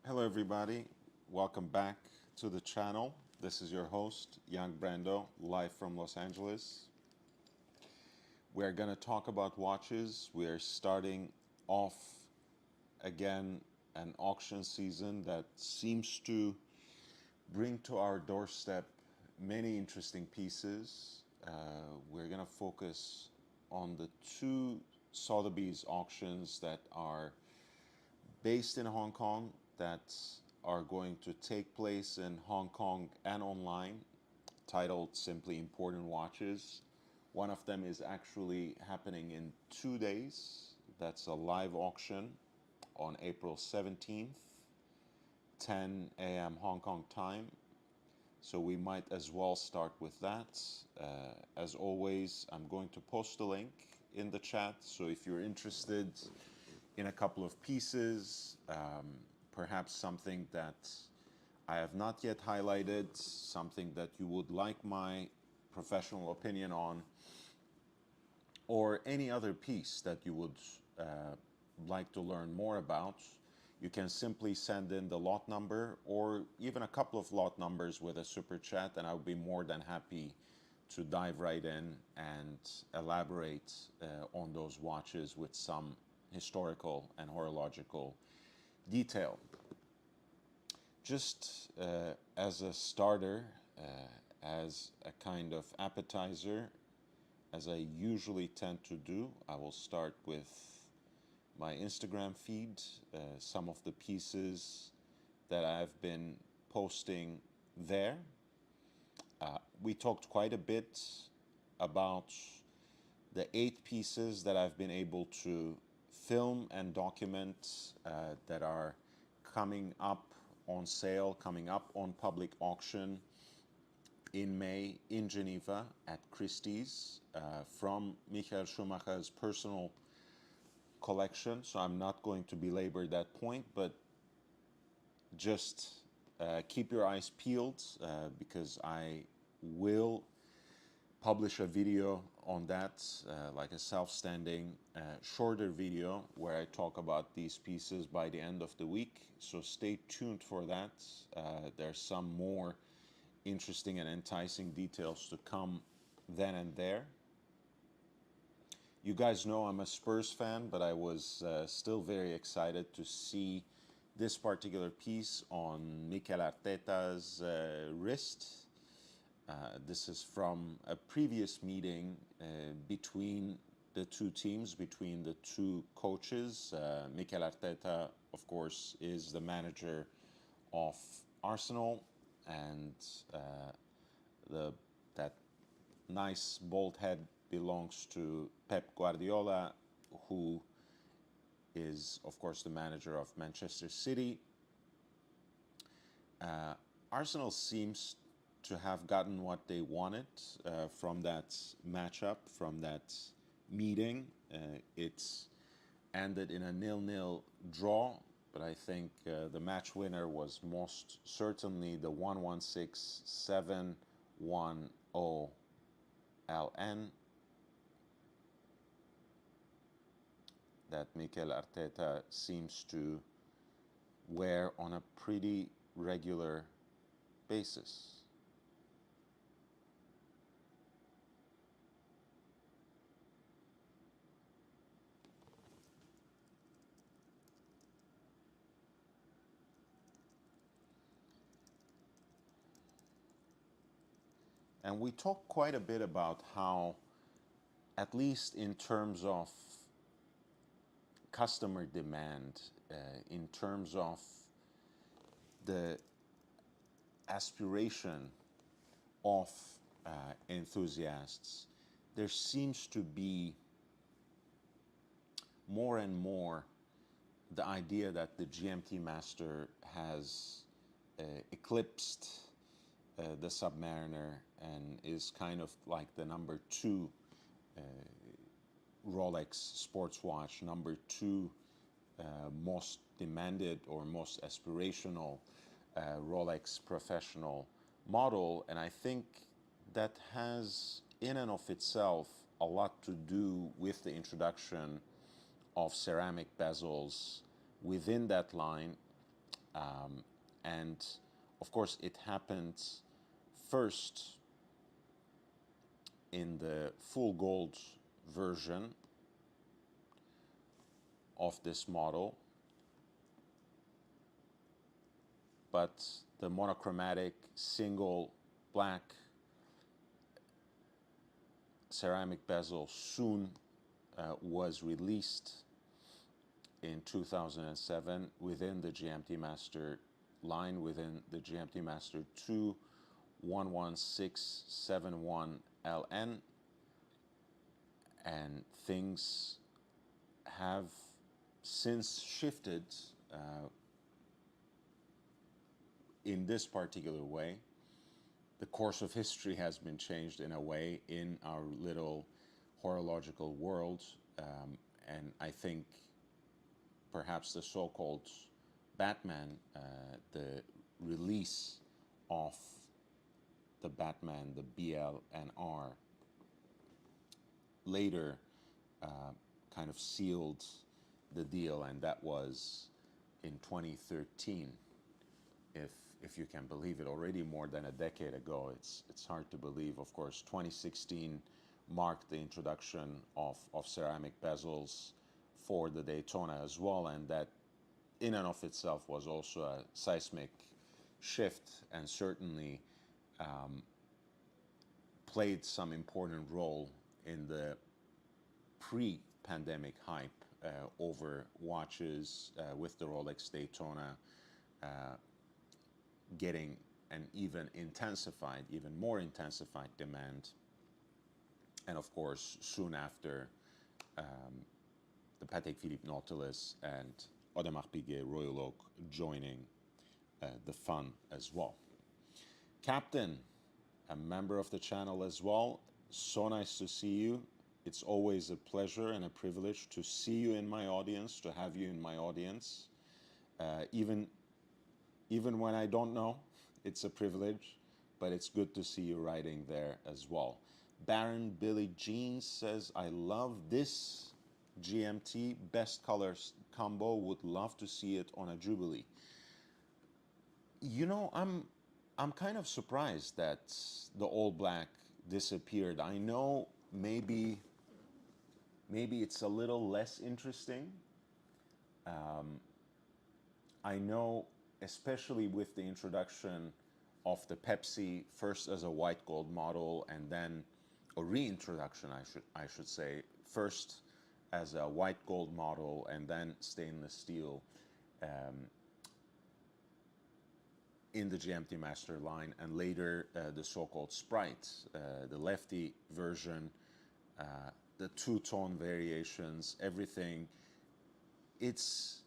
Hello, everybody. Welcome back to the channel. This is your host, Young Brando, live from Los Angeles. We're going to talk about watches. We're starting off again an auction season that seems to bring to our doorstep many interesting pieces. We're going to focus on the two Sotheby's auctions that are based in Hong Kong that are going to take place in Hong Kong and online, titled simply Important Watches. One of them is actually happening in 2 days. That's a live auction on April 17th, 10 a.m. Hong Kong time. So we might as well start with that. As always, I'm going to post a link in the chat. So if you're interested in a couple of pieces, perhaps something that I have not yet highlighted, something that you would like my professional opinion on, or any other piece that you would like to learn more about, you can simply send in the lot number or even a couple of lot numbers with a super chat, and I would be more than happy to dive right in and elaborate on those watches with some historical and horological detail. Just as a starter, as a kind of appetizer, as I usually tend to do, I will start with my Instagram feed, some of the pieces that I've been posting there. We talked quite a bit about the 8 pieces that I've been able to film and document that are coming up on sale, coming up on public auction in May in Geneva at Christie's from Michael Schumacher's personal collection. So I'm not going to belabor that point, but just keep your eyes peeled because I will publish a video on that, like a self-standing, shorter video where I talk about these pieces by the end of the week. So stay tuned for that. There's some more interesting and enticing details to come then and there. You guys know I'm a Spurs fan, but I was still very excited to see this particular piece on Mikel Arteta's wrist. This is from a previous meeting between the two teams, between the two coaches. Mikel Arteta, of course, is the manager of Arsenal, and that nice bald head belongs to Pep Guardiola, who is, of course, the manager of Manchester City. Arsenal seems to have gotten what they wanted from that matchup, from that meeting. It's ended in a 0-0 draw, but I think the match winner was most certainly the 116710 LN that Mikel Arteta seems to wear on a pretty regular basis. And we talked quite a bit about how, at least in terms of customer demand, in terms of the aspiration of enthusiasts, there seems to be more and more the idea that the GMT Master has eclipsed the Submariner and is kind of like the number 2 Rolex sports watch, number 2 most demanded or most aspirational Rolex professional model. And I think that has in and of itself a lot to do with the introduction of ceramic bezels within that line, And of course, it happened first in the full gold version of this model, but the monochromatic single black ceramic bezel soon was released in 2007 within the GMT Master line, within the GMT Master 2 11671LN, and things have since shifted in this particular way. The course of history has been changed in a way in our little horological world, and I think perhaps the so-called Batman, the release of the Batman, the BL and R, later kind of sealed the deal, and that was in 2013. If you can believe it, already more than a decade ago. It's hard to believe. Of course, 2016 marked the introduction of ceramic bezels for the Daytona as well, and that in and of itself was also a seismic shift, and certainly played some important role in the pre-pandemic hype over watches with the Rolex Daytona getting an even more intensified demand. And of course, soon after, the Patek Philippe Nautilus and Audemars Piguet Royal Oak joining the fun as well. Captain, a member of the channel as well, so nice to see you. It's always a pleasure and a privilege to see you in my audience, to have you in my audience. Even when I don't know, it's a privilege, but it's good to see you writing there as well. Baron Billy Jean says, I love this GMT, best colors combo, would love to see it on a Jubilee. You know, I'm kind of surprised that the all black disappeared. I know maybe it's a little less interesting. I know, especially with the introduction of the Pepsi, first as a white gold model and then a reintroduction, I should say, first as a white gold model and then stainless steel in the GMT Master line, and later the so-called Sprite, the lefty version, the two-tone variations, everything. It's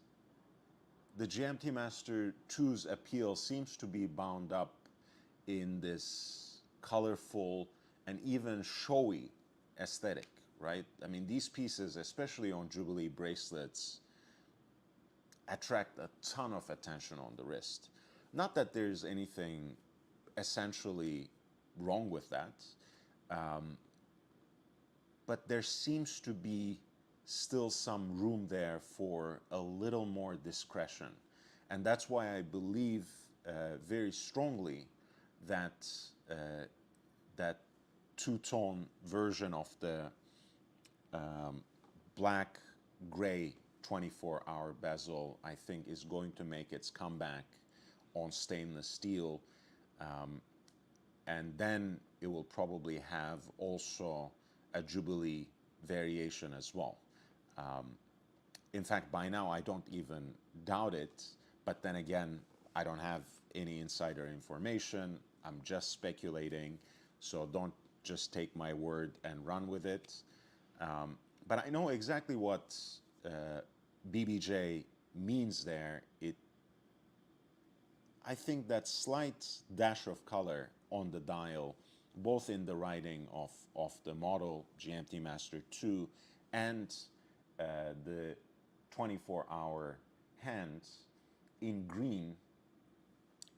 the GMT Master 2's appeal seems to be bound up in this colorful and even showy aesthetic, right? I mean, these pieces, especially on Jubilee bracelets, attract a ton of attention on the wrist. Not that there's anything essentially wrong with that, but there seems to be still some room there for a little more discretion. And that's why I believe very strongly that that two-tone version of the black gray 24-hour bezel, I think, is going to make its comeback on stainless steel, and then it will probably have also a Jubilee variation as well. In fact, by now I don't even doubt it, but then again, I don't have any insider information. I'm just speculating, so don't just take my word and run with it. But I know exactly what BBJ means there. I think that slight dash of color on the dial, both in the writing of the model GMT Master 2 and the 24-hour hands in green,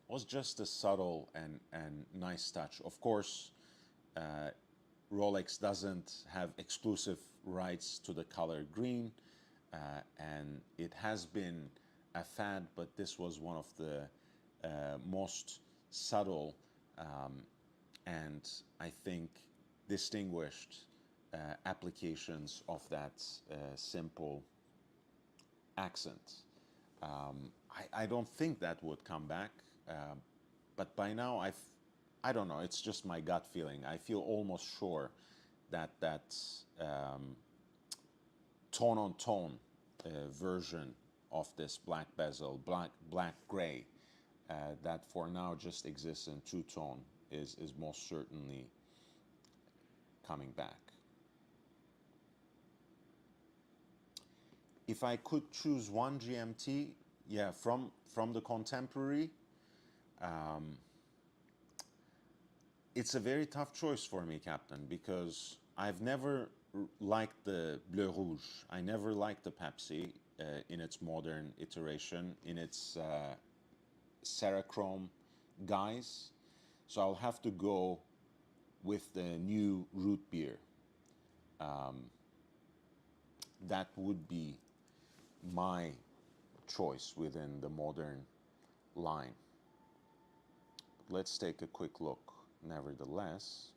was just a subtle and nice touch. Of course, Rolex doesn't have exclusive rights to the color green, and it has been a fad, but this was one of the most subtle and I think distinguished applications of that simple accent. I don't think that would come back, but by now I don't know. It's just my gut feeling. I feel almost sure that tone on tone version of this black bezel, black gray, that for now just exists in two tone is most certainly coming back. If I could choose one GMT, yeah, from the contemporary, it's a very tough choice for me, Captain, because I've never liked the Bleu Rouge. I never liked the Pepsi in its modern iteration, in its Cerachrome guise. So I'll have to go with the new root beer. That would be my choice within the modern line. Let's take a quick look, nevertheless.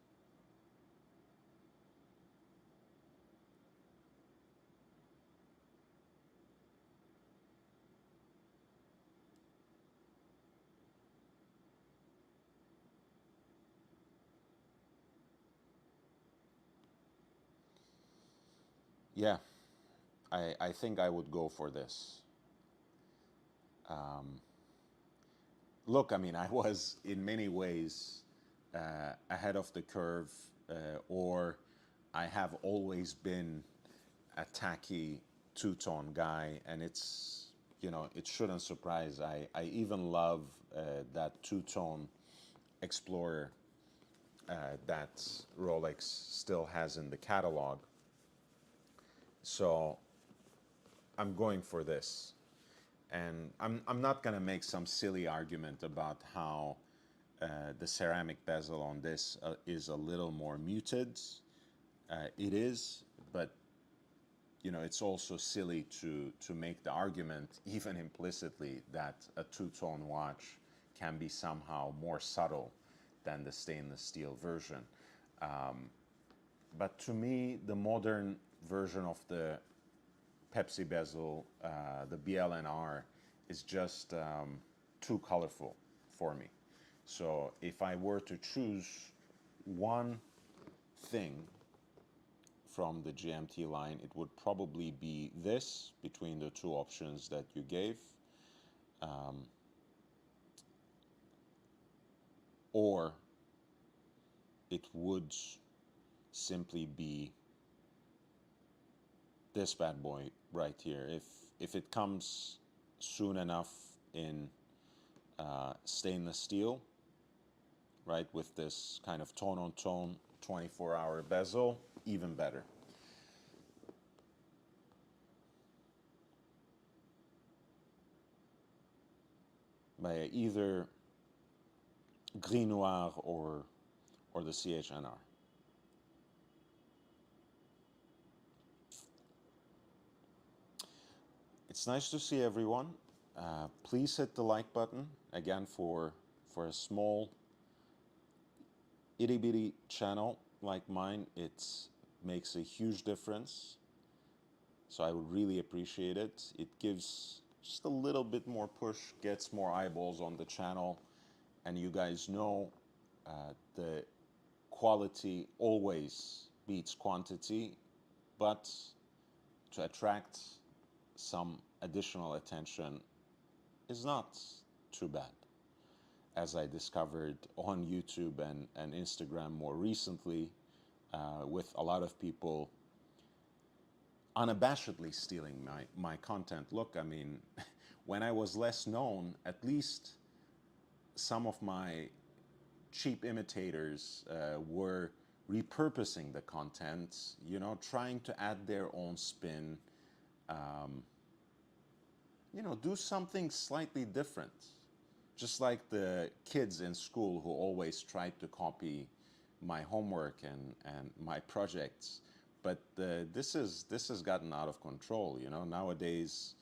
Yeah, I think I would go for this. Look, I mean, I was in many ways ahead of the curve, or I have always been a tacky two-tone guy, and it's, you know, it shouldn't surprise. I even love that two-tone Explorer that Rolex still has in the catalog. So I'm going for this. And I'm not going to make some silly argument about how the ceramic bezel on this is a little more muted. It is, but you know, it's also silly to make the argument, even implicitly, that a two-tone watch can be somehow more subtle than the stainless steel version. But to me, the modern version of the Pepsi bezel, the BLNR, is just too colorful for me. So if I were to choose one thing from the GMT line, it would probably be this between the two options that you gave. Or it would simply be this bad boy right here. If it comes soon enough in stainless steel, right, with this kind of tone-on-tone 24-hour bezel, even better. By either Gris Noir or the CHNR. It's nice to see everyone. Please hit the like button again for a small itty bitty channel like mine. It makes a huge difference, so I would really appreciate it. It gives just a little bit more push, gets more eyeballs on the channel, and you guys know the quality always beats quantity, but to attract some additional attention is not too bad, as I discovered on YouTube and Instagram more recently, with a lot of people unabashedly stealing my content. Look, I mean, when I was less known, at least some of my cheap imitators were repurposing the content, you know, trying to add their own spin, you know, do something slightly different. Just like the kids in school who always tried to copy my homework and my projects. But this has gotten out of control, you know. Nowadays,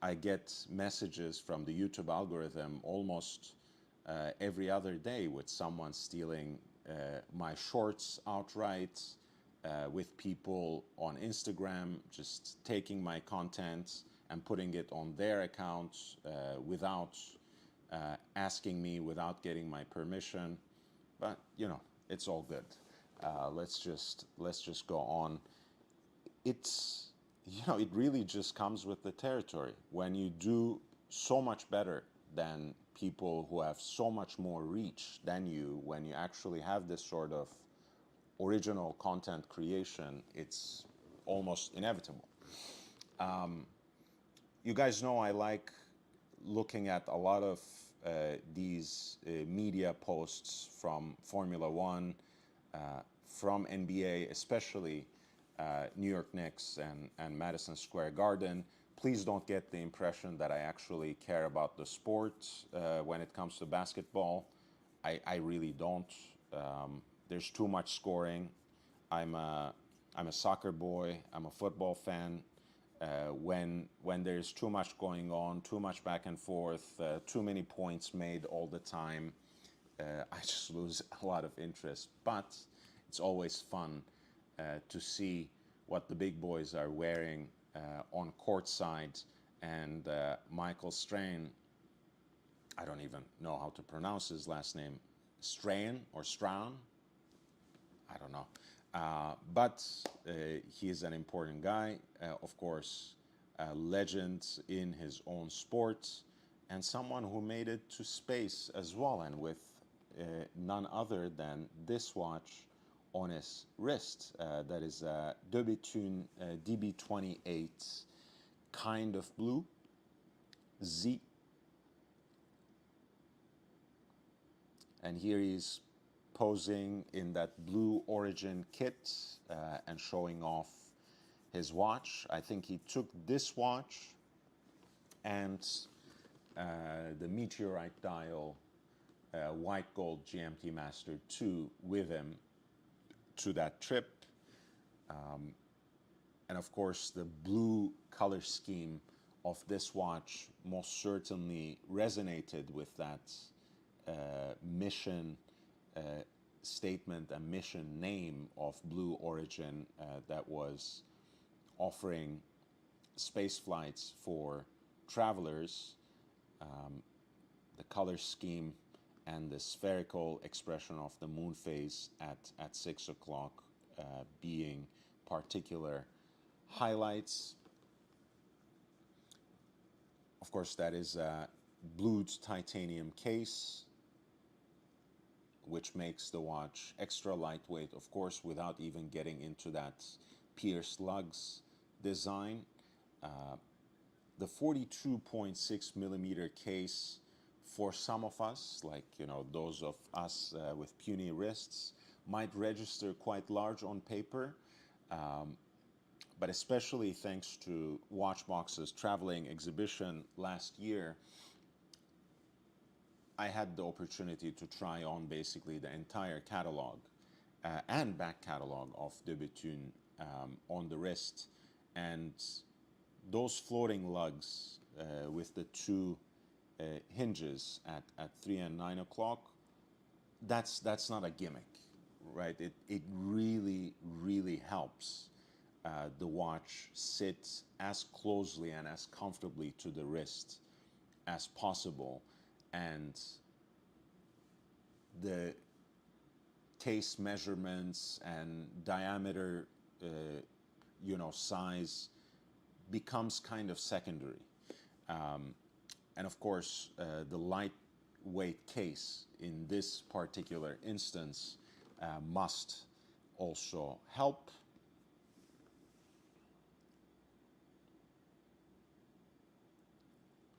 I get messages from the YouTube algorithm almost every other day with someone stealing my shorts outright, with people on Instagram just taking my content and putting it on their accounts without asking me, without getting my permission. But you know, it's all good. Let's just go on. It's, you know, it really just comes with the territory. When you do so much better than people who have so much more reach than you, when you actually have this sort of original content creation, it's almost inevitable. You guys know I like looking at a lot of these media posts from Formula One, from NBA, especially New York Knicks and Madison Square Garden. Please don't get the impression that I actually care about the sport when it comes to basketball. I really don't. There's too much scoring. I'm a, I'm a soccer boy. I'm a football fan. When there's too much going on, too much back and forth, too many points made all the time, I just lose a lot of interest. But it's always fun to see what the big boys are wearing on courtside. And Michael Strain, I don't even know how to pronounce his last name, Strain or Strawn, I don't know. But he is an important guy, of course, a legend in his own sport, and someone who made it to space as well, and with none other than this watch on his wrist. That is a Debitune DB28 kind of blue Z. And here he's posing in that blue origin kit and showing off his watch. I think he took this watch and the Meteorite dial white gold GMT Master 2 with him to that trip. And of course, the blue color scheme of this watch most certainly resonated with that mission statement and mission name of Blue Origin that was offering space flights for travelers. The color scheme and the spherical expression of the moon phase at 6 o'clock being particular highlights. Of course, that is a blued titanium case, which makes the watch extra lightweight, of course, without even getting into that pierced lugs design. The 42.6 millimeter case, for some of us, like, you know, those of us with puny wrists, might register quite large on paper. But especially thanks to Watchbox's traveling exhibition last year, I had the opportunity to try on basically the entire catalog and back catalog of Debitune on the wrist. And those floating lugs with the two hinges at 3 and 9 o'clock, that's not a gimmick, right? It really, really helps the watch sit as closely and as comfortably to the wrist as possible. And the case measurements and diameter, size becomes kind of secondary. And of course, the lightweight case in this particular instance must also help.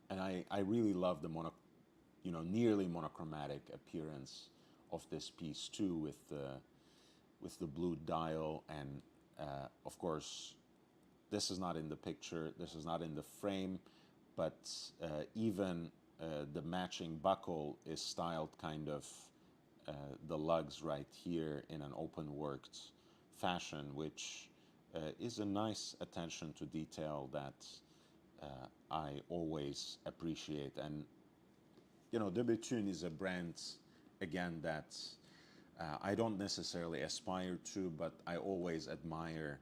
And I really love the nearly monochromatic appearance of this piece too, with the blue dial. And of course, this is not in the picture, this is not in the frame, but even the matching buckle is styled kind of the lugs right here in an open worked fashion, which is a nice attention to detail that I always appreciate. And you know, De Bethune is a brand, again, that I don't necessarily aspire to, but I always admire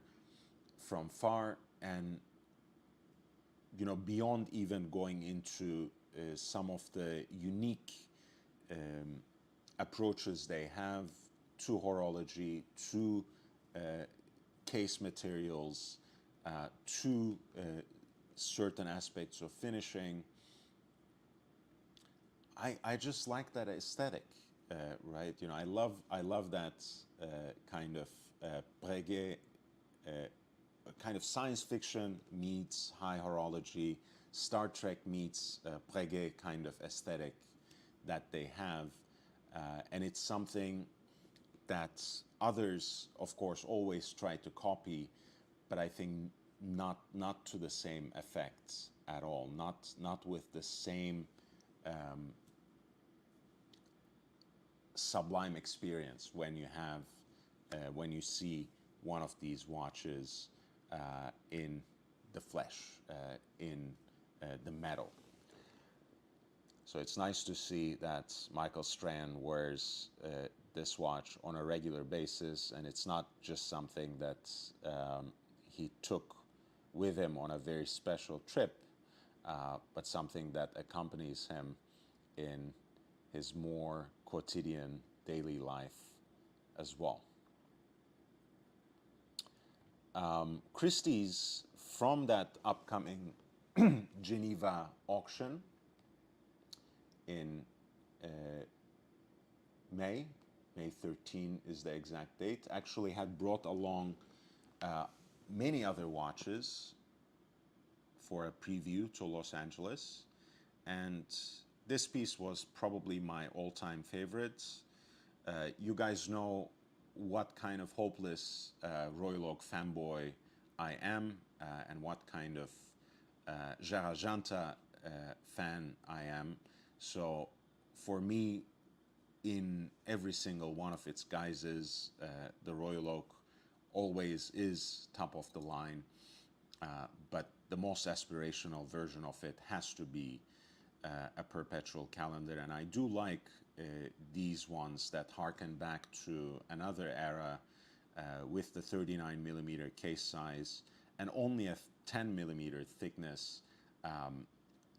from far. And you know, beyond even going into some of the unique um, approaches they have to horology, to case materials, to certain aspects of finishing. I just like that aesthetic, right? You know, I love that kind of Breguet, kind of science fiction meets high horology, Star Trek meets Breguet kind of aesthetic that they have, and it's something that others, of course, always try to copy, but I think not to the same effects at all, not with the same sublime experience when you have when you see one of these watches in the flesh, in the metal. So it's nice to see that Michael Strachan wears this watch on a regular basis, and it's not just something that he took with him on a very special trip, but something that accompanies him in his more quotidian daily life as well. Christie's, from that upcoming Geneva auction in uh, May 13 is the exact date, actually had brought along many other watches for a preview to Los Angeles. And this piece was probably my all-time favorite. You guys know what kind of hopeless Royal Oak fanboy I am, and what kind of Jarajanta fan I am. So for me, in every single one of its guises, the Royal Oak always is top of the line, but the most aspirational version of it has to be a perpetual calendar. And I do like these ones that harken back to another era with the 39 millimeter case size and only a 10 millimeter thickness.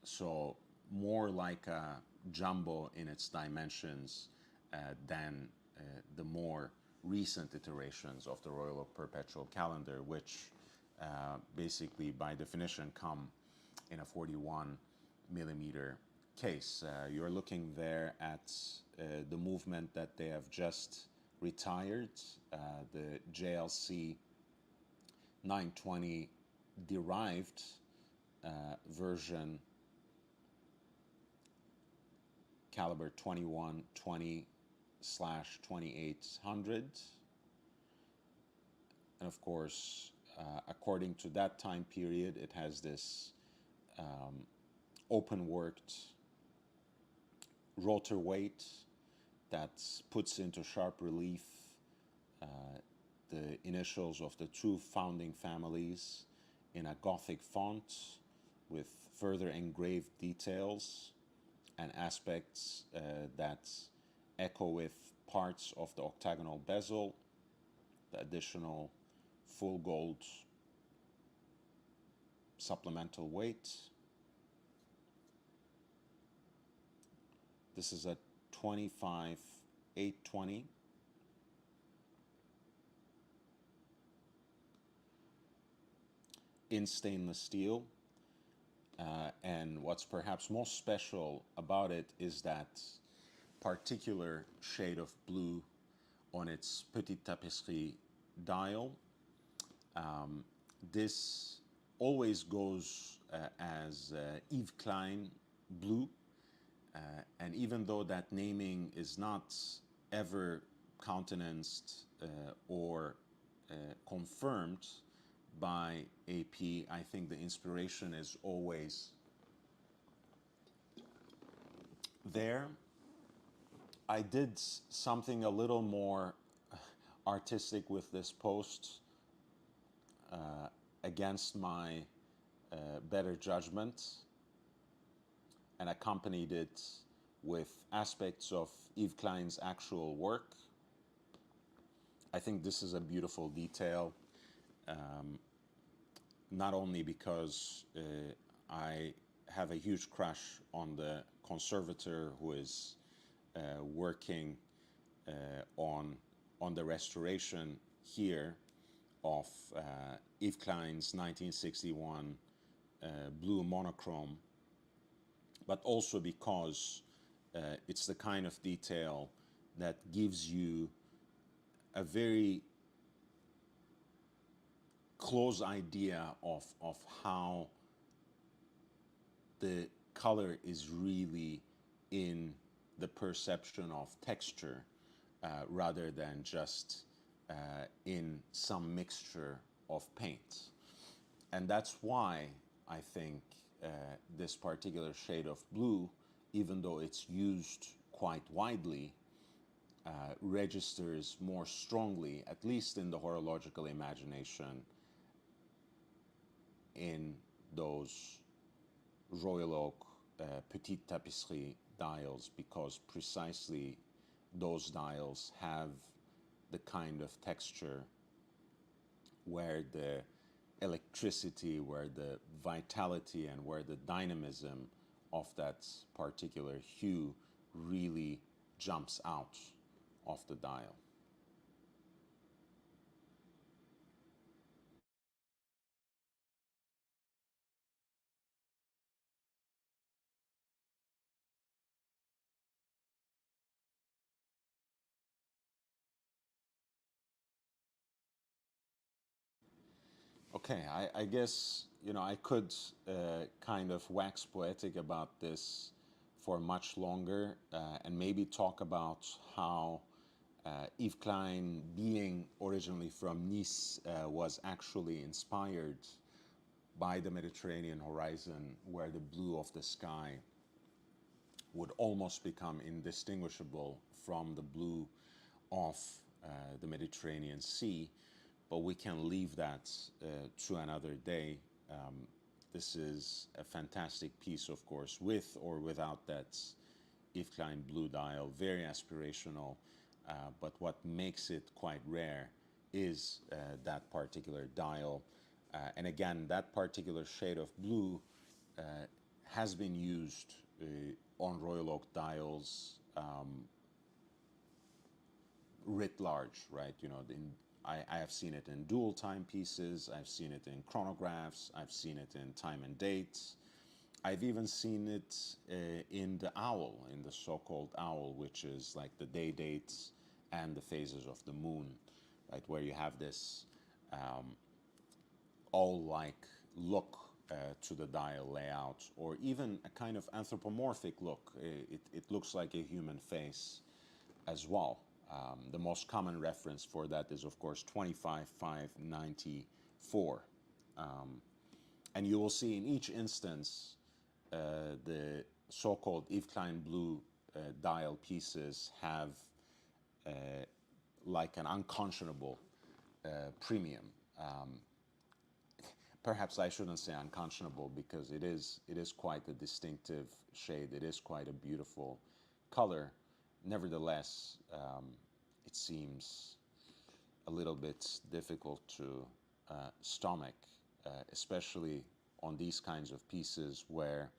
So more like a jumbo in its dimensions than the more recent iterations of the Royal Oak Perpetual Calendar, which basically by definition come in a 41 millimeter case. You're looking there at the movement that they have just retired, the JLC 920 derived version, caliber 2120/2800. And of course, according to that time period, it has this open worked rotor weight that puts into sharp relief the initials of the two founding families in a Gothic font with further engraved details and aspects that echo with parts of the octagonal bezel, the additional full gold supplemental weight. This is a 25/820. In stainless steel. And what's perhaps most special about it is that particular shade of blue on its Petite Tapisserie dial. This always goes as Yves Klein blue. And even though that naming is not ever countenanced or confirmed by AP, I think the inspiration is always there. I did something a little more artistic with this post against my better judgment and accompanied it with aspects of Yves Klein's actual work. I think this is a beautiful detail, not only because I have a huge crush on the conservator who is working on the restoration here of Yves Klein's 1961 blue monochrome, but also because it's the kind of detail that gives you a very close idea of how the color is really in the perception of texture rather than just in some mixture of paint. And that's why I think this particular shade of blue, even though it's used quite widely, registers more strongly, at least in the horological imagination, in those Royal Oak Petite Tapisserie dials, because precisely those dials have the kind of texture where the electricity, where the vitality, and where the dynamism of that particular hue really jumps out of the dial. Okay, I guess, I could kind of wax poetic about this for much longer and maybe talk about how Yves Klein, being originally from Nice, was actually inspired by the Mediterranean horizon, where the blue of the sky would almost become indistinguishable from the blue of the Mediterranean Sea. But we can leave that to another day. This is a fantastic piece, of course, with or without that Yves Klein blue dial, very aspirational. But what makes it quite rare is that particular dial. And again, that particular shade of blue uh, has been used on Royal Oak dials writ large, right? I have seen it in dual timepieces, I've seen it in chronographs, I've seen it in time and dates. I've even seen it in the owl, in the so-called owl, which is like the day dates and the phases of the moon, right? Where you have this owl-like look to the dial layout, or even a kind of anthropomorphic look. It looks like a human face as well. The most common reference for that is, of course, 25594. And you will see in each instance the so-called Yves Klein blue dial pieces have like an unconscionable premium. Perhaps I shouldn't say unconscionable, because it is quite a distinctive shade. It is quite a beautiful color. Nevertheless, it seems a little bit difficult to stomach, especially on these kinds of pieces where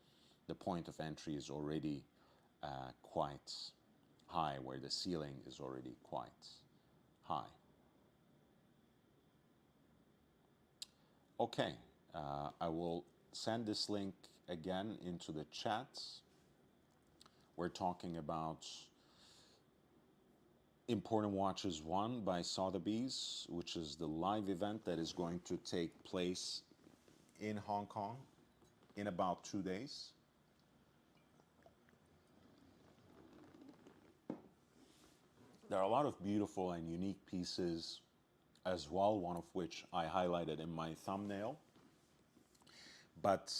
the point of entry is already quite high, where the ceiling is already quite high. Okay, I will send this link again into the chat. We're talking about Important Watches 1 by Sotheby's, which is the live event that is going to take place in Hong Kong in about 2 days. There are a lot of beautiful and unique pieces as well, one of which I highlighted in my thumbnail. But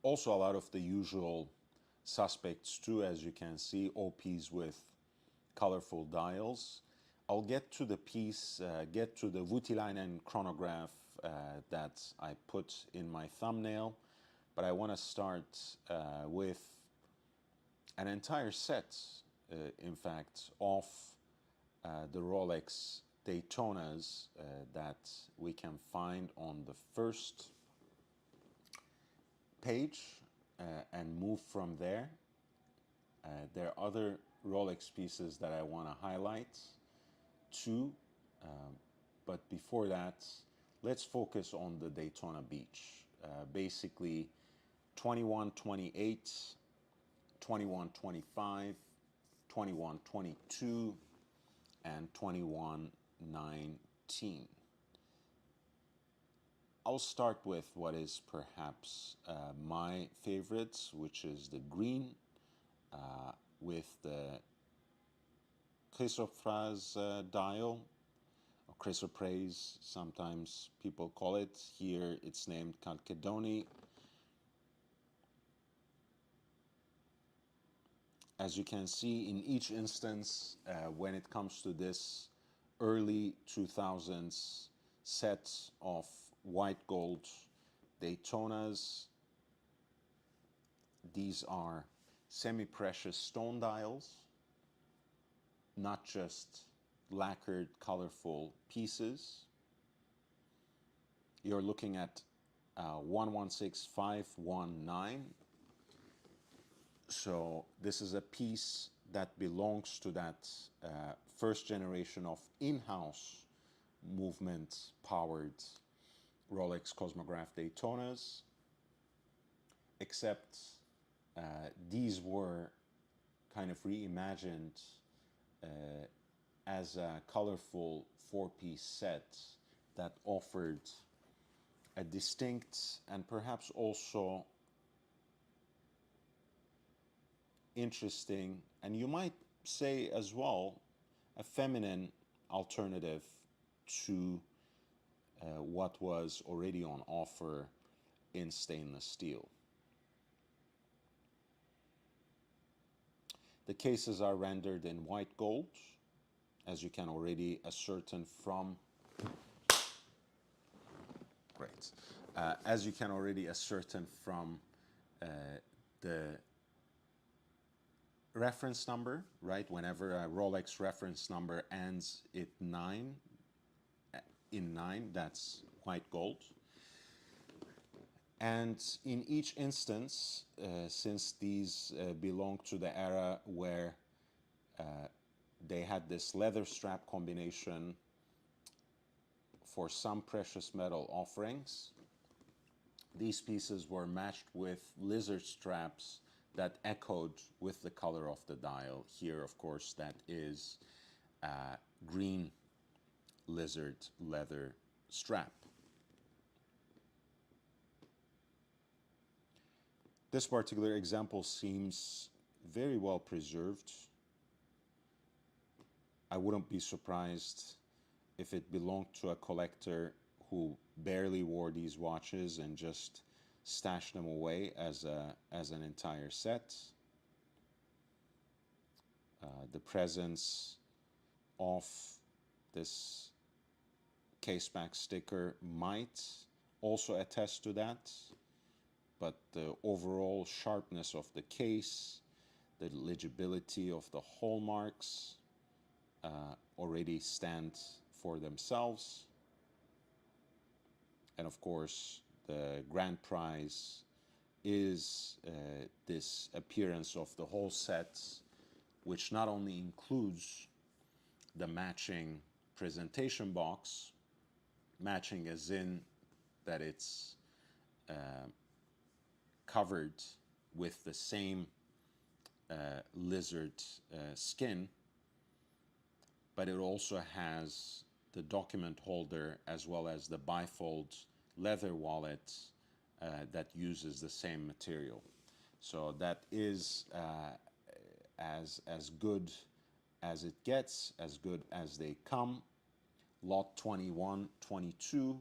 also a lot of the usual suspects too, as you can see, OPs with colorful dials. I'll get to the piece, get to the Voutilainen chronograph that I put in my thumbnail, but I want to start with an entire set, in fact, of the Rolex Daytonas that we can find on the first page and move from there. There are other Rolex pieces that I want to highlight too, but before that, let's focus on the Daytona Beach. Basically, 2128, 2125, 2122, and 2119. I'll start with what is perhaps my favorites, which is the green with the chrysoprase dial, or chrysoprase, sometimes people call it. Here it's named Chalcedony. As you can see, in each instance, when it comes to this early 2000s set of white gold Daytonas, these are semi-precious stone dials, not just lacquered, colorful pieces. You're looking at 116519. So this is a piece that belongs to that first generation of in-house movement-powered Rolex Cosmograph Daytonas, except these were kind of reimagined as a colorful four-piece set that offered a distinct and perhaps also interesting, and you might say as well, a feminine alternative to what was already on offer in stainless steel. The cases are rendered in white gold, as you can already ascertain from as you can already ascertain from the reference number, right? Whenever a Rolex reference number ends in 9, that's white gold. And in each instance, since these belong to the era where they had this leather strap combination for some precious metal offerings, these pieces were matched with lizard straps that echoed with the color of the dial. Here, of course, that is green lizard leather strap. This particular example seems very well preserved. I wouldn't be surprised if it belonged to a collector who barely wore these watches and just stashed them away as an entire set. The presence of this caseback sticker might also attest to that, but the overall sharpness of the case, the legibility of the hallmarks already stand for themselves. And of course, the grand prize is this appearance of the whole set, which not only includes the matching presentation box, matching as in that it's covered with the same lizard skin, but it also has the document holder as well as the bifold leather wallet that uses the same material. So that is as good as it gets, as good as they come. Lot 2122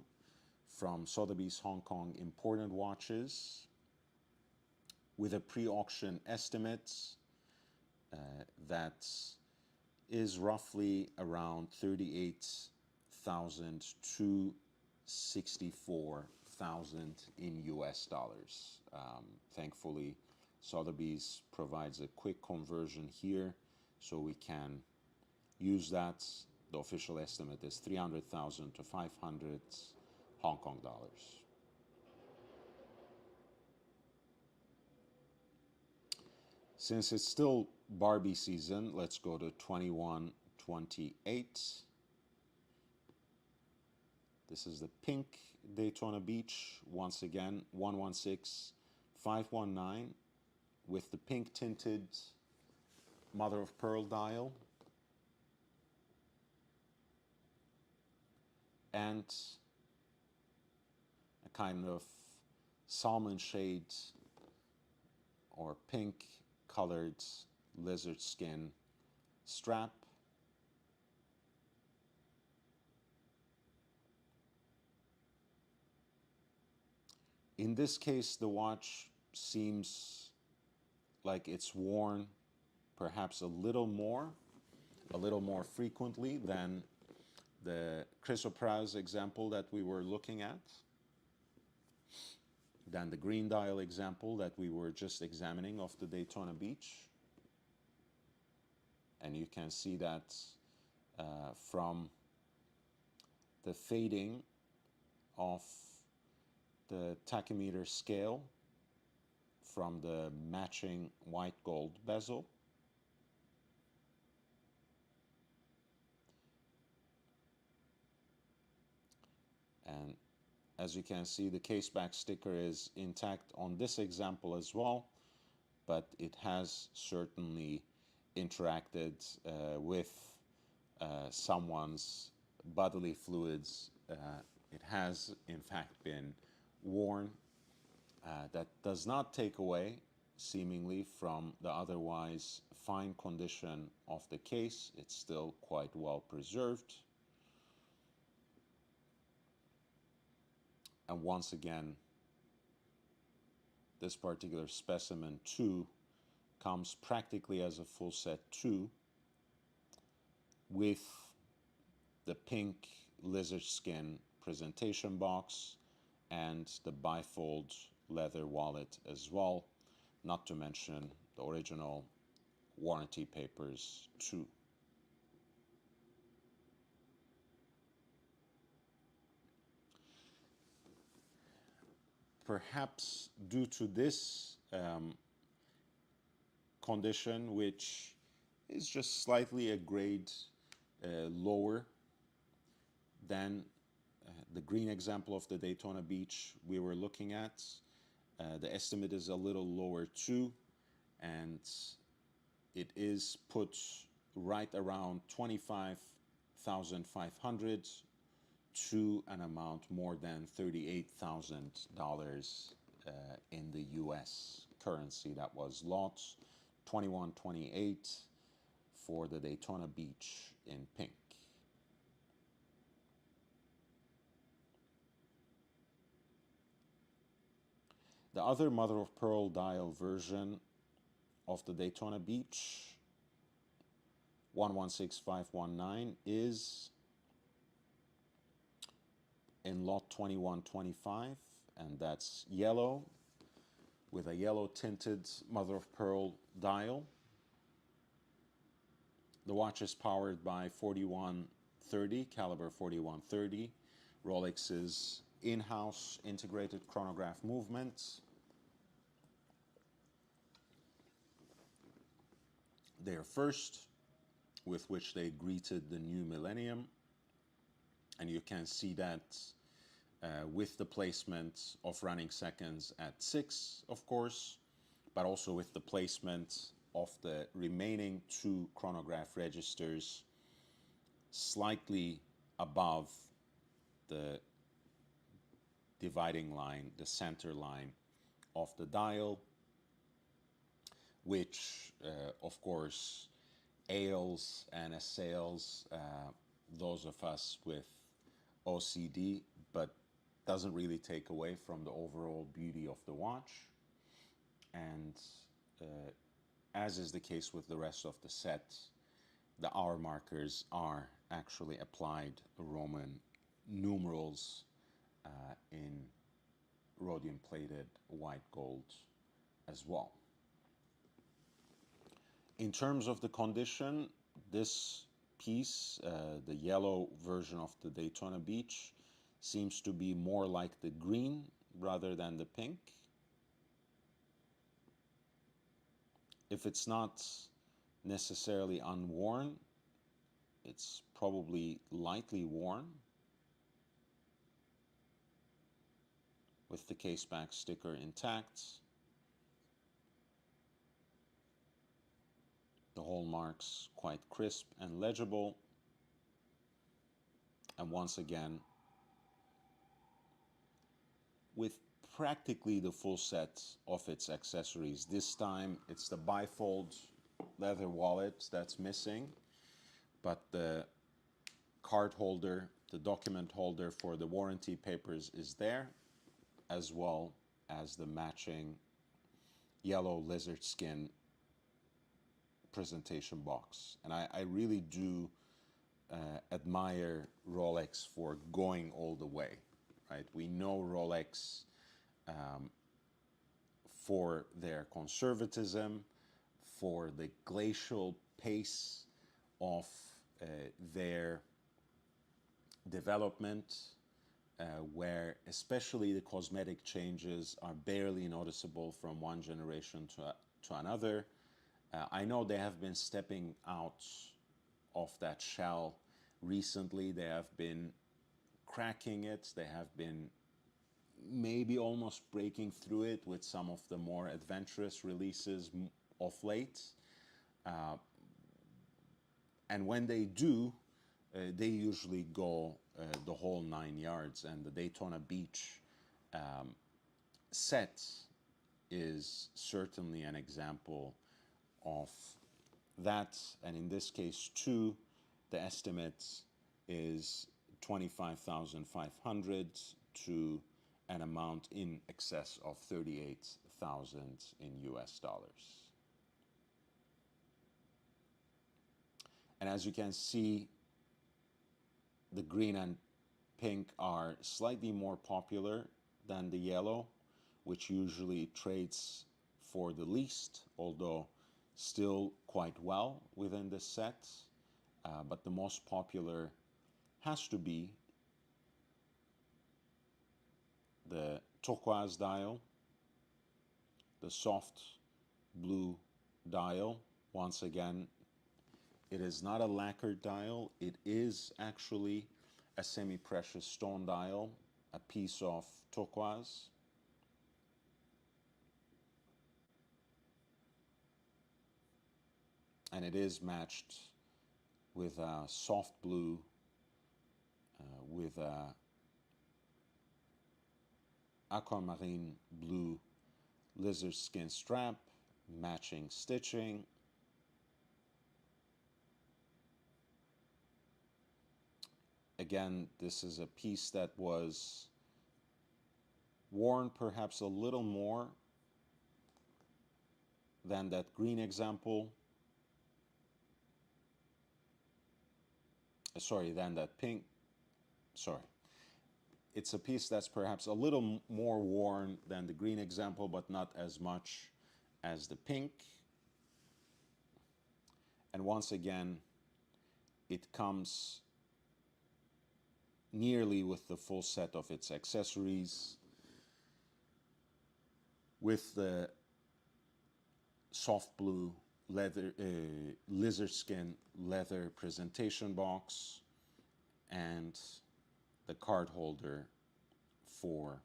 from Sotheby's Hong Kong Imported Watches, with a pre-auction estimate that is roughly around $38,000 to 64,000 in US dollars. Thankfully, Sotheby's provides a quick conversion here, so we can use that. The official estimate is 300,000 to 500 Hong Kong dollars. Since it's still Barbie season, let's go to 2128. This is the pink Daytona Beach, once again, 116519, with the pink tinted mother of pearl dial and a kind of salmon shade or pink colored lizard skin strap. In this case, the watch seems like it's worn perhaps a little more frequently than the Chrysoprase example that we were looking at, than the green dial example that we were just examining of the Daytona Beach. And you can see that from the fading of the tachymeter scale from the matching white gold bezel. And as you can see, the case back sticker is intact on this example as well, but it has certainly interacted with someone's bodily fluids. It has in fact been worn. That does not take away seemingly from the otherwise fine condition of the case. It's still quite well preserved. And once again, this particular specimen 2 comes practically as a full set 2 with the pink lizard skin presentation box and the bifold leather wallet as well, not to mention the original warranty papers too. Perhaps due to this condition, which is just slightly a grade lower than the green example of the Daytona Beach we were looking at. The estimate is a little lower too, and it is put right around 25,500 to an amount more than $38,000 in the US currency. That was lot 2128 for the Daytona Beach in pink. The other mother of pearl dial version of the Daytona Beach 116519 is in lot 2125, and that's yellow with a yellow tinted mother of pearl dial. The watch is powered by 4130, caliber 4130, Rolex's in-house integrated chronograph movement. Their first, with which they greeted the new millennium. And you can see that with the placement of running seconds at 6, of course, but also with the placement of the remaining 2 chronograph registers slightly above the dividing line, the center line of the dial, which of course ails and assails those of us with OCD, but doesn't really take away from the overall beauty of the watch. And as is the case with the rest of the set, the hour markers are actually applied Roman numerals in rhodium plated white gold as well. In terms of the condition, this piece, the yellow version of the Daytona Beach, seems to be more like the green rather than the pink. If it's not necessarily unworn, it's probably lightly worn with the caseback sticker intact. The hallmarks quite crisp and legible. And once again, with practically the full set of its accessories. This time it's the bifold leather wallet that's missing, but the card holder, the document holder for the warranty papers is there, as well as the matching yellow lizard skin presentation box. And I really do admire Rolex for going all the way, right? We know Rolex for their conservatism, for the glacial pace of their development, where especially the cosmetic changes are barely noticeable from one generation to another. I know they have been stepping out of that shell recently. They have been cracking it. They have been maybe almost breaking through it with some of the more adventurous releases of late. And when they do, they usually go the whole 9 yards. And the Daytona Beach set is certainly an example of that. And in this case, too, the estimate is 25,500 to an amount in excess of 38,000 in US dollars. And as you can see, the green and pink are slightly more popular than the yellow, which usually trades for the least, although still quite well within the set. But the most popular has to be the turquoise dial, the soft blue dial. Once again, it is not a lacquered dial. It is actually a semi-precious stone dial, a piece of turquoise. And it is matched with a soft blue, with a aquamarine blue lizard skin strap, matching stitching. Again, this is a piece that was worn perhaps a little more than that green example. Than that pink. It's a piece that's perhaps a little more worn than the green example, but not as much as the pink. And once again, it comes nearly with the full set of its accessories, with the soft blue leather, lizard skin leather presentation box, and the card holder for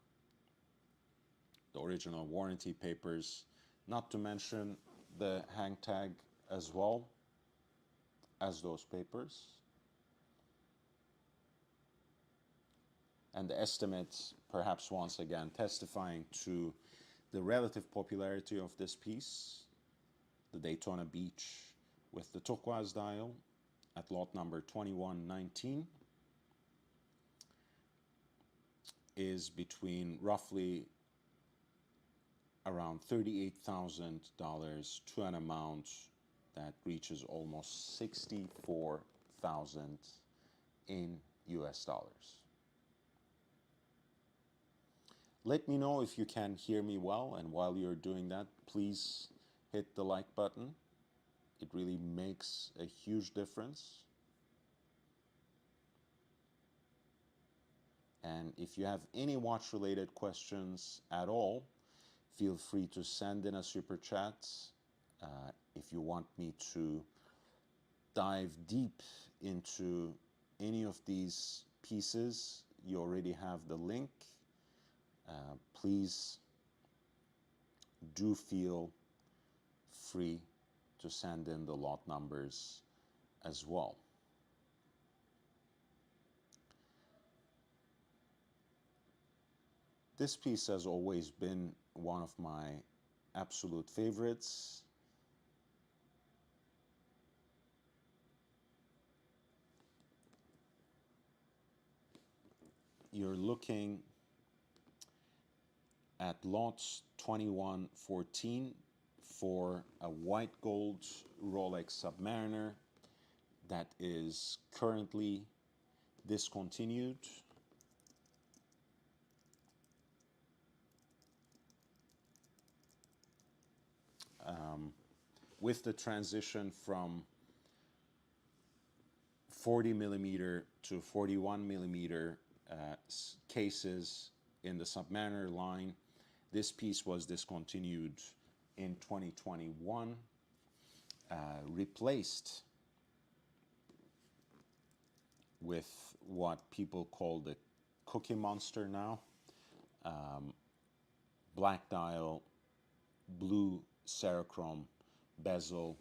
the original warranty papers, not to mention the hang tag as well as those papers. And the estimates, perhaps once again, testifying to the relative popularity of this piece, the Daytona Beach with the turquoise dial at lot number 2119, is between roughly around $38,000 to an amount that reaches almost 64,000 in US dollars. Let me know if you can hear me well, and while you're doing that, please hit the like button. It really makes a huge difference. And if you have any watch related questions at all, feel free to send in a super chat. If you want me to dive deep into any of these pieces, you already have the link. Please do feel free to send in the lot numbers as well. This piece has always been one of my absolute favorites. You're looking at lots 2114 for a white gold Rolex Submariner that is currently discontinued. With the transition from 40 millimeter to 41 millimeter cases in the Submariner line, this piece was discontinued in 2021, replaced with what people call the Cookie Monster now, black dial, blue Cerachrome bezel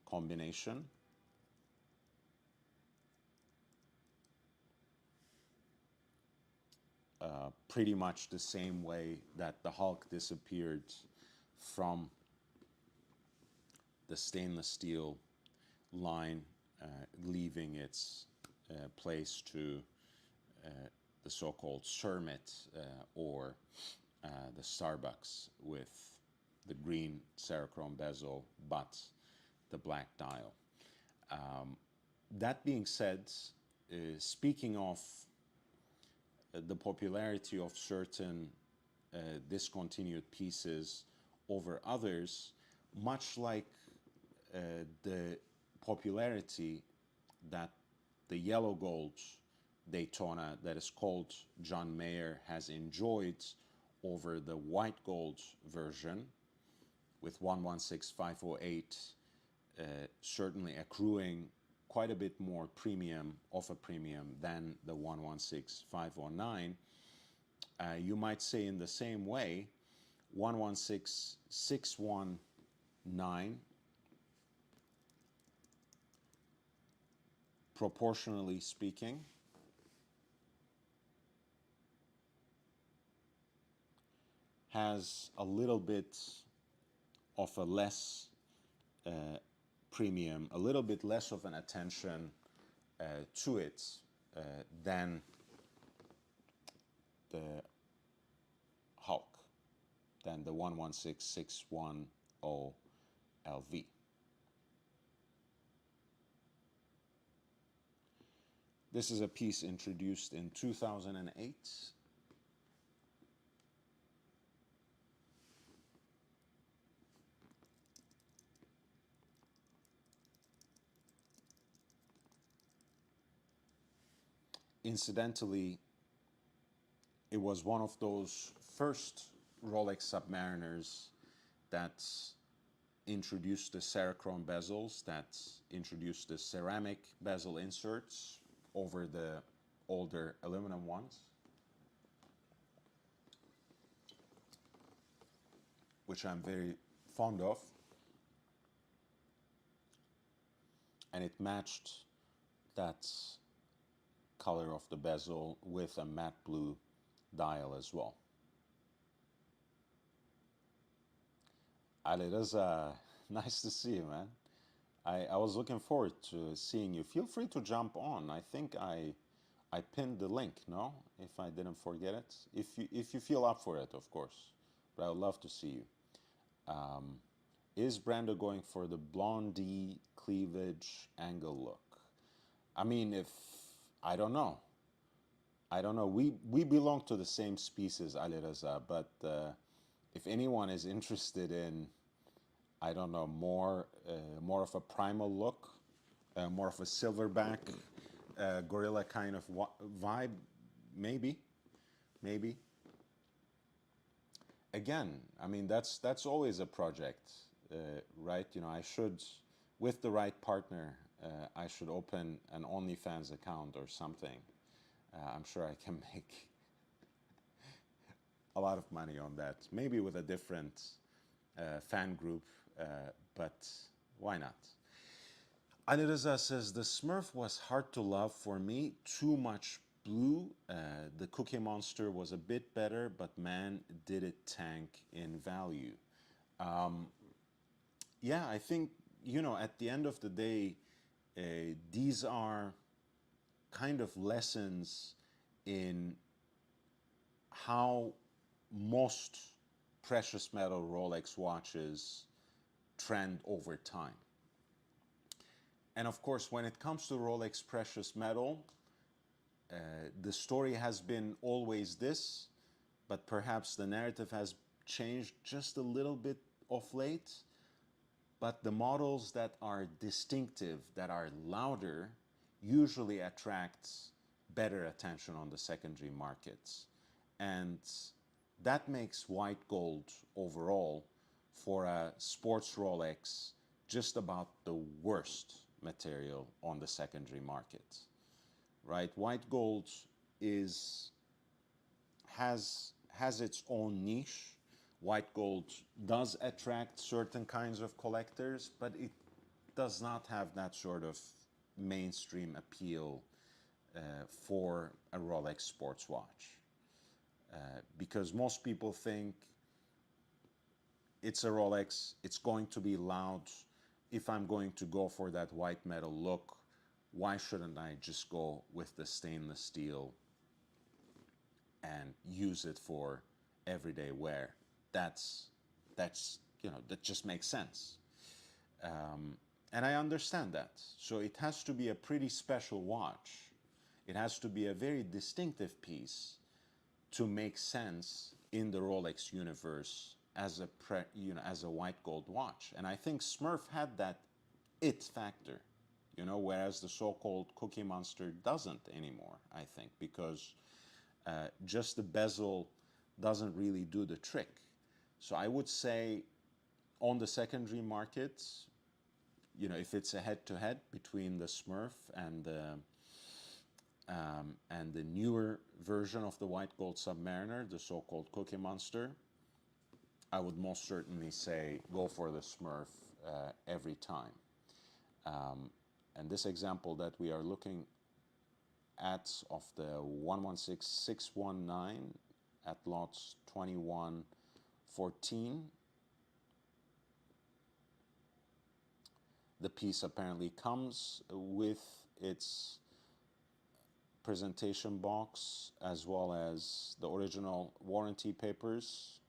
combination. Pretty much the same way that the Hulk disappeared from the stainless steel line, leaving its place to the so-called Shermit or the Starbucks with the green Cerachrome bezel but the black dial. That being said, speaking of the popularity of certain discontinued pieces over others, much like the popularity that the yellow gold Daytona that is called John Mayer has enjoyed over the white gold version with 116508 certainly accruing quite a bit more premium of a premium than the 116509. You might say in the same way 116619 proportionally speaking has a little bit of a less premium, a little bit less of an attention to it than the Hulk, than the 116610 LV. This is a piece introduced in 2008. Incidentally, it was one of those first Rolex Submariners that introduced the Cerachrome bezels, that introduced the ceramic bezel inserts over the older aluminum ones, which I'm very fond of. And it matched that color of the bezel with a matte blue dial as well. Ali Reza, nice to see you, man. I was looking forward to seeing you. Feel free to jump on. I think I pinned the link, no? If I didn't forget it. If you feel up for it, of course. But I would love to see you. Is Brando going for the blondie cleavage angle look? I mean, if I don't know. I don't know. We belong to the same species, Ali Raza, but if anyone is interested in, I don't know, more of a primal look, more of a silverback gorilla kind of vibe, maybe, maybe. Again, I mean that's always a project, right? You know, I should, with the right partner, I should open an OnlyFans account or something. I'm sure I can make a lot of money on that. Maybe with a different fan group, but why not? Ali Reza says the Smurf was hard to love for me. Too much blue. The Cookie Monster was a bit better, but man, did it tank in value. Yeah, I think, you know, at the end of the day, these are kind of lessons in how most precious metal Rolex watches trend over time. And of course, when it comes to Rolex precious metal, the story has been always this, but perhaps the narrative has changed just a little bit of late. But the models that are distinctive, that are louder, usually attract better attention on the secondary markets. And that makes white gold overall for a sports Rolex just about the worst material on the secondary market, right? White gold is has its own niche. White gold does attract certain kinds of collectors, but it does not have that sort of mainstream appeal for a Rolex sports watch. Because most people think it's a Rolex, it's going to be loud. If I'm going to go for that white metal look, why shouldn't I just go with the stainless steel and use it for everyday wear? That's you know, that just makes sense. And I understand that. So it has to be a pretty special watch. It has to be a very distinctive piece to make sense in the Rolex universe as as a white gold watch. And I think Smurf had that it factor, you know, whereas the so-called Cookie Monster doesn't anymore. I think because just the bezel doesn't really do the trick. So I would say on the secondary market, you know, if it's a head-to-head between the Smurf and the newer version of the white gold Submariner, the so-called Cookie Monster, I would most certainly say go for the Smurf every time. And this example that we are looking at of the 116619 at lots 2114, the piece apparently comes with its presentation box as well as the original warranty papers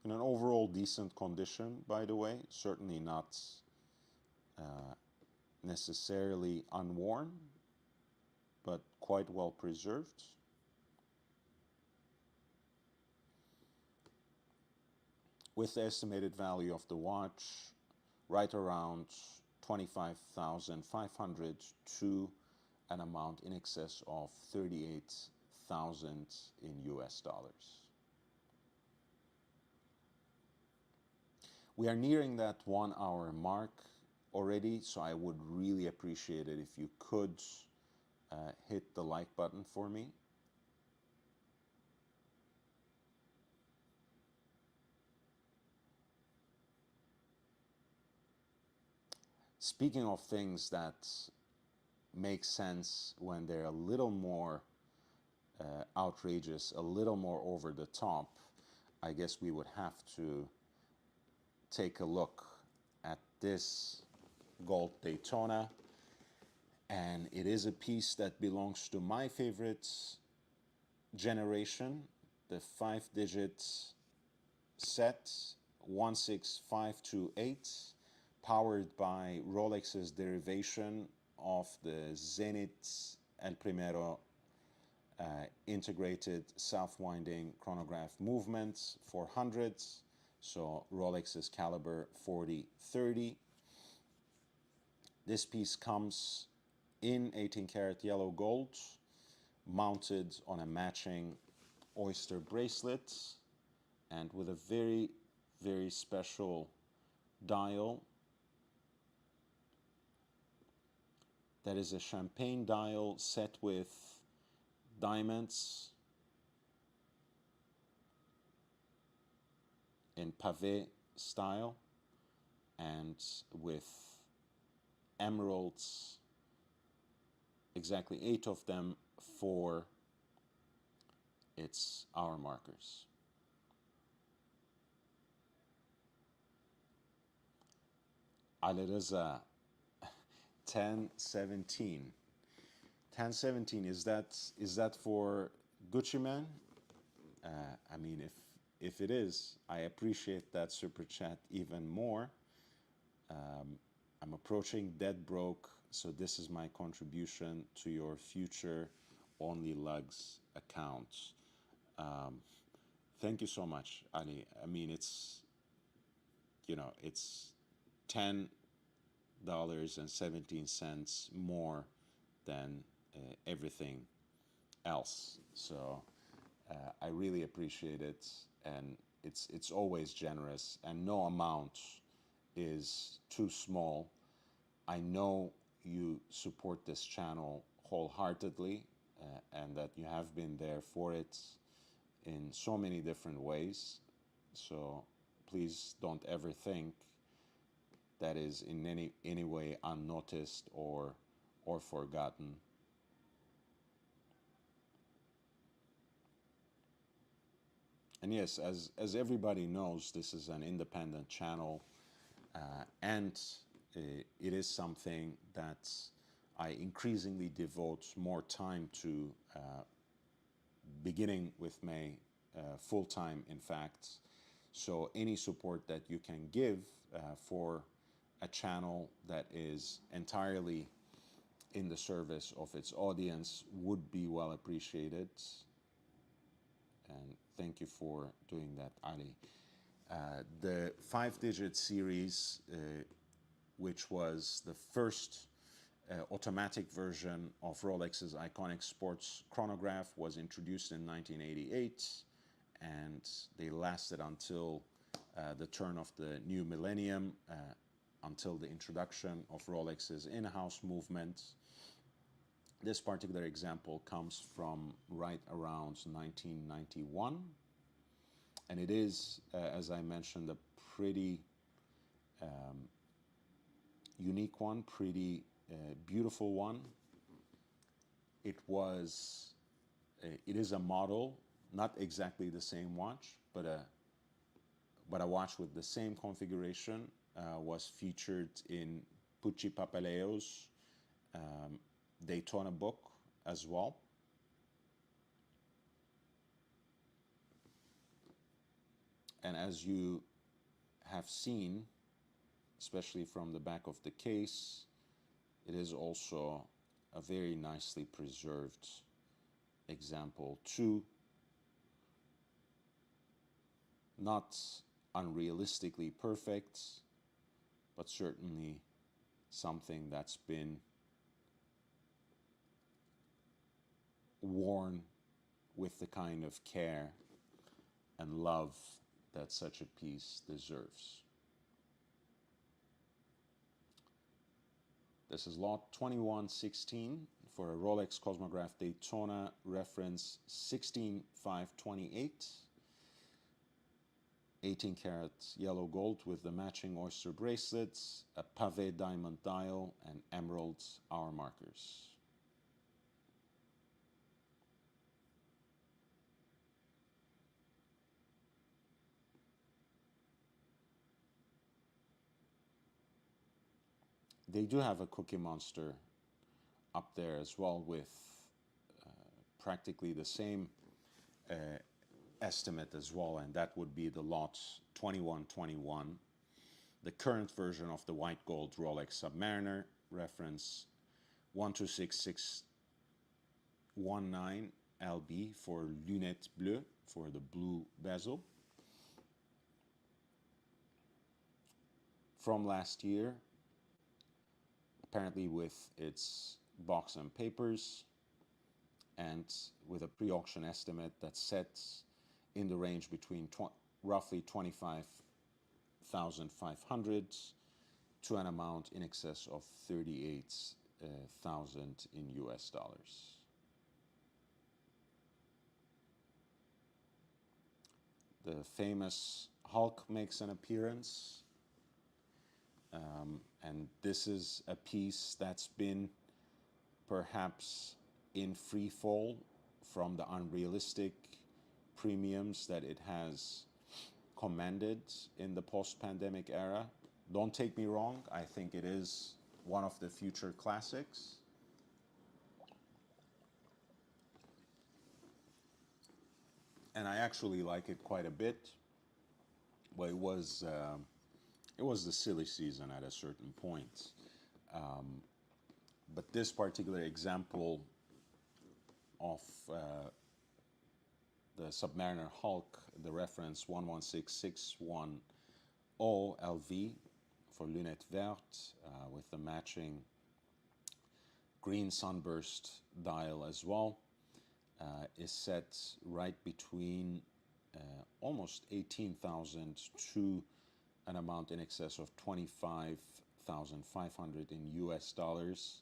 in an overall decent condition, by the way, certainly not necessarily unworn, but quite well preserved. With the estimated value of the watch right around 25,500 to an amount in excess of 38,000 in US dollars. We are nearing that 1 hour mark already, so I would really appreciate it if you could hit the like button for me. Speaking of things that make sense when they're a little more outrageous, a little more over the top, I guess we would have to take a look at this gold Daytona. And it is a piece that belongs to my favorite generation, the 5-digit set 16528, powered by Rolex's derivation of the Zenith El Primero integrated self-winding chronograph movements for hundreds. So Rolex's caliber 4030. This piece comes in 18 karat yellow gold, mounted on a matching oyster bracelet, and with a very, very special dial. That is a champagne dial set with diamonds in pavé style and with emeralds, exactly 8 of them for its hour markers. Ali Reza, 1017. 1017, is that for Gucci Man? I mean, if it is, I appreciate that super chat even more. I'm approaching dead broke, so this is my contribution to your future Only Lugs account. Thank you so much, Ali. I mean, it's $10.17 more than everything else. So I really appreciate it, and it's always generous, and no amount is too small. I know you support this channel wholeheartedly, and that you have been there for it in so many different ways. So please don't ever think that is in any way unnoticed or forgotten. And yes, as everybody knows, this is an independent channel, and it is something that I increasingly devote more time to, beginning with May, full time, in fact. So any support that you can give for a channel that is entirely in the service of its audience would be well appreciated. And thank you for doing that, Ali. The 5-digit series, which was the first automatic version of Rolex's iconic sports chronograph, was introduced in 1988, and they lasted until the turn of the new millennium, until the introduction of Rolex's in-house movement. This particular example comes from right around 1991, and it is, as I mentioned, a pretty unique one, pretty beautiful one. It is a model, not exactly the same watch, but a watch with the same configuration was featured in Pucci Papaleo's Daytona book as well. And as you have seen, especially from the back of the case, it is also a very nicely preserved example too. Not unrealistically perfect, but certainly something that's been worn with the kind of care and love that such a piece deserves. This is lot 2116 for a Rolex Cosmograph Daytona reference 16528. 18 karat yellow gold with the matching oyster bracelets, a pavé diamond dial, and emerald hour markers. They do have a Cookie Monster up there as well, with practically the same estimate as well, and that would be the lot 2121. The current version of the white gold Rolex Submariner, reference 1266 519 LB for lunettes bleues, for the blue bezel. From last year, apparently with its box and papers, and with a pre-auction estimate that sets in the range between roughly 25,500 to an amount in excess of 38,000 in US dollars. The famous Hulk makes an appearance, and this is a piece that's been perhaps in free fall from the unrealistic premiums that it has commanded in the post-pandemic era. Don't take me wrong, I think it is one of the future classics. And I actually like it quite a bit. But it was the silly season at a certain point. But this particular example of the Submariner Hulk, the reference 116610 LV for lunette verte with the matching green sunburst dial as well, is set right between almost 18,000 to an amount in excess of 25,500 in US dollars,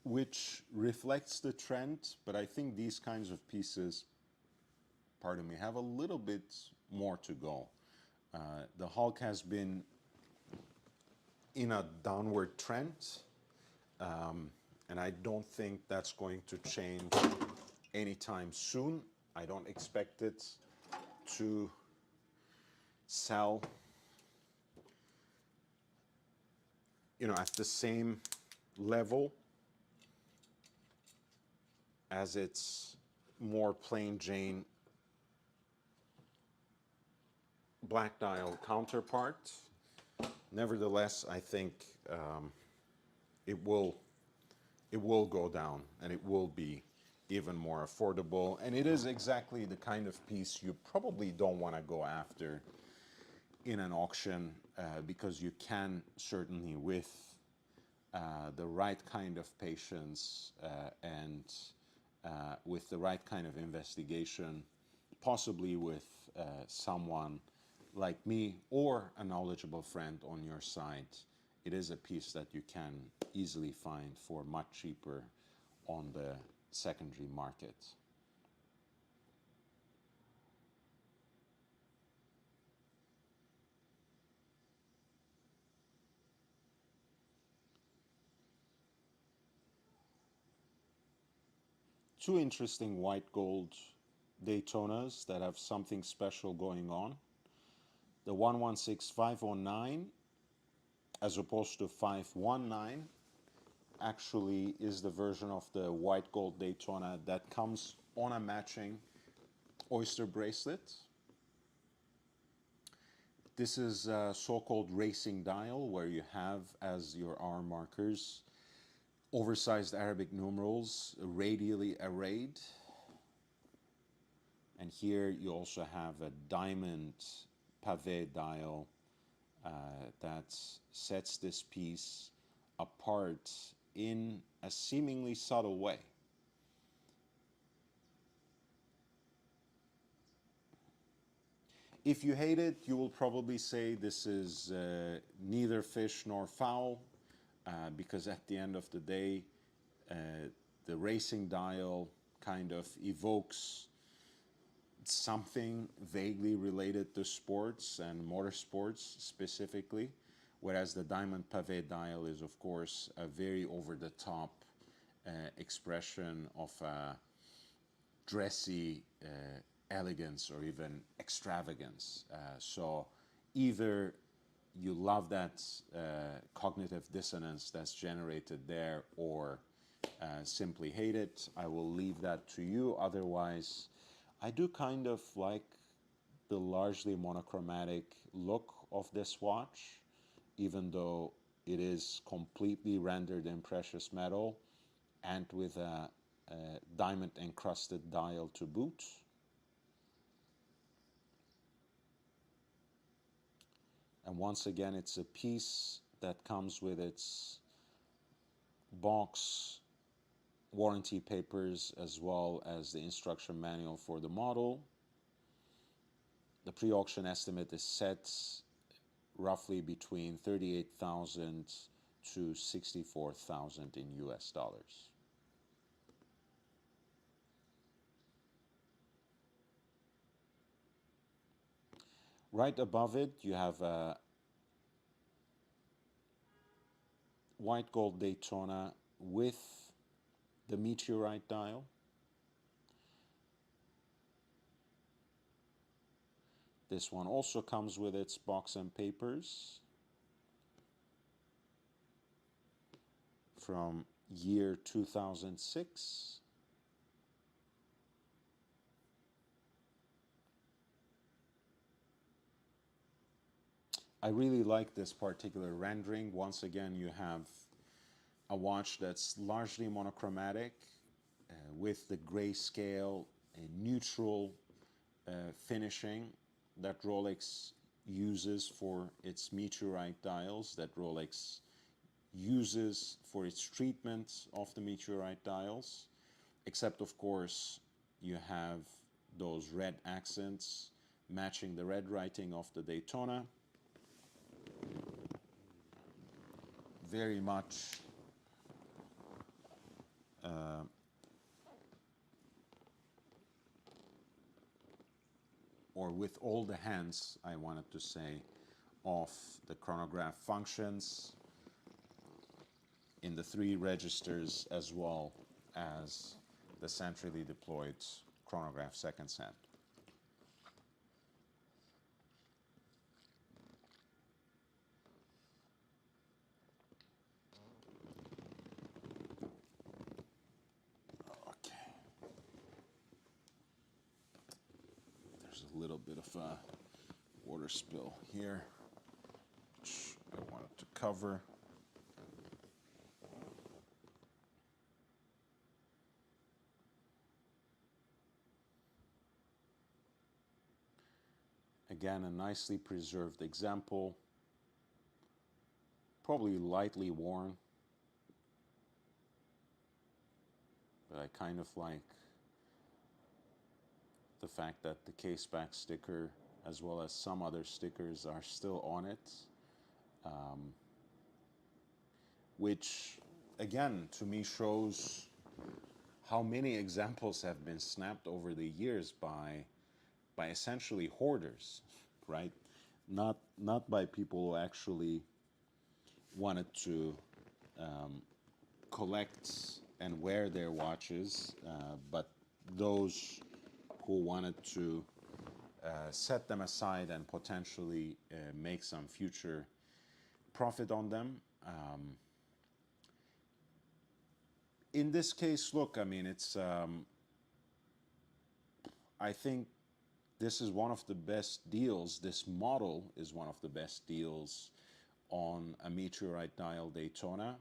which reflects the trend. But I think these kinds of pieces, pardon me, have a little bit more to go. The Hulk has been in a downward trend, and I don't think that's going to change anytime soon. I don't expect it to sell, at the same level as its more plain Jane black dial counterpart. Nevertheless, I think it will go down, and it will be even more affordable. And it is exactly the kind of piece you probably don't want to go after in an auction, because you can certainly, with the right kind of patience and with the right kind of investigation, possibly with someone like me or a knowledgeable friend on your side, it is a piece that you can easily find for much cheaper on the secondary market. Two interesting white gold Daytonas that have something special going on. The 116509, as opposed to 519, actually is the version of the white gold Daytona that comes on a matching oyster bracelet. This is a so-called racing dial, where you have as your arm markers oversized Arabic numerals radially arrayed. And here you also have a diamond pavé dial that sets this piece apart in a seemingly subtle way. If you hate it, you will probably say this is neither fish nor fowl, because at the end of the day, the racing dial kind of evokes something vaguely related to sports and motorsports specifically, whereas the diamond pavé dial is, of course, a very over-the-top expression of dressy elegance or even extravagance. So either you love that cognitive dissonance that's generated there, or simply hate it. I will leave that to you. Otherwise, I do kind of like the largely monochromatic look of this watch, even though it is completely rendered in precious metal and with a diamond encrusted dial to boot. And once again, it's a piece that comes with its box, warranty papers, as well as the instruction manual for the model. The pre-auction estimate is set roughly between 38,000 to 64,000 in US dollars. Right above it, you have a white gold Daytona with the meteorite dial. This one also comes with its box and papers from year 2006. I really like this particular rendering. Once again, you have a watch that's largely monochromatic with the grayscale, a neutral finishing that Rolex uses for its meteorite dials, that Rolex uses for its treatment of the meteorite dials, except of course you have those red accents matching the red writing of the Daytona. Very much or with all the hands, I wanted to say, of the chronograph functions in the 3 registers, as well as the centrally deployed chronograph seconds hand. Okay. There's a little bit of a water spill here, which I wanted to cover. Again, a nicely preserved example, probably lightly worn, but I kind of like the fact that the case back sticker, as well as some other stickers, are still on it, which again to me shows how many examples have been snapped over the years by essentially hoarders, right? Not by people who actually wanted to collect and wear their watches, but those who wanted to set them aside and potentially make some future profit on them. In this case, look, I mean, it's I think this is one of the best deals. This model is one of the best deals on a meteorite dial Daytona.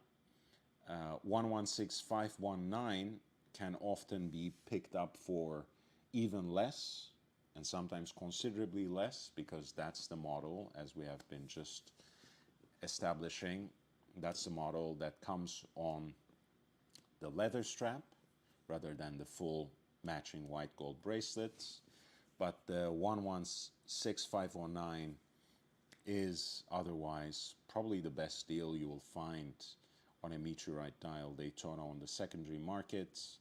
116519 can often be picked up for even less, and sometimes considerably less, because that's the model, as we have been just establishing. That's the model that comes on the leather strap rather than the full matching white gold bracelets. But the 116519 is otherwise probably the best deal you will find on a meteorite dial Daytona on the secondary market.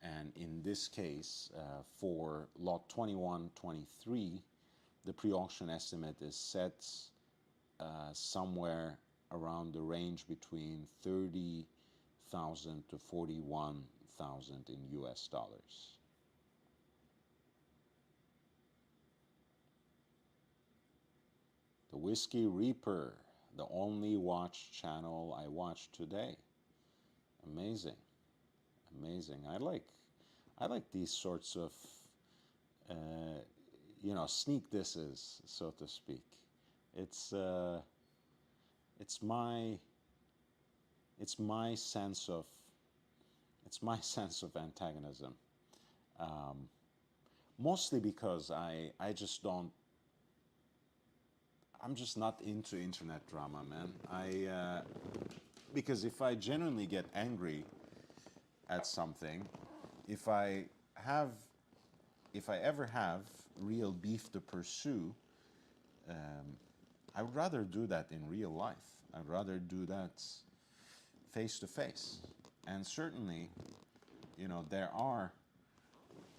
And in this case, for lot 2123, the pre-auction estimate is set somewhere around the range between 30,000 to 41,000 in US dollars. The Whiskey Reaper, the only watch channel I watched today. Amazing, amazing. I like these sorts of sneak disses, so to speak. It's my sense of It's my sense of antagonism. Mostly because I just don't, I'm just not into internet drama, man. Because if I genuinely get angry at something, if I have, if I ever have real beef to pursue, I would rather do that in real life. I'd rather do that face to face. And certainly, you know, there are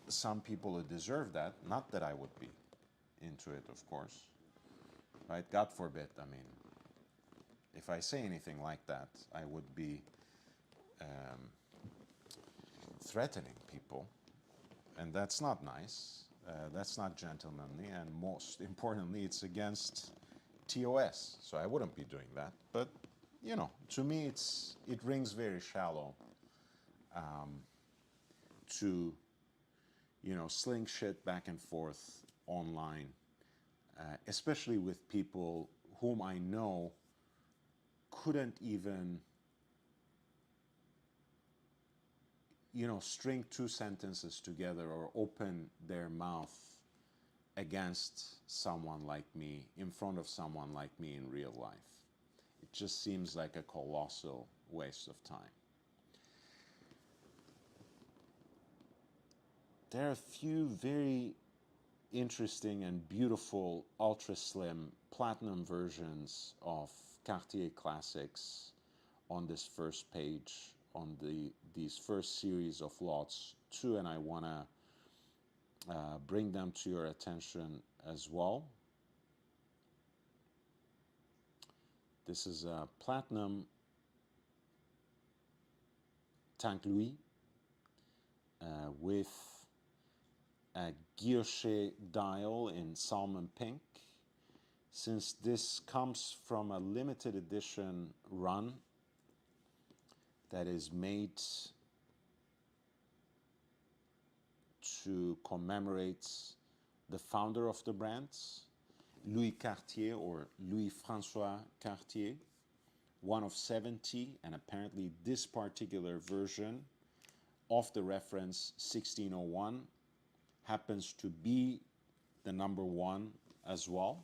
some people who deserve that. Not that I would be into it, of course. Right? God forbid. I mean, if I say anything like that, I would be threatening people. And that's not nice. That's not gentlemanly. And most importantly, it's against TOS. So I wouldn't be doing that. But, you know, to me, it rings very shallow to, you know, sling shit back and forth online, especially with people whom I know couldn't even, you know, string two sentences together or open their mouth against someone like me, in front of someone like me in real life. It just seems like a colossal waste of time. There are a few very interesting and beautiful ultra slim platinum versions of Cartier classics on this first page, on these first series of lots too, and I want to bring them to your attention as well. This is a platinum Tank Louis with a guilloche dial in salmon pink. Since this comes from a limited edition run that is made to commemorate the founder of the brand, Louis Cartier, or Louis-François Cartier, one of 70, and apparently this particular version of the reference 1601 happens to be the number one as well.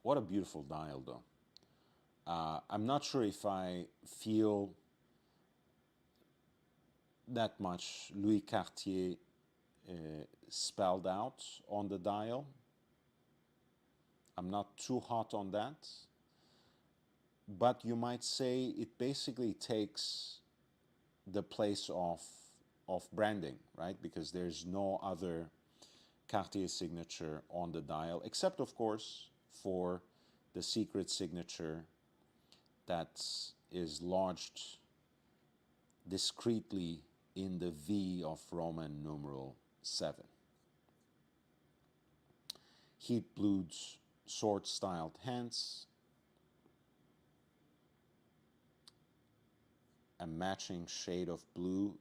What a beautiful dial, though. I'm not sure if I feel that much Louis Cartier spelled out on the dial. I'm not too hot on that. But you might say it basically takes the place of branding, right? Because there's no other Cartier signature on the dial, except, of course, for the secret signature that is lodged discreetly in the V of Roman numeral 7. Heat blued sword-styled hands, a matching shade of blue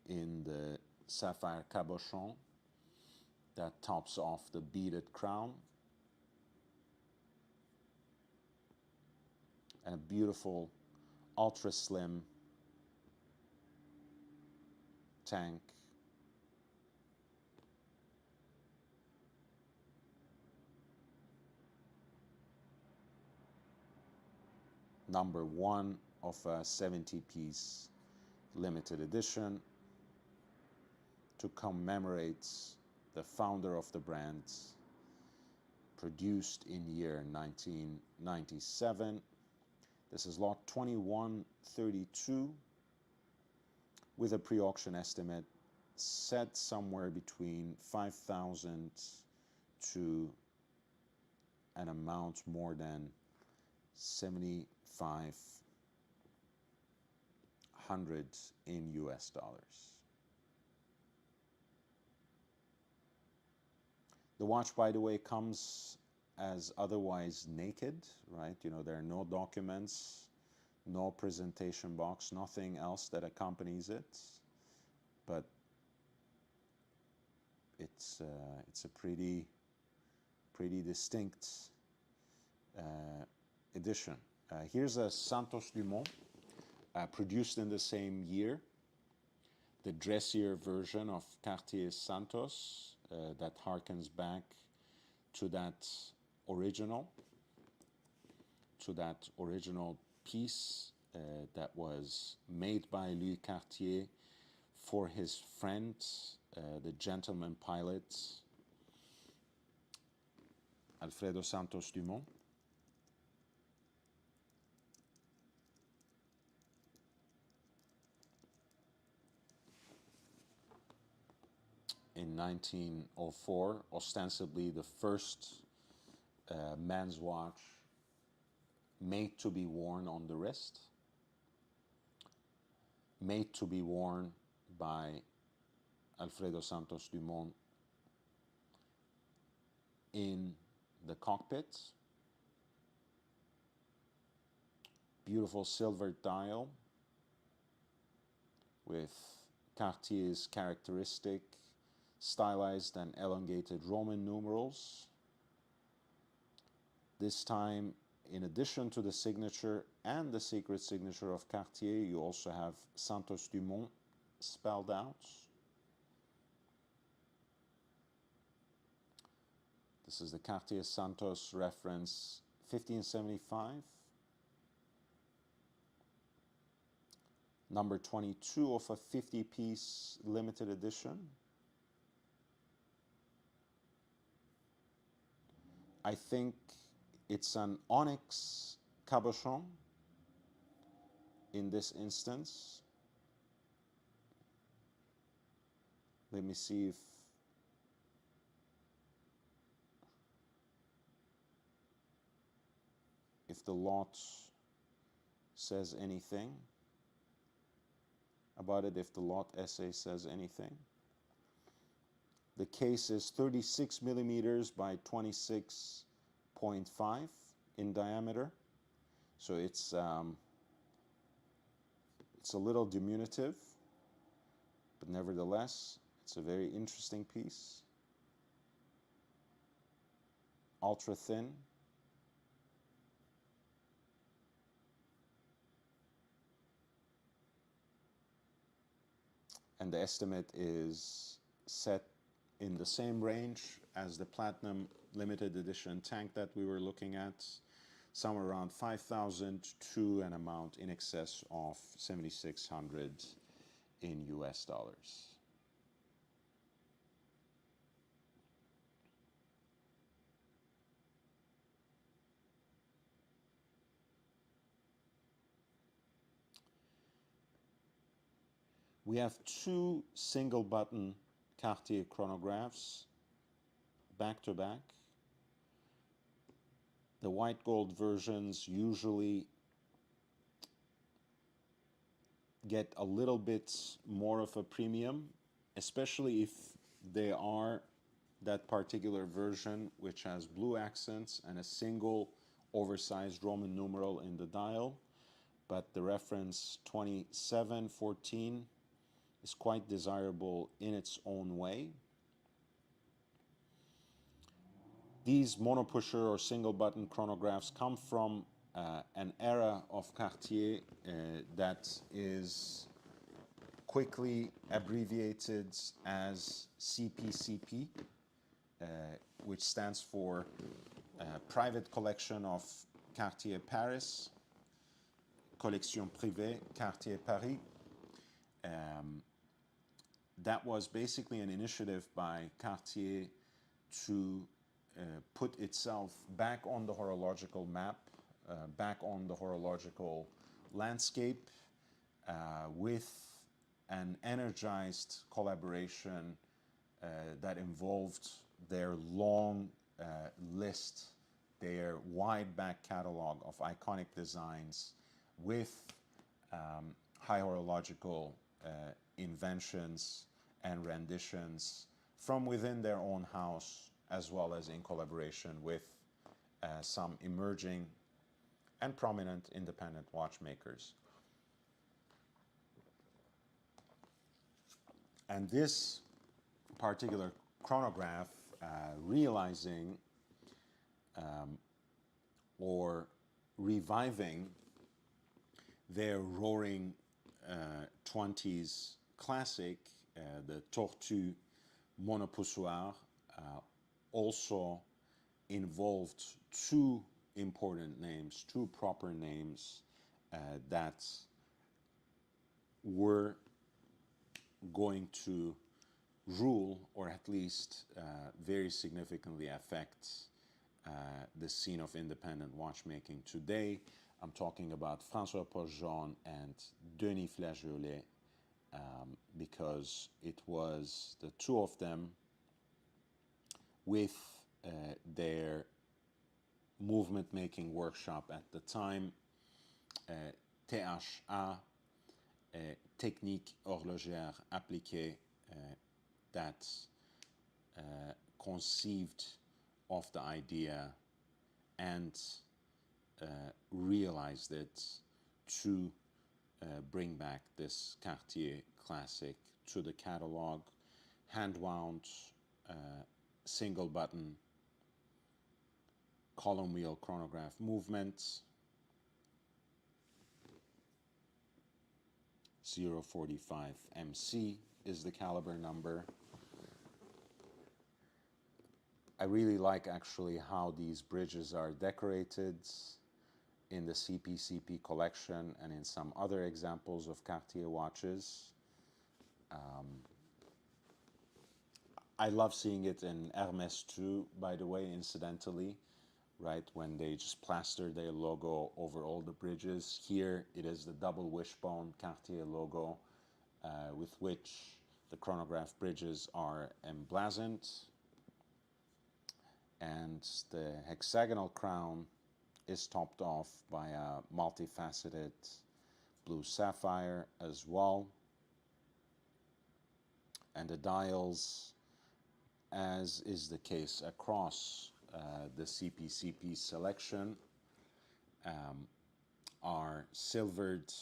in the sapphire cabochon that tops off the beaded crown, and a beautiful ultra slim tank number one of a 70-piece limited edition to commemorate the founder of the brand, produced in year 1997. This is lot 2132 with a pre-auction estimate set somewhere between 5,000 to an amount more than 7,500 in US dollars. The watch, by the way, comes as otherwise naked, right? You know, there are no documents, no presentation box, nothing else that accompanies it. But it's a pretty distinct edition. Here's a Santos Dumont produced in the same year, the dressier version of Cartier Santos that harkens back to that original, piece that was made by Louis Cartier for his friend, the gentleman pilot Alfredo Santos Dumont. In 1904, ostensibly the first men's watch made to be worn on the wrist, made to be worn by Alfredo Santos Dumont in the cockpit. Beautiful silver dial with Cartier's characteristic stylized and elongated Roman numerals. This time, in addition to the signature and the secret signature of Cartier, you also have Santos Dumont spelled out. This is the Cartier Santos reference 1575. Number 22 of a 50-piece limited edition. I think it's an onyx cabochon in this instance. Let me see if the lot says anything about it, if the lot essay says anything. The case is 36 millimeters by 26.5 in diameter, so it's a little diminutive, but nevertheless, it's a very interesting piece. Ultra thin. And the estimate is set in the same range as the Platinum limited edition tank that we were looking at, somewhere around 5,000 to an amount in excess of 7,600 in US dollars. We have two single button Cartier chronographs back to back. The white gold versions usually get a little bit more of a premium, especially if they are that particular version which has blue accents and a single oversized Roman numeral in the dial. But the reference 2714 is quite desirable in its own way. These monopusher or single button chronographs come from an era of Cartier that is quickly abbreviated as CPCP, which stands for Private Collection of Cartier Paris, Collection Privée Cartier Paris. That was basically an initiative by Cartier to put itself back on the horological map, back on the horological landscape, with an energized collaboration that involved their long list, their wide back catalog of iconic designs with high horological inventions and renditions from within their own house, as well as in collaboration with some emerging and prominent independent watchmakers. And this particular chronograph, realizing or reviving their roaring 20s classic, the Tortue Monopoussoir, also involved two important names, two proper names that were going to rule or at least very significantly affect the scene of independent watchmaking today. I'm talking about François Porjon and Denis Flageolet because it was the two of them with their movement making workshop at the time, THA, Technique Horlogère Appliquée, that conceived of the idea and realized it to bring back this Cartier classic to the catalog, hand wound, single button, column wheel chronograph movements, 045 MC is the caliber number. I really like actually how these bridges are decorated in the CPCP collection and in some other examples of Cartier watches. I love seeing it in Hermès too, by the way, incidentally, right? When they just plaster their logo over all the bridges. Here it is the double wishbone Cartier logo with which the chronograph bridges are emblazoned. And the hexagonal crown is topped off by a multifaceted blue sapphire as well. And the dials, as is the case across the CPCP selection, are silvered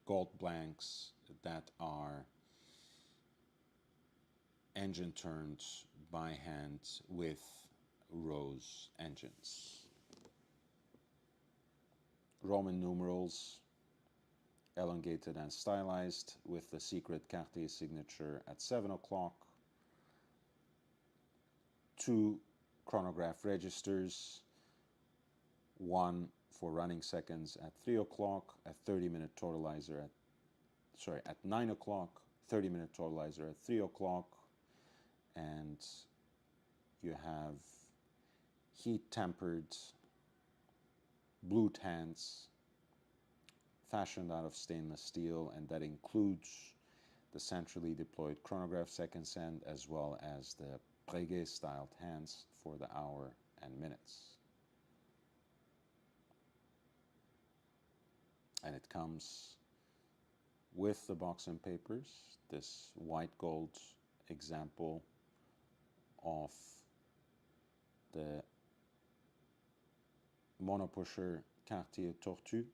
gold blanks that are engine turned by hand with rose engines. Roman numerals, elongated and stylized with the secret Cartier signature at 7 o'clock. Two chronograph registers, one for running seconds at 3 o'clock, a 30-minute totalizer at 9 o'clock, 30-minute totalizer at 3 o'clock, and you have heat-tempered blue tands fashioned out of stainless steel, and that includes the centrally deployed chronograph seconds hand as well as the Breguet styled hands for the hour and minutes. And it comes with the box and papers, this white gold example of the monopusher Cartier Tortue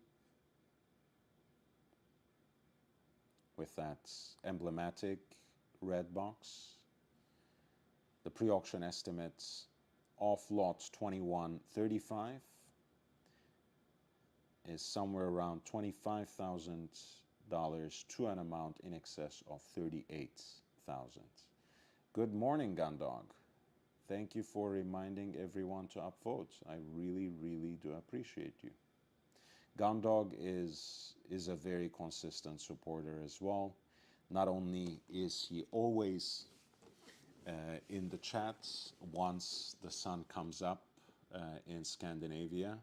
with that emblematic red box. The pre-auction estimates of lot 2135 is somewhere around $25,000 to an amount in excess of $38,000. Good morning, Gundog. Thank you for reminding everyone to upvote. I really, really do appreciate you. Gundog is a very consistent supporter as well. Not only is he always in the chats once the sun comes up in Scandinavia,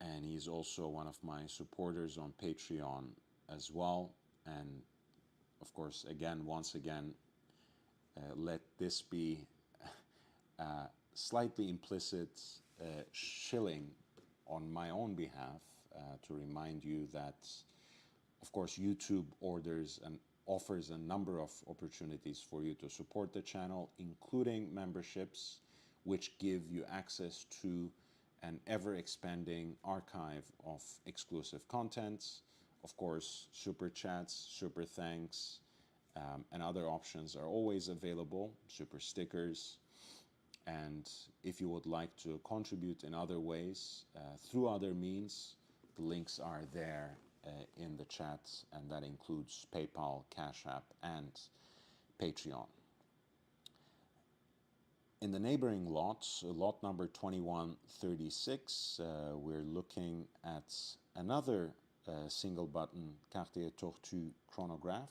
and he's also one of my supporters on Patreon as well. And of course, once again, let this be a slightly implicit shilling on my own behalf to remind you that, of course, YouTube offers a number of opportunities for you to support the channel, including memberships, which give you access to an ever-expanding archive of exclusive content. Of course, super chats, super thanks, and other options are always available, super stickers. And if you would like to contribute in other ways, through other means, the links are there in the chat, and that includes PayPal, Cash App, and Patreon. In the neighboring lots, lot number 2136, we're looking at another single button Cartier Tortue chronograph,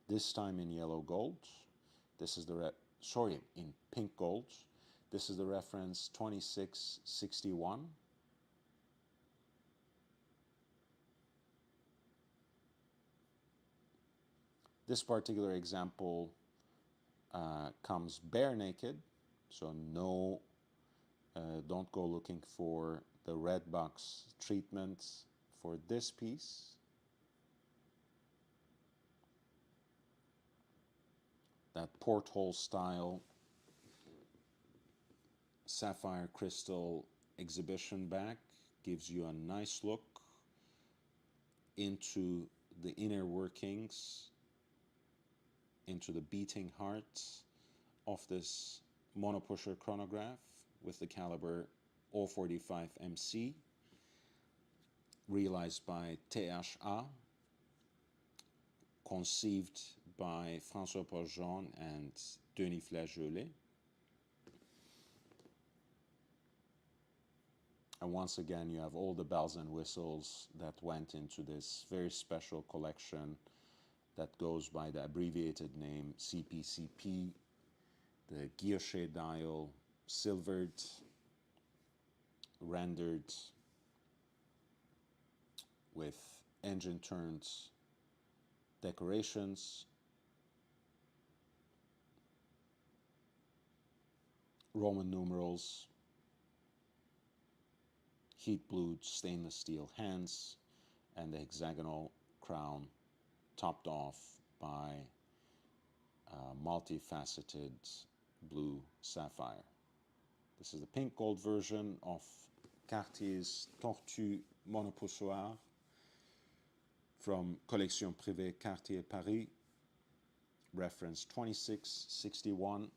this time in yellow gold. This is the in pink gold. This is the reference 2661. This particular example comes bare naked, so no, don't go looking for the red box treatment for this piece. That porthole style sapphire crystal exhibition back gives you a nice look into the inner workings, into the beating heart of this monopusher chronograph with the caliber 045 MC, realized by THA, conceived by François Pauljean and Denis Flageolet. And once again, you have all the bells and whistles that went into this very special collection that goes by the abbreviated name CPCP, the guilloche dial, silvered, rendered with engine turned decorations, Roman numerals, heat blued stainless steel hands, and the hexagonal crown topped off by a multifaceted blue sapphire. This is the pink gold version of Cartier's Tortue Monopoussoir from Collection Privée Cartier Paris, reference 2661.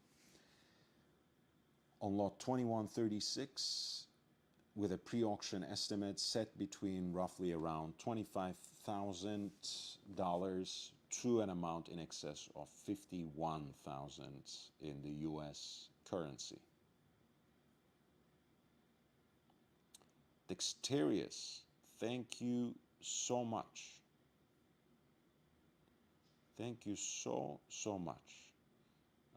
On lot 2136, with a pre-auction estimate set between roughly around $25,000 to an amount in excess of $51,000 in the US currency. Dexterious, thank you so much. Thank you so much.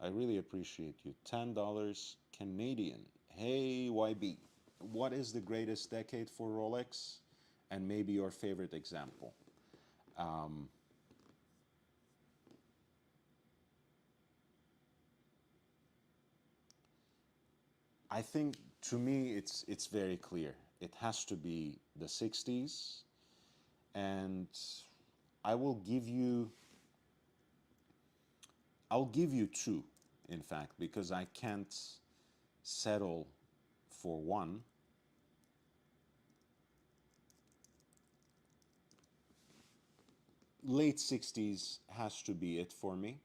I really appreciate you. $10 Canadian. Hey, YB. What is the greatest decade for Rolex? And maybe your favorite example. I think, to me, it's very clear. It has to be the 60s. And I'll give you two, in fact, because I can't settle for one. Late 60s has to be it for me,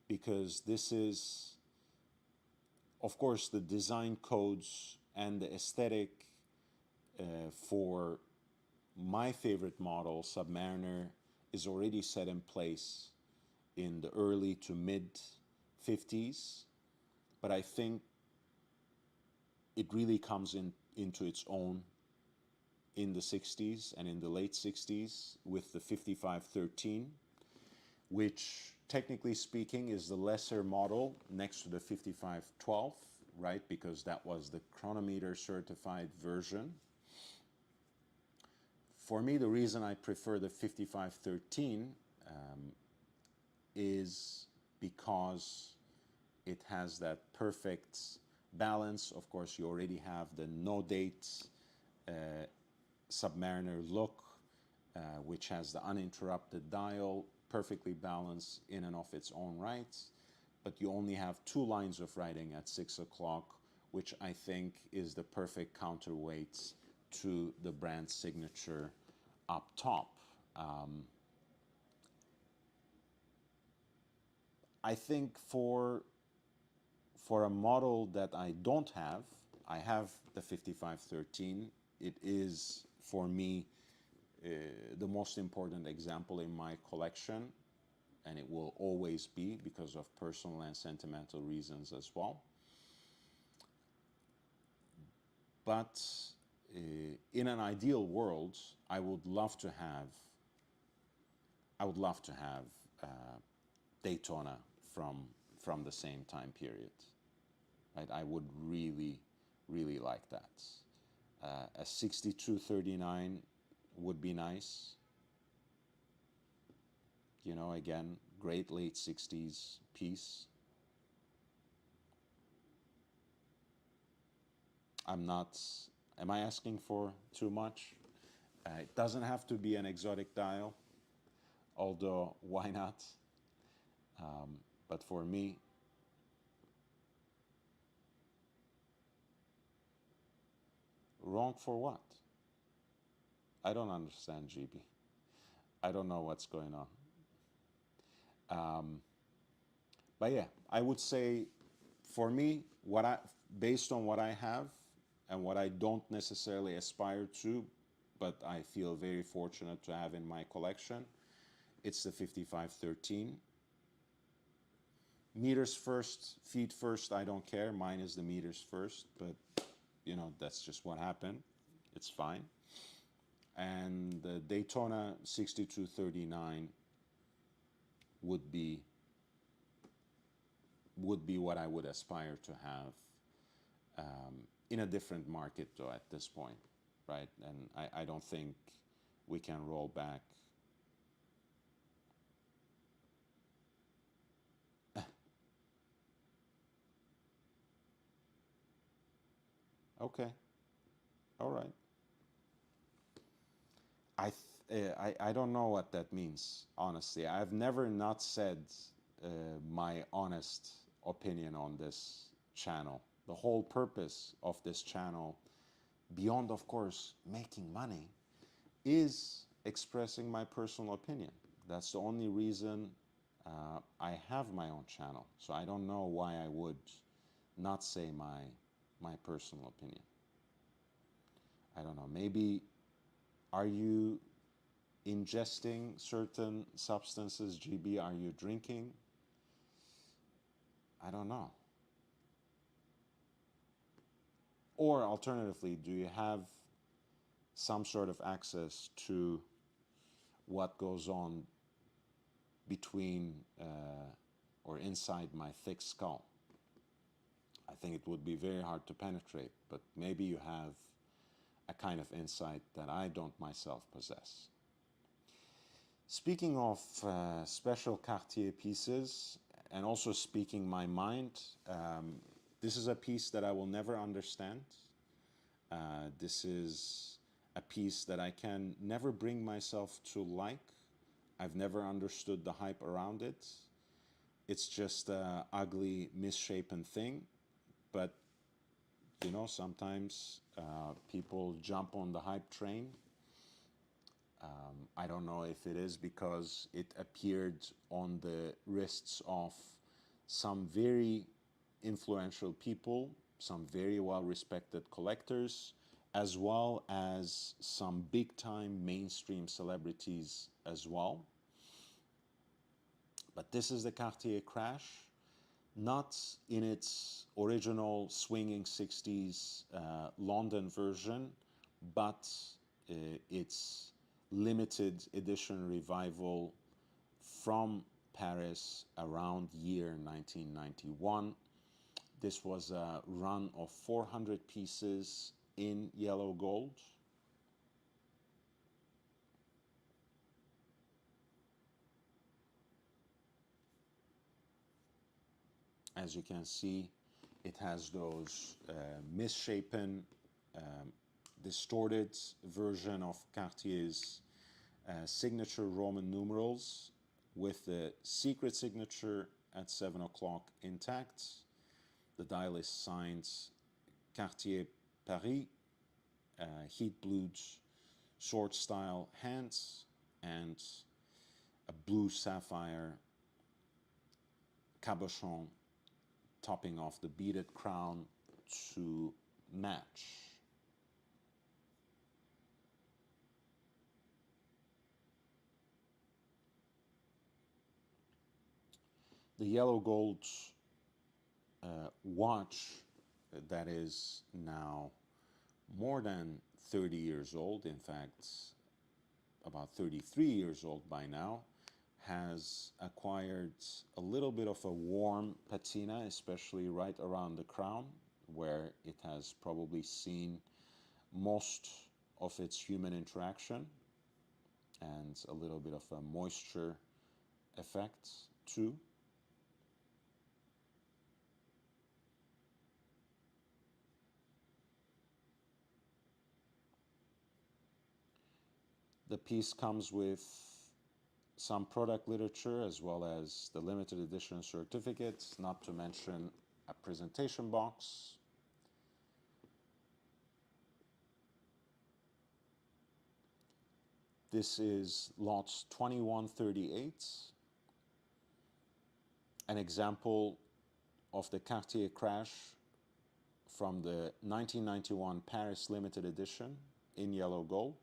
because this is, of course, the design codes and the aesthetic for my favorite model, Submariner, is already set in place in the early to mid 50s, but I think it really comes into its own in the 60s and in the late 60s with the 5513, which technically speaking is the lesser model next to the 5512, right? Because that was the chronometer certified version. For me, the reason I prefer the 5513 is because it has that perfect balance. Of course, you already have the no date Submariner look, which has the uninterrupted dial, perfectly balanced in and of its own right. But you only have two lines of writing at 6 o'clock, which I think is the perfect counterweight to the brand signature up top. I think for For a model that I don't have, I have the 5513. It is, for me, the most important example in my collection, and it will always be because of personal and sentimental reasons as well. But in an ideal world, I would love to have Daytona from from the same time period. Right? I would really, really like that. A 6239 would be nice. You know, again, great late 60s piece. I'm not, am I asking for too much? It doesn't have to be an exotic dial, although why not? But for me, wrong for what? I don't understand, GB. I don't know what's going on. But yeah, I would say for me, based on what I have and what I don't necessarily aspire to, but I feel very fortunate to have in my collection, it's the 5513. Meters first, feet first, I don't care. Mine is the meters first, but you know, that's just what happened. It's fine. And the Daytona 6239 would be what I would aspire to have in a different market though at this point, right? And I don't think we can roll back. Okay, all right. I don't know what that means, honestly. I've never not said my honest opinion on this channel. The whole purpose of this channel, beyond, of course, making money, is expressing my personal opinion. That's the only reason I have my own channel. So I don't know why I would not say my personal opinion. I don't know. Maybe are you ingesting certain substances, GB? Are you drinking? I don't know. Or alternatively, do you have some sort of access to what goes on between or inside my thick skull? I think it would be very hard to penetrate, but maybe you have a kind of insight that I don't myself possess. Speaking of special Cartier pieces, and also speaking my mind, this is a piece that I will never understand. This is a piece that I can never bring myself to like. I've never understood the hype around it. It's just an ugly, misshapen thing. But, you know, sometimes people jump on the hype train. I don't know if it is because it appeared on the wrists of some very influential people, some very well-respected collectors, as well as some big-time mainstream celebrities as well. But this is the Cartier Crash, not in its original swinging 60s London version, but its limited edition revival from Paris around year 1991. This was a run of 400 pieces in yellow gold. As you can see, it has those misshapen, distorted version of Cartier's signature Roman numerals with the secret signature at 7 o'clock intact. The dial is signed Cartier Paris, heat blued sword style hands, and a blue sapphire cabochon topping off the beaded crown to match. The yellow gold watch that is now more than 30 years old, in fact, about 33 years old by now, has acquired a little bit of a warm patina, especially right around the crown, where it has probably seen most of its human interaction, and a little bit of a moisture effect too. The piece comes with some product literature as well as the limited edition certificates, not to mention a presentation box. This is lots 2138, an example of the Cartier crash from the 1991 Paris limited edition in yellow gold.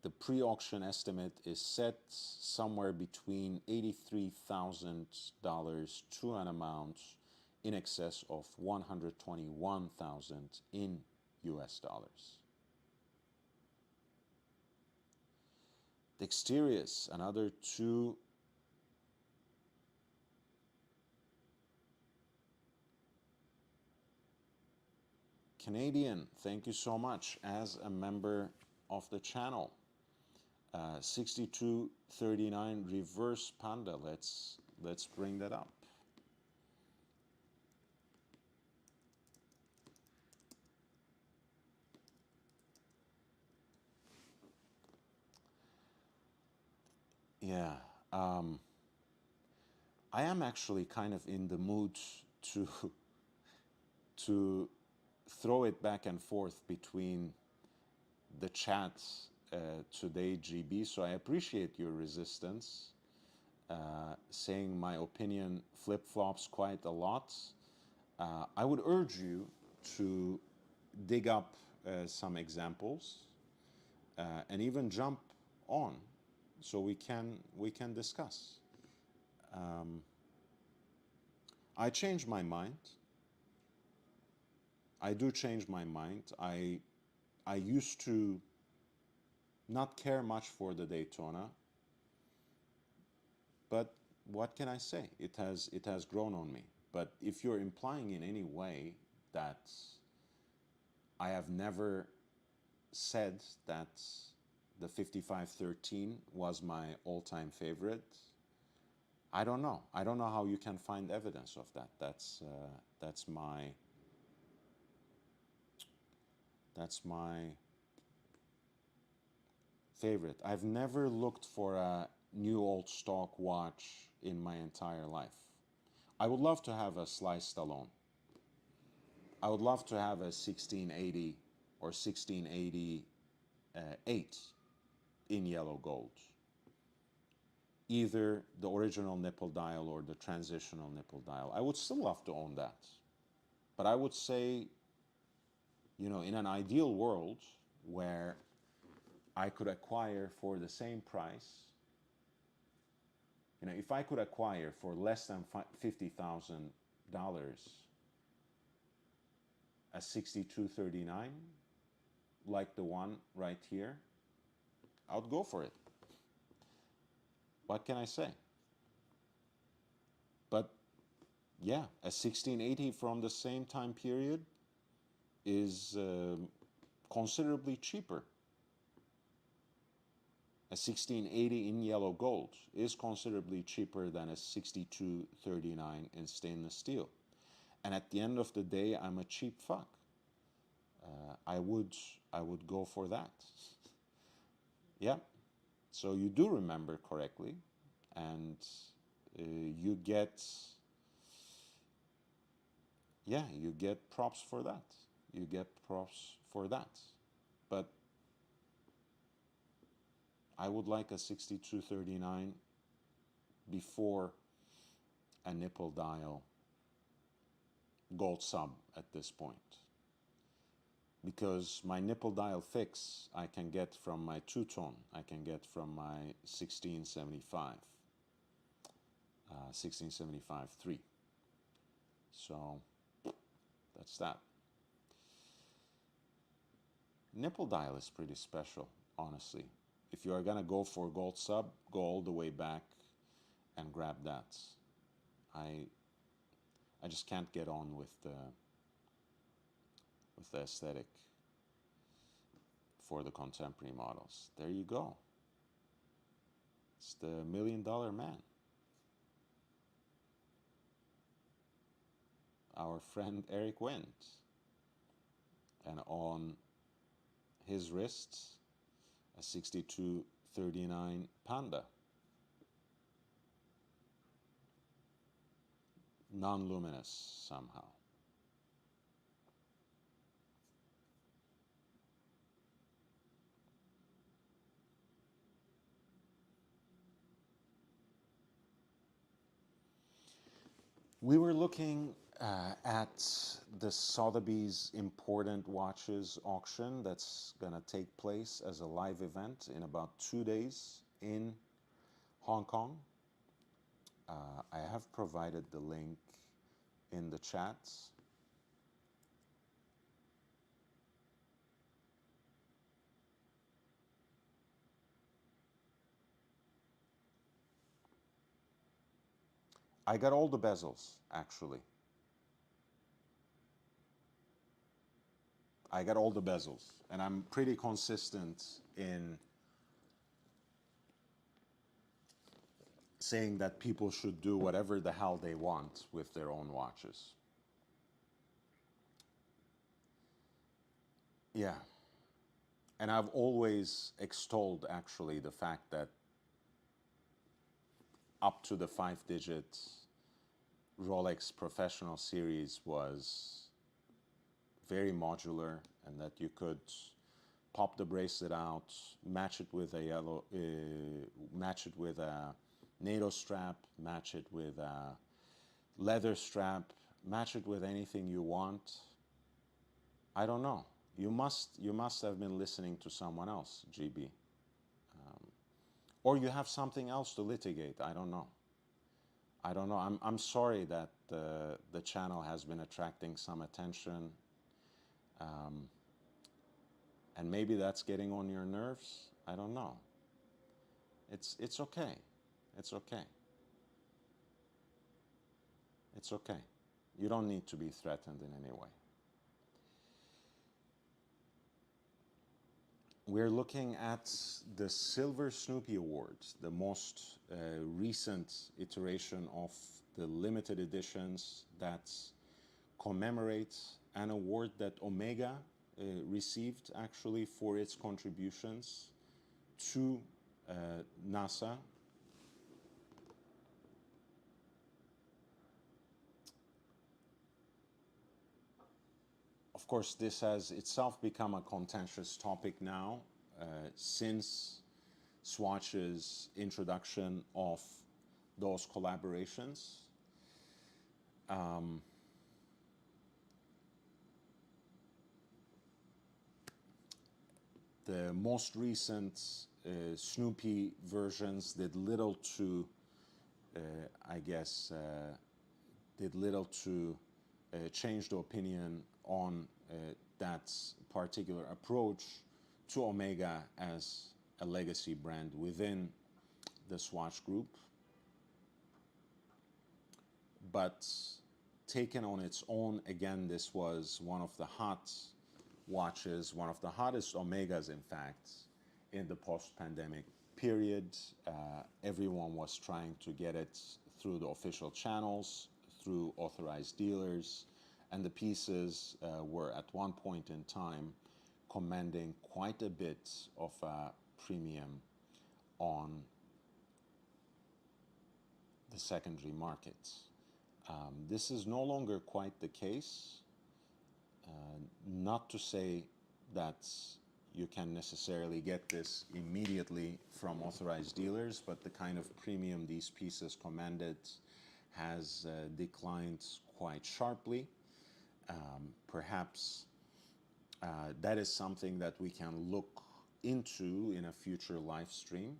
The pre-auction estimate is set somewhere between $83,000 to an amount in excess of 121,000 in US dollars. Dexterious, another two Canadian, thank you so much, as a member of the channel. 6239 reverse panda. Let's bring that up. Yeah, I am actually kind of in the mood to to throw it back and forth between the chat today, GB. So I appreciate your resistance. Saying my opinion flip-flops quite a lot. I would urge you to dig up some examples and even jump on so we can discuss. I change my mind. I do change my mind. I used to not care much for the Daytona, but what can I say? It has grown on me. But if you're implying in any way that I have never said that the 5513 was my all-time favorite, I don't know. I don't know how you can find evidence of that. That's my favorite. I've never looked for a new old stock watch in my entire life. I would love to have a Sly Stallone. I would love to have a 1680 or 1688 in yellow gold. Either the original nipple dial or the transitional nipple dial. I would still love to own that. But I would say, you know, in an ideal world where I could acquire for the same price, you know, if I could acquire for less than $50,000 a 6239, like the one right here, I would go for it. What can I say? But yeah, a 1680 from the same time period is considerably cheaper. A 1680 in yellow gold is considerably cheaper than a 6239 in stainless steel. And at the end of the day, I'm a cheap fuck. I would go for that. Yeah. So you do remember correctly, and you get props for that. You get props for that. But I would like a 6239 before a nipple dial gold sub at this point, because my nipple dial fix I can get from my two-tone, I can get from my 1675, 1675-3. So that's that. Nipple dial is pretty special, honestly. If you are gonna go for gold sub, go all the way back and grab that. I I just can't get on with the aesthetic for the contemporary models. There you go. It's the $1 million man. Our friend Eric Wendt. And on his wrists, a 6239 Panda. Non-luminous somehow. We were looking at the Sotheby's Important Watches auction that's going to take place as a live event in about 2 days in Hong Kong. I have provided the link in the chat. I got all the bezels, actually. I got all the bezels, and I'm pretty consistent in saying that people should do whatever the hell they want with their own watches. Yeah. And I've always extolled, actually, the fact that up to the 5-digit Rolex Professional Series was very modular, and that you could pop the bracelet out, match it with a yellow, match it with a NATO strap, match it with a leather strap, match it with anything you want. I don't know. You must have been listening to someone else, GB. Or you have something else to litigate. I don't know. I don't know. I'm sorry that the channel has been attracting some attention. And maybe that's getting on your nerves. I don't know. It's okay. It's okay. It's okay. You don't need to be threatened in any way. We're looking at the Silver Snoopy Awards, the most recent iteration of the limited editions that commemorate an award that Omega received actually for its contributions to NASA. Of course, this has itself become a contentious topic now since Swatch's introduction of those collaborations. The most recent Snoopy versions did little to, I guess, did little to change the opinion on that particular approach to Omega as a legacy brand within the Swatch group. But taken on its own, again, this was one of the hot watches, one of the hottest Omegas, in fact, in the post-pandemic period. Everyone was trying to get it through the official channels, through authorized dealers, and the pieces were at one point in time commanding quite a bit of a premium on the secondary market. This is no longer quite the case. Not to say that you can necessarily get this immediately from authorized dealers, but the kind of premium these pieces commanded has declined quite sharply. Perhaps that is something that we can look into in a future live stream.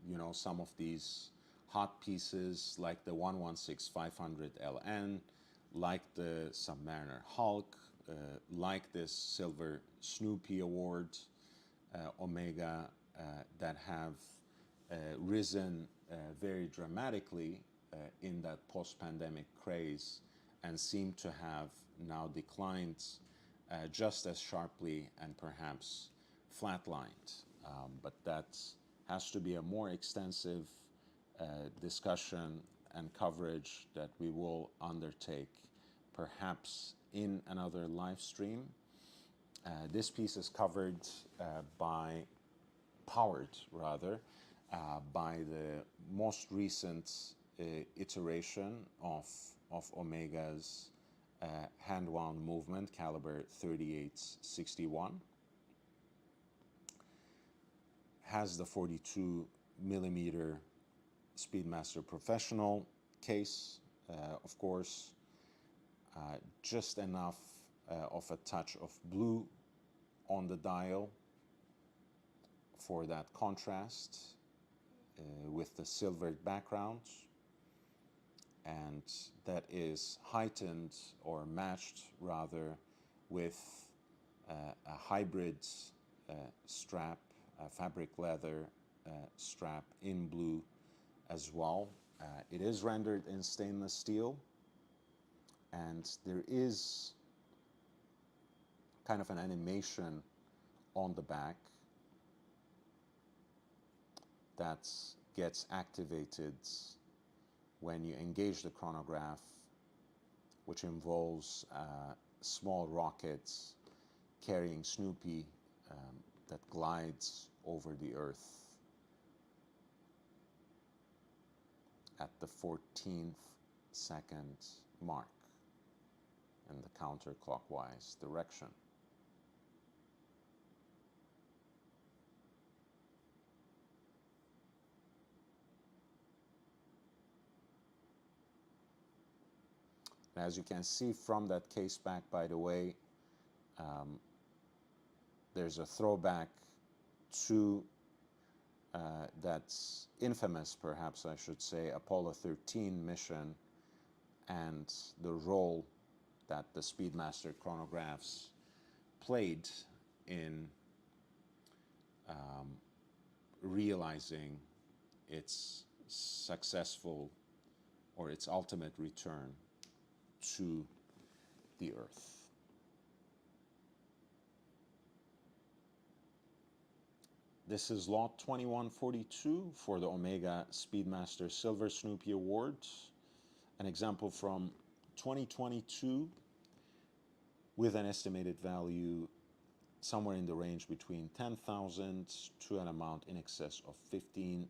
You know, some of these hot pieces like the 116500 LN, like the Submariner Hulk, like this Silver Snoopy Award, Omega, that have risen very dramatically in that post-pandemic craze and seem to have now declined just as sharply and perhaps flatlined. But that has to be a more extensive discussion and coverage that we will undertake perhaps in another live stream. This piece is powered rather, by the most recent iteration of Omega's hand-wound movement, caliber 3861. Has the 42 millimeter Speedmaster Professional case, of course, just enough of a touch of blue on the dial for that contrast with the silvered background, and that is heightened or matched rather with a hybrid strap, a fabric leather strap in blue as well. It is rendered in stainless steel, and there is kind of an animation on the back that gets activated when you engage the chronograph, which involves small rockets carrying Snoopy that glides over the Earth at the 14th second mark in the counterclockwise direction. As you can see from that case back, by the way, there's a throwback to that's infamous, perhaps I should say, Apollo 13 mission and the role that the Speedmaster chronographs played in realizing its successful or its ultimate return to the Earth. This is lot 2142 for the Omega Speedmaster Silver Snoopy Award, an example from 2022 with an estimated value somewhere in the range between 10,000 to an amount in excess of $15,000.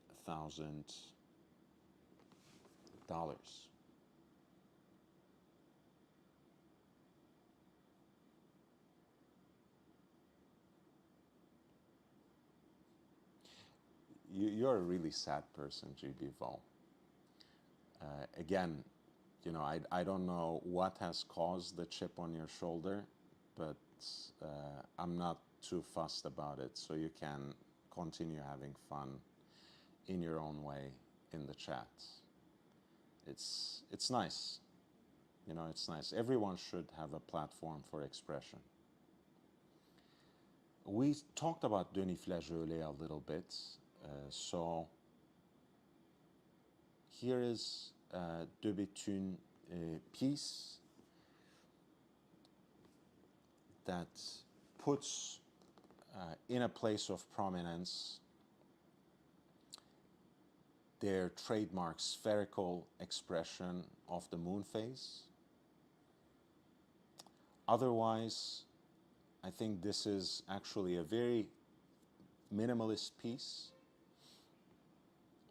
You're a really sad person, GB Vol. Again, you know, I don't know what has caused the chip on your shoulder, but I'm not too fussed about it, so you can continue having fun in your own way in the chat. It's nice. You know, it's nice. Everyone should have a platform for expression. We talked about Denis Flageolet a little bit, so here is De Bethune piece that puts in a place of prominence their trademark spherical expression of the moon phase. Otherwise, I think this is actually a very minimalist piece,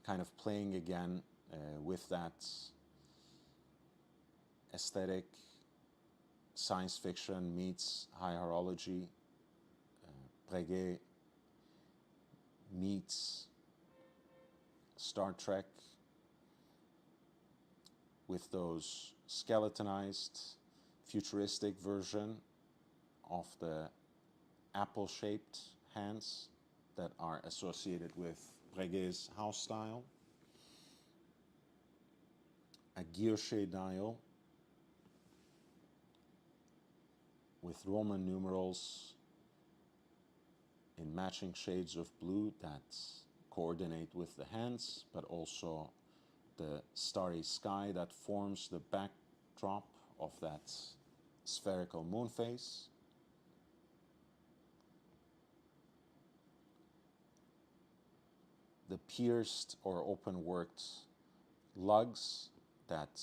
kind of playing again with that aesthetic science fiction meets high horology, Breguet meets Star Trek with those skeletonized, futuristic version of the apple-shaped hands that are associated with Breguet's house style. A guilloche dial with Roman numerals in matching shades of blue that coordinate with the hands, but also the starry sky that forms the backdrop of that spherical moon phase. The pierced or open worked lugs that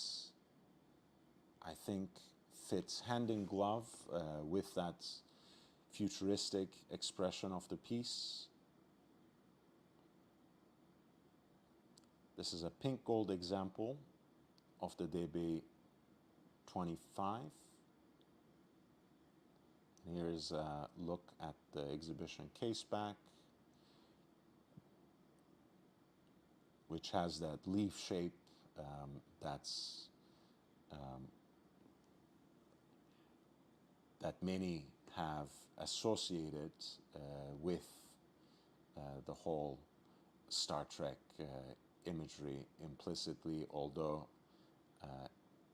I think fits hand in glove with that futuristic expression of the piece. This is a pink gold example of the DB25. Here's a look at the exhibition case back, which has that leaf shape that many have associated with the whole Star Trek imagery implicitly, although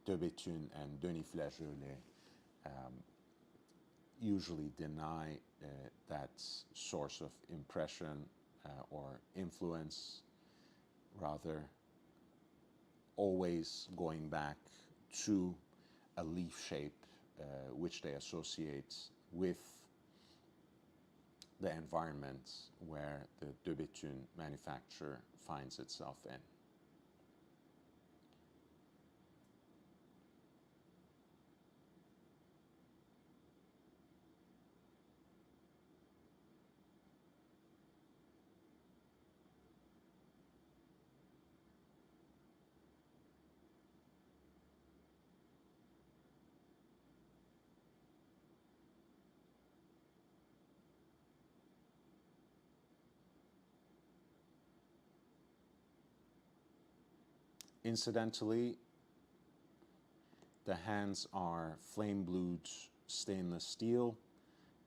De Bethune and Denis Flageolet usually deny that source of impression or influence, rather always going back to a leaf shape which they associate with the environment where the De Bethune manufacture finds itself in. Incidentally, the hands are flame blued stainless steel,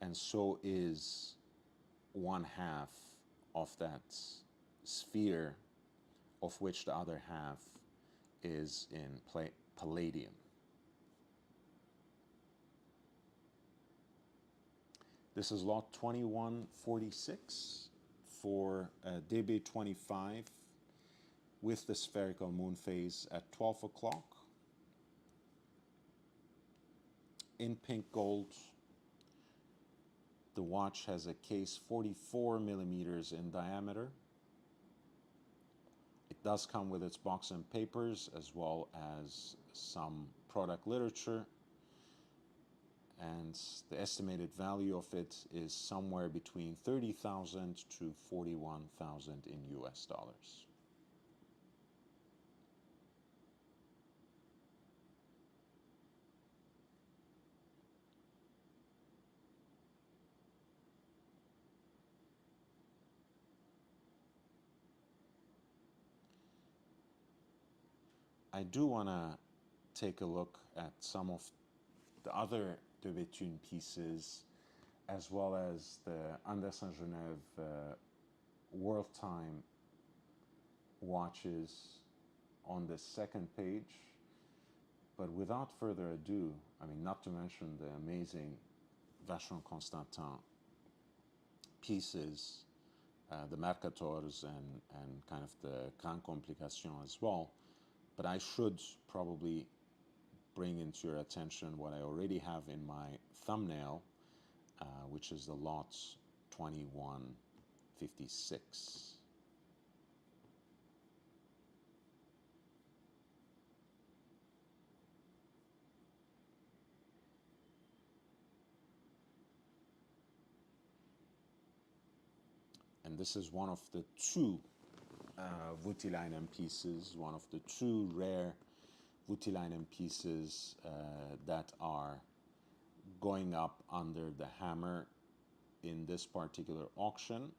and so is one half of that sphere, of which the other half is in palladium. This is lot 2146 for DB25 with the spherical moon phase at 12 o'clock. In pink gold, the watch has a case 44 millimeters in diameter. It does come with its box and papers, as well as some product literature, and the estimated value of it is somewhere between 30,000 to 41,000 in US dollars. I do want to take a look at some of the other De Bethune pieces, as well as the Anderson Genève World Time watches on the second page. But without further ado, I mean, not to mention the amazing Vacheron Constantin pieces, the Mercators and kind of the Grand Complication as well. But I should probably bring into your attention what I already have in my thumbnail, which is the lot 2156. And this is one of the two Voutilainen pieces, one of the two rare Voutilainen pieces that are going up under the hammer in this particular auction.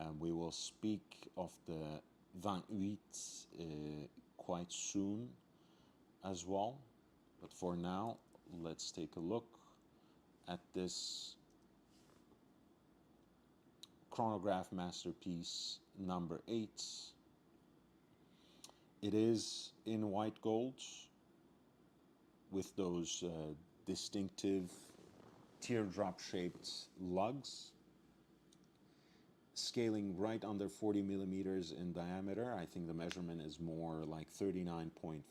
And we will speak of the 28 quite soon as well. But for now, let's take a look at this chronograph masterpiece number 8. It is in white gold with those distinctive teardrop shaped lugs, scaling right under 40 millimeters in diameter. I think the measurement is more like 39.5.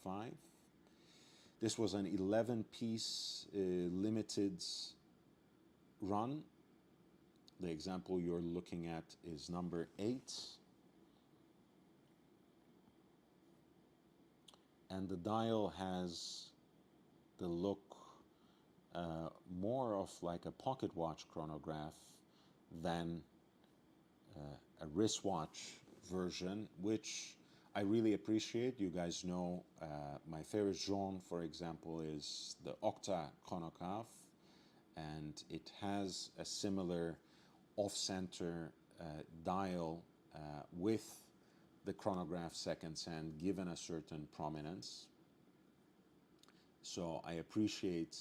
This was an 11-piece limited run. The example you're looking at is number 8. And the dial has the look more of like a pocket watch chronograph than a wristwatch version, which I really appreciate. You guys know my favorite genre, for example, is the Octa chronograph, and it has a similar off-center dial with the chronograph seconds hand given a certain prominence. So I appreciate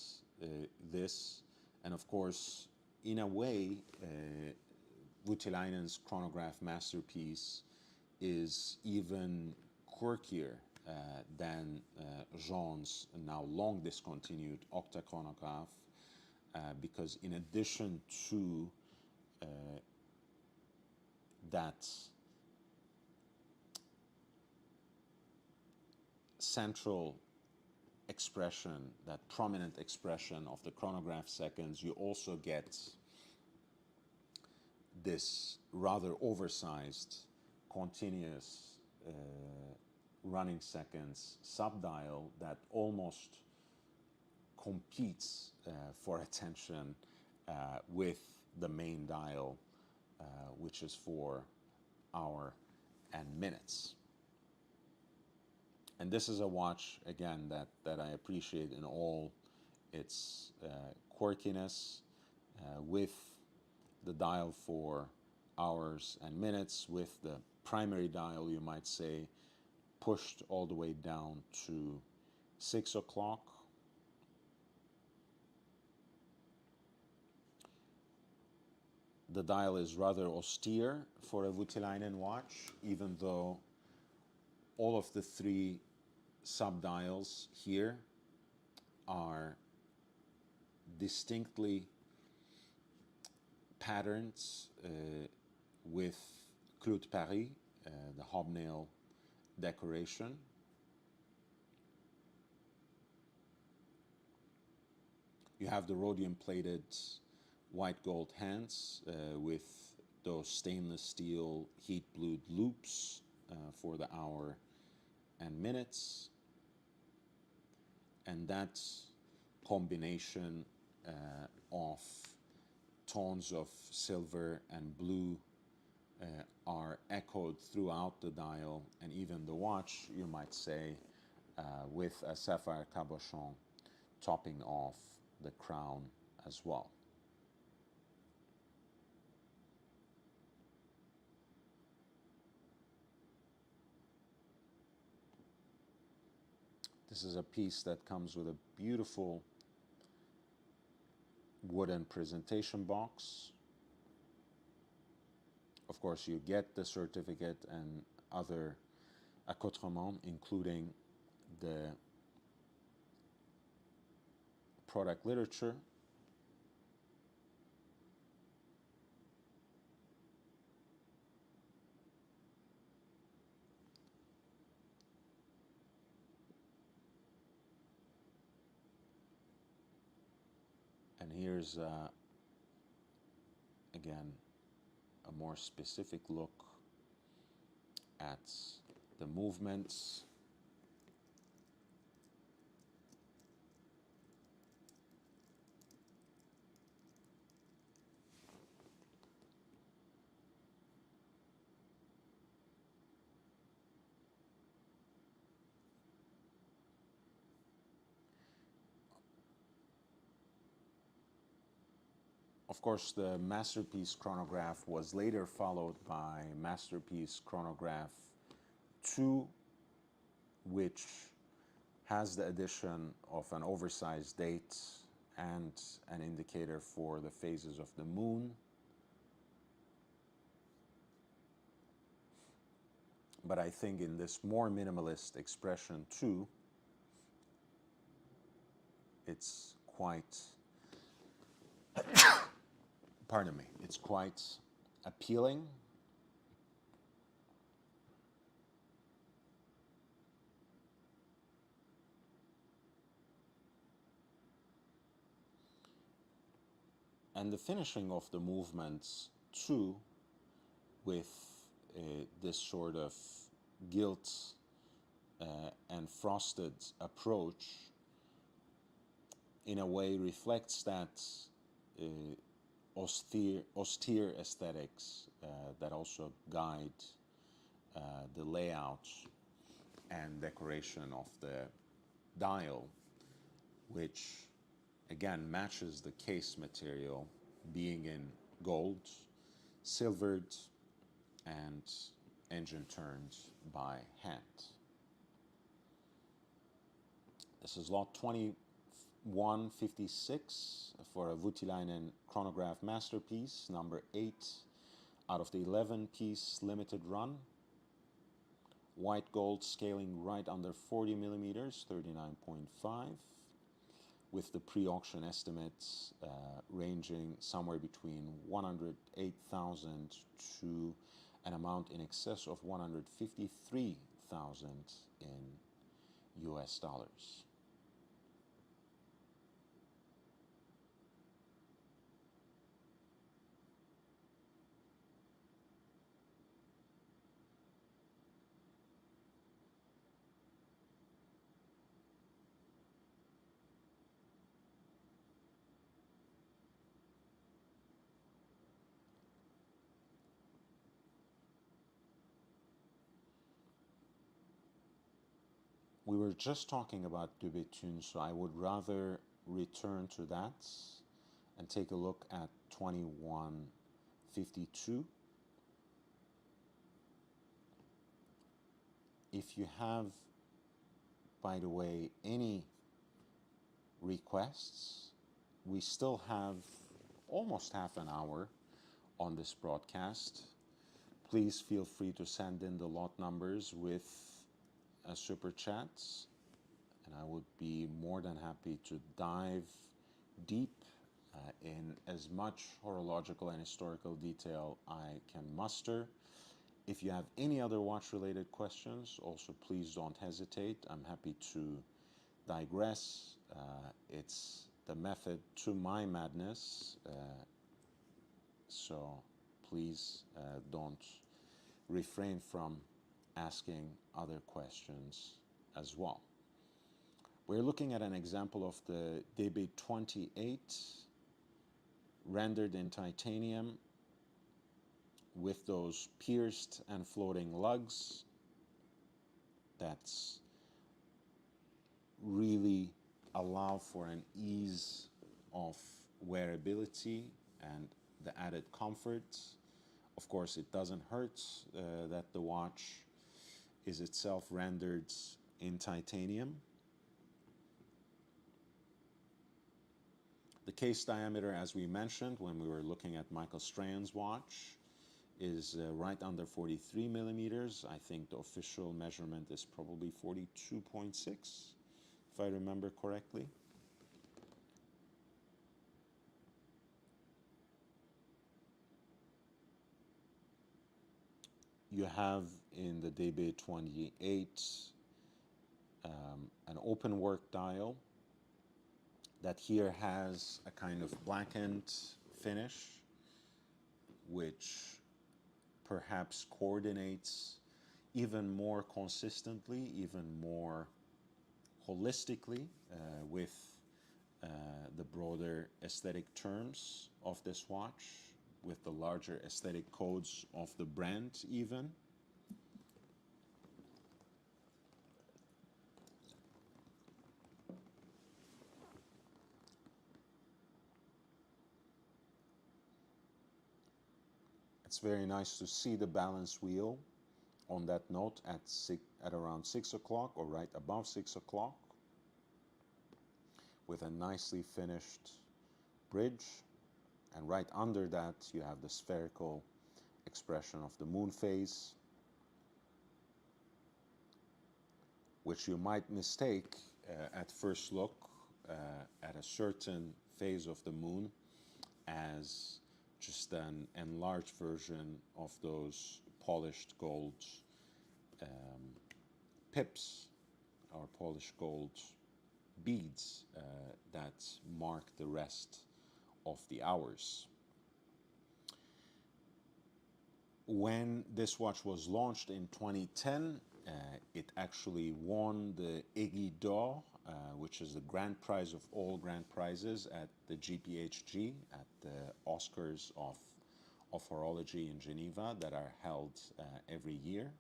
this, and of course, in a way, Voutilainen's chronograph masterpiece is even quirkier than Jean's now long discontinued octachronograph, because in addition to that central expression, that prominent expression of the chronograph seconds, you also get this rather oversized, continuous running seconds subdial that almost competes for attention with the main dial, which is for hour and minutes. And this is a watch, again, that I appreciate in all its quirkiness, with the dial for hours and minutes, with the primary dial, you might say, pushed all the way down to 6 o'clock. The dial is rather austere for a Voutilainen watch, even though all of the 3 subdials here are distinctly patterns with Clou de Paris, the hobnail decoration. You have the rhodium-plated white gold hands with those stainless steel heat-blued loops for the hour and minutes. And that combination of tones of silver and blue are echoed throughout the dial and even the watch, you might say, with a sapphire cabochon topping off the crown as well. This is a piece that comes with a beautiful wooden presentation box. Of course, you get the certificate and other accoutrements, including the product literature. And here's, again, a more specific look at the movements. Of course, the Masterpiece chronograph was later followed by Masterpiece Chronograph 2, which has the addition of an oversized date and an indicator for the phases of the moon. But I think in this more minimalist expression too, it's quite, pardon me, it's quite appealing. And the finishing of the movements too, with this sort of gilt and frosted approach, in a way reflects that austere aesthetics that also guide the layout and decoration of the dial, which again matches the case material, being in gold, silvered, and engine turned by hand. This is lot 2156 for a Voutilainen chronograph masterpiece, number 8 out of the 11-piece limited run. White gold scaling right under 40 millimeters, 39.5, with the pre-auction estimates ranging somewhere between 108,000 to an amount in excess of 153,000 in US dollars. We were just talking about De Bethune, so I would rather return to that and take a look at 2152. If you have, by the way, any requests, we still have almost half an hour on this broadcast. Please feel free to send in the lot numbers with a super chat, and I would be more than happy to dive deep in as much horological and historical detail I can muster. If you have any other watch-related questions, also please don't hesitate. I'm happy to digress. It's the method to my madness, so please don't refrain from asking other questions as well. We're looking at an example of the DB28 rendered in titanium with those pierced and floating lugs. That's really allow for an ease of wearability and the added comfort. Of course, it doesn't hurt that the watch is itself rendered in titanium. The case diameter, as we mentioned when we were looking at Michael Strahan's watch, is right under 43 millimeters. I think the official measurement is probably 42.6, if I remember correctly. You have in the DB28 an open work dial that here has a kind of blackened finish, which perhaps coordinates even more consistently, even more holistically with the broader aesthetic terms of this watch, with the larger aesthetic codes of the brand even. It's very nice to see the balance wheel on that note at around 6 o'clock or right above 6 o'clock with a nicely finished bridge. And right under that, you have the spherical expression of the moon phase, which you might mistake at first look at a certain phase of the moon as just an enlarged version of those polished gold um, pips or polished gold beads that mark the rest of the hours. When this watch was launched in 2010, it actually won the Aiguille d'Or, which is the grand prize of all grand prizes at the GPHG, at the Oscars of horology in Geneva that are held every year.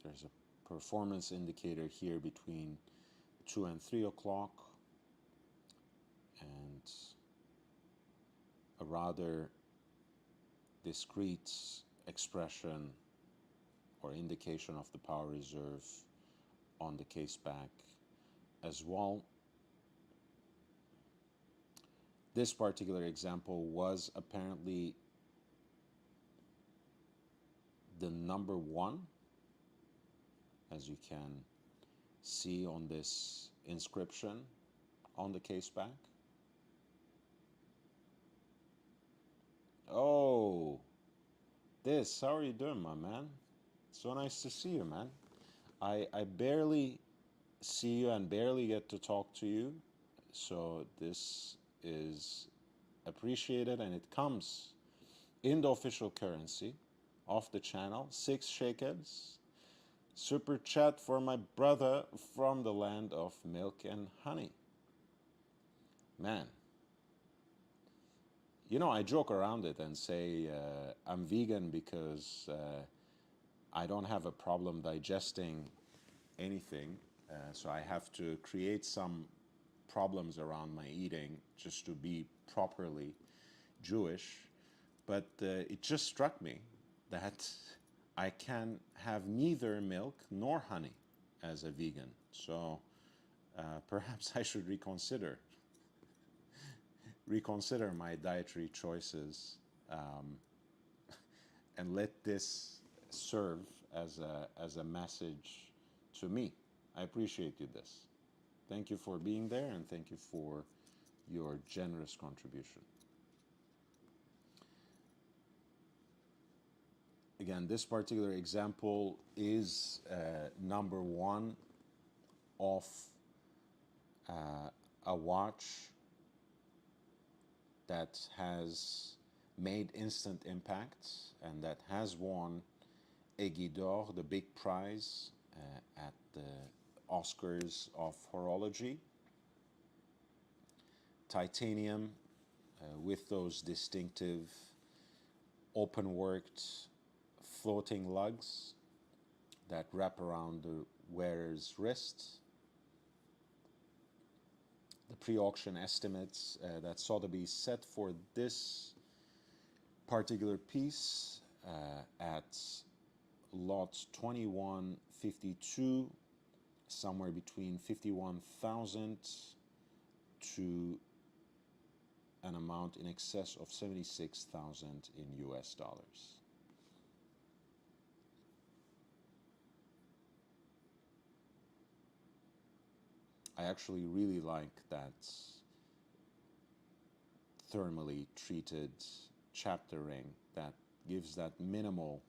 There's a performance indicator here between 2 and 3 o'clock, and a rather discrete expression or indication of the power reserve on the case back as well. This particular example was apparently the number one, as you can see on this inscription on the case back. Oh, how are you doing, my man? So nice to see you, man. I barely see you and barely get to talk to you, so this is appreciated, and it comes in the official currency of the channel. 6 shekels. Super chat for my brother from the land of milk and honey. Man, you know, I joke around it and say I'm vegan because I don't have a problem digesting anything. So I have to create some problems around my eating just to be properly Jewish. But it just struck me that I can have neither milk nor honey as a vegan. So perhaps I should reconsider my dietary choices, um, and let this serve as a message to me. I appreciate you this. Thank you for being there, and thank you for your generous contribution. Again, this particular example is number one of a watch that has made instant impact and that has won Aiguille d'Or, the big prize at the Oscars of horology. Titanium with those distinctive open-worked floating lugs that wrap around the wearer's wrist. The pre-auction estimates that Sotheby set for this particular piece at lot 2152, somewhere between 51,000 to an amount in excess of 76,000 in US dollars. I actually really like that thermally treated chapter ring that gives that minimal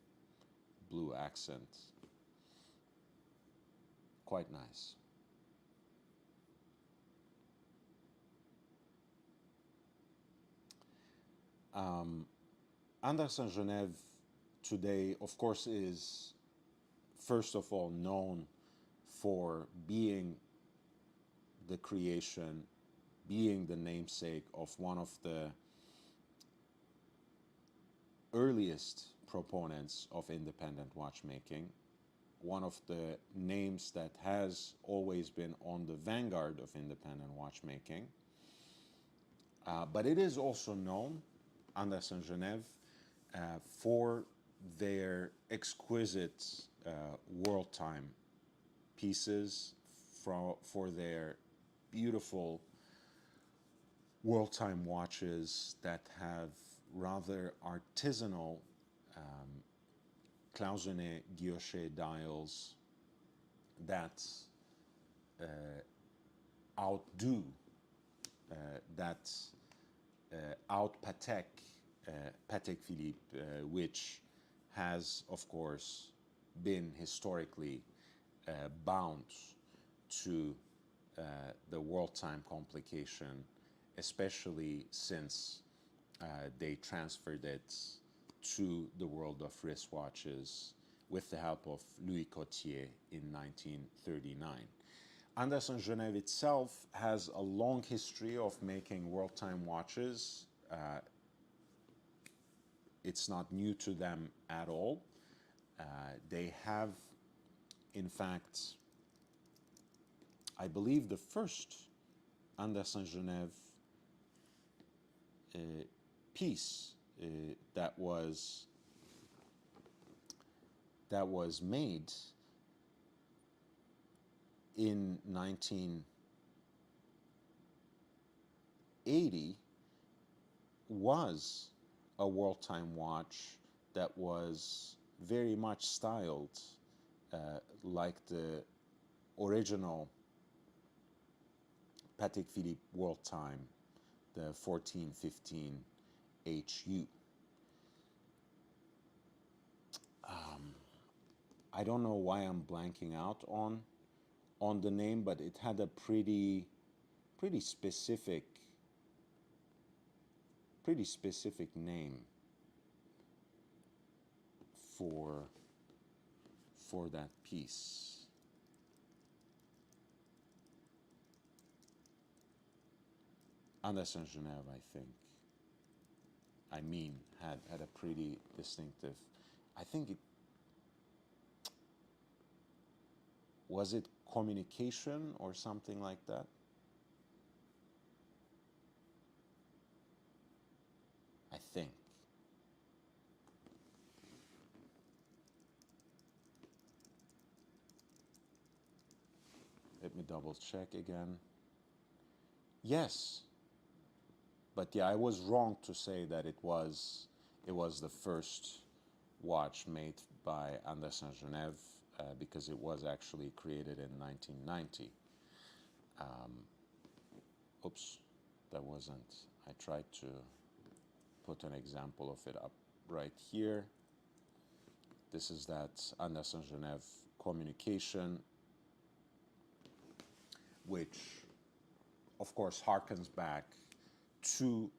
blue accent. Quite nice. Anderson Genève today, of course, is first of all known for being the creation, being the namesake of one of the earliest proponents of independent watchmaking, one of the names that has always been on the vanguard of independent watchmaking. But it is also known, Anders and Genève, for their exquisite world time pieces, for their beautiful world time watches that have rather artisanal Clausenet guilloche dials that outdo, that out Patek Philippe, which has, of course, been historically bound to the world time complication, especially since they transferred it to the world of wristwatches with the help of Louis Cotier in 1939. Anders and Genève itself has a long history of making world time watches. It's not new to them at all. They have, in fact, I believe the first Anders and Genève piece that was made in 1980 was a world time watch that was very much styled like the original Patek Philippe world time, the 1415 HU. I don't know why I'm blanking out on the name, but it had a pretty specific name for that piece. Anders and Genève, I think. I mean, had a pretty distinctive. I think it was it communication or something like that. I think. Let me double check again. Yes. But yeah, I was wrong to say that it was the first watch made by Anders and Genève because it was actually created in 1990. Oops, that wasn't. I tried to put an example of it up right here. This is that Anders and Genève communication, which of course harkens back to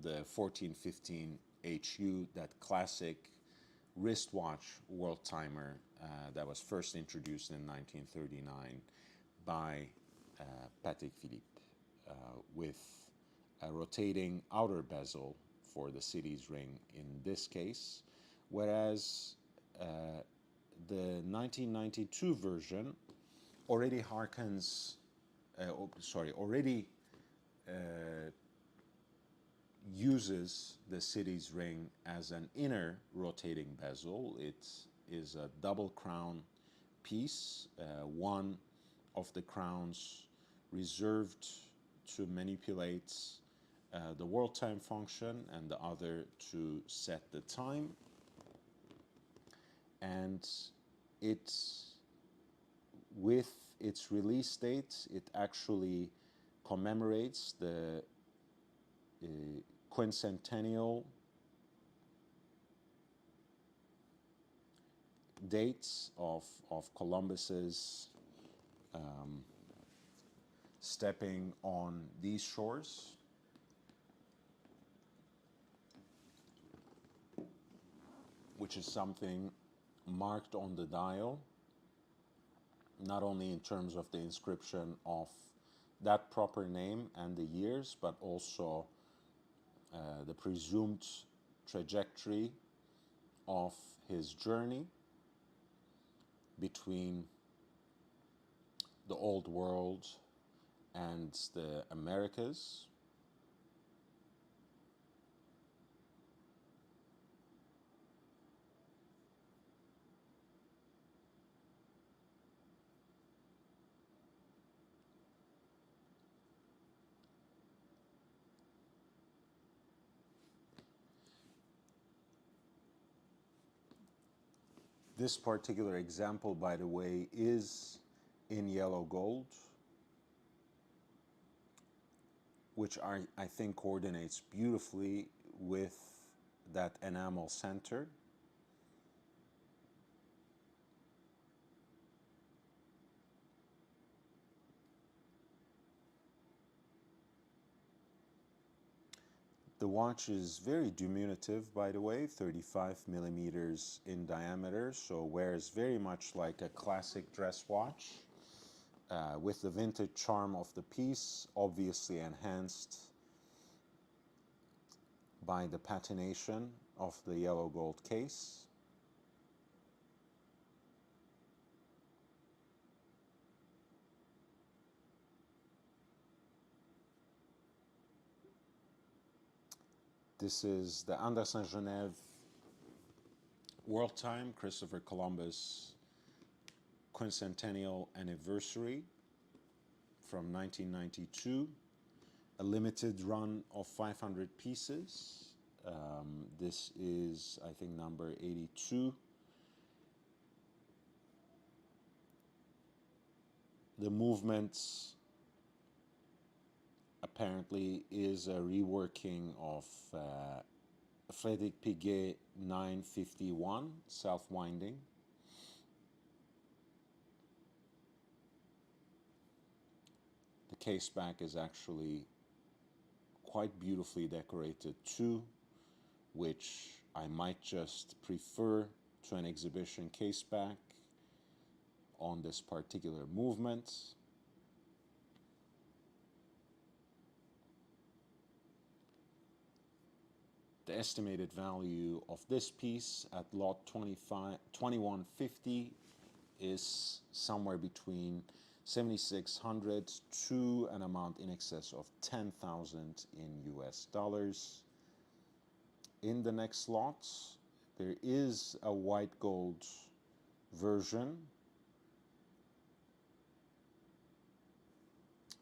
the 1415 HU, that classic wristwatch world timer that was first introduced in 1939 by Patek Philippe with a rotating outer bezel for the city's ring in this case, whereas the 1992 version already harkens, already uses the city's ring as an inner rotating bezel. It is a double crown piece, one of the crowns reserved to manipulate the world time function and the other to set the time. And with its release date, it actually commemorates the quincentennial dates of Columbus's stepping on these shores. Which is something marked on the dial not only in terms of the inscription of that proper name and the years, but also the presumed trajectory of his journey between the Old World and the Americas. This particular example, by the way, is in yellow gold, which I think coordinates beautifully with that enamel center. The watch is very diminutive, by the way, 35 millimeters in diameter, so wears very much like a classic dress watch, with the vintage charm of the piece obviously enhanced by the patination of the yellow gold case. This is the Andes Saint-Genève World Time, Christopher Columbus quincentennial anniversary from 1992. A limited run of 500 pieces. This is, I think, number 82. The movements apparently is a reworking of Frédéric Piguet 951 self-winding. The case back is actually quite beautifully decorated too, which I might just prefer to an exhibition case back on this particular movement. The estimated value of this piece at lot 2150 is somewhere between 7,600 to an amount in excess of 10,000 in US dollars. In the next lot, there is a white gold version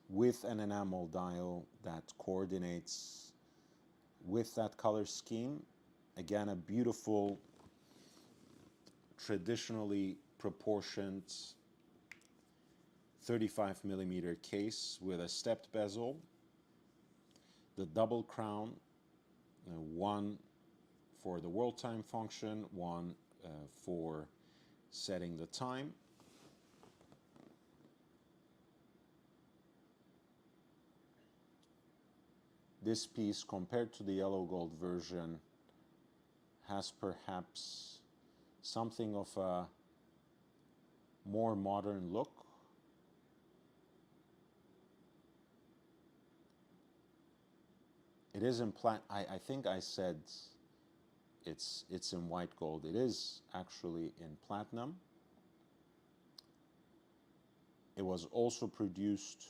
with an enamel dial that coordinates with that color scheme. Again, a beautiful, traditionally proportioned 35 millimeter case with a stepped bezel, the double crown, one for the world time function, one for setting the time. This piece, compared to the yellow gold version, has perhaps something of a more modern look. It is in I think I said it's in white gold. It is actually in platinum. It was also produced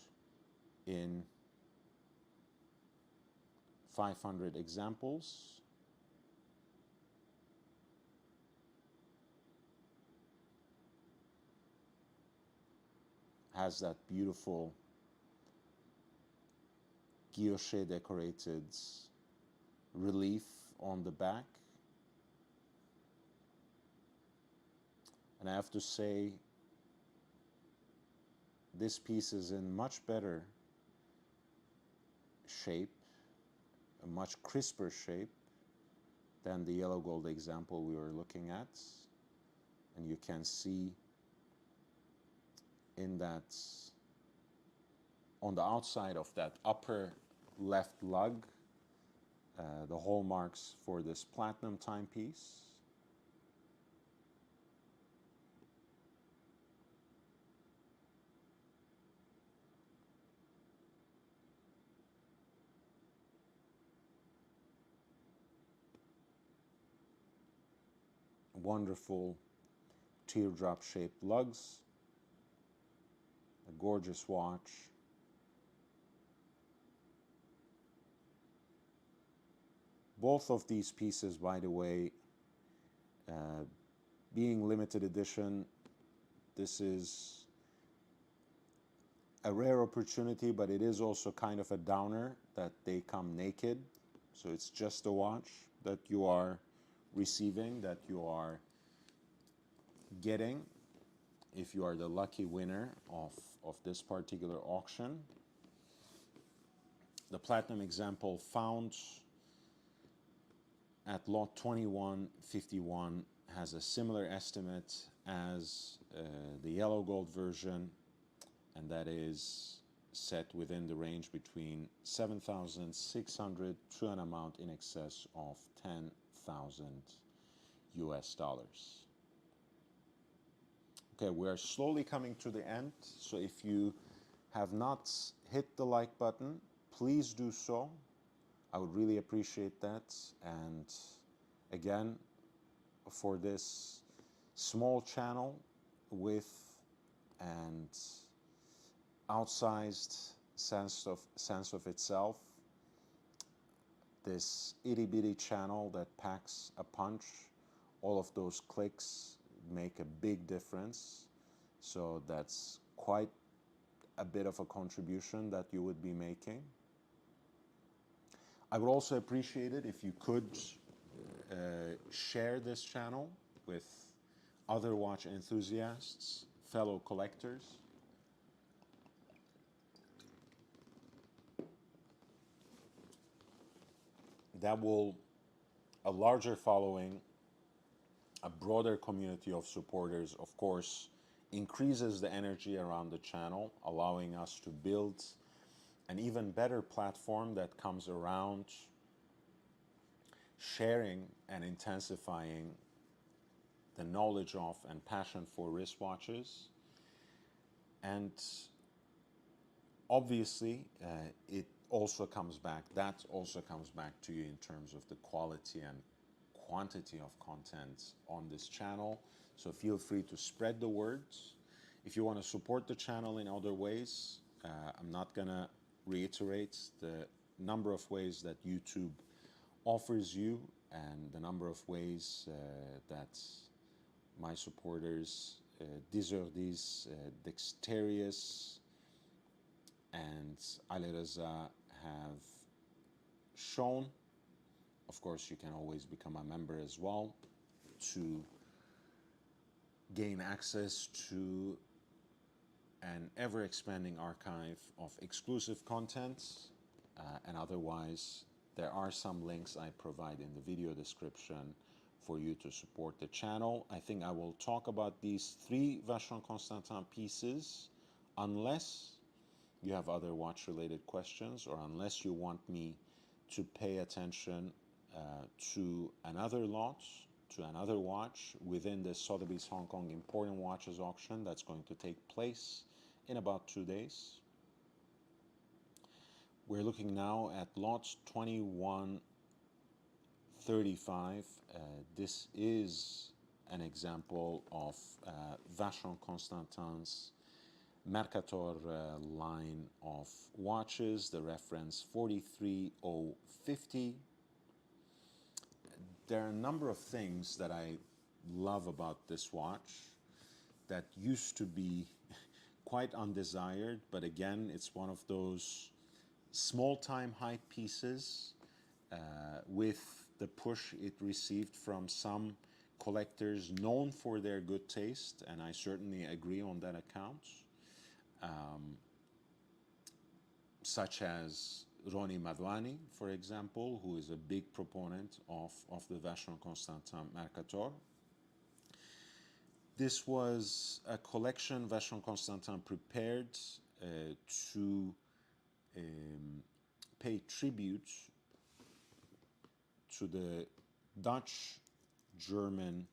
in 500 examples. Has that beautiful guilloche decorated relief on the back. And I have to say, this piece is in much better shape, a much crisper shape than the yellow gold example we were looking at. And you can see in that, on the outside of that upper left lug, the hallmarks for this platinum timepiece. wonderful teardrop-shaped lugs, a gorgeous watch. Both of these pieces, by the way, being limited edition, this is a rare opportunity, but it is also kind of a downer that they come naked. So it's just a watch that you are receiving, that you are getting if you are the lucky winner of this particular auction. The platinum example found at lot 2151 has a similar estimate as the yellow gold version, and that is set within the range between 7,600 to an amount in excess of 10,000 US dollars. Okay, we are slowly coming to the end, so if you have not hit the like button, please do so. I would really appreciate that. And again, for this small channel with an outsized sense of itself, this itty bitty channel that packs a punch, all of those clicks make a big difference. So that's quite a bit of a contribution that you would be making. I would also appreciate it if you could share this channel with other watch enthusiasts, fellow collectors. That will, a larger following, a broader community of supporters, of course, increases the energy around the channel, allowing us to build an even better platform that comes around sharing and intensifying the knowledge of and passion for wristwatches. And obviously, that also comes back to you in terms of the quality and quantity of content on this channel. So feel free to spread the words. If you want to support the channel in other ways, I'm not gonna reiterate the number of ways that YouTube offers you and the number of ways that my supporters, Dizurdis, Dexterius, and Alireza have shown. Of course, you can always become a member as well to gain access to an ever-expanding archive of exclusive content, and otherwise there are some links I provide in the video description for you to support the channel. I think I will talk about these 3 Vacheron Constantin pieces unless you have other watch-related questions, or unless you want me to pay attention to another lot, to another watch within the Sotheby's Hong Kong Important Watches auction that's going to take place in about 2 days. We're looking now at lot 2135. This is an example of Vacheron Constantin's Mercator line of watches, the reference 43050. There are a number of things that I love about this watch that used to be quite undesired, but again, it's one of those small time hype pieces with the push it received from some collectors known for their good taste, and I certainly agree on that account. Such as Roni Madouani, for example, who is a big proponent of the Vacheron Constantin Mercator. This was a collection Vacheron Constantin prepared to pay tribute to the Dutch-German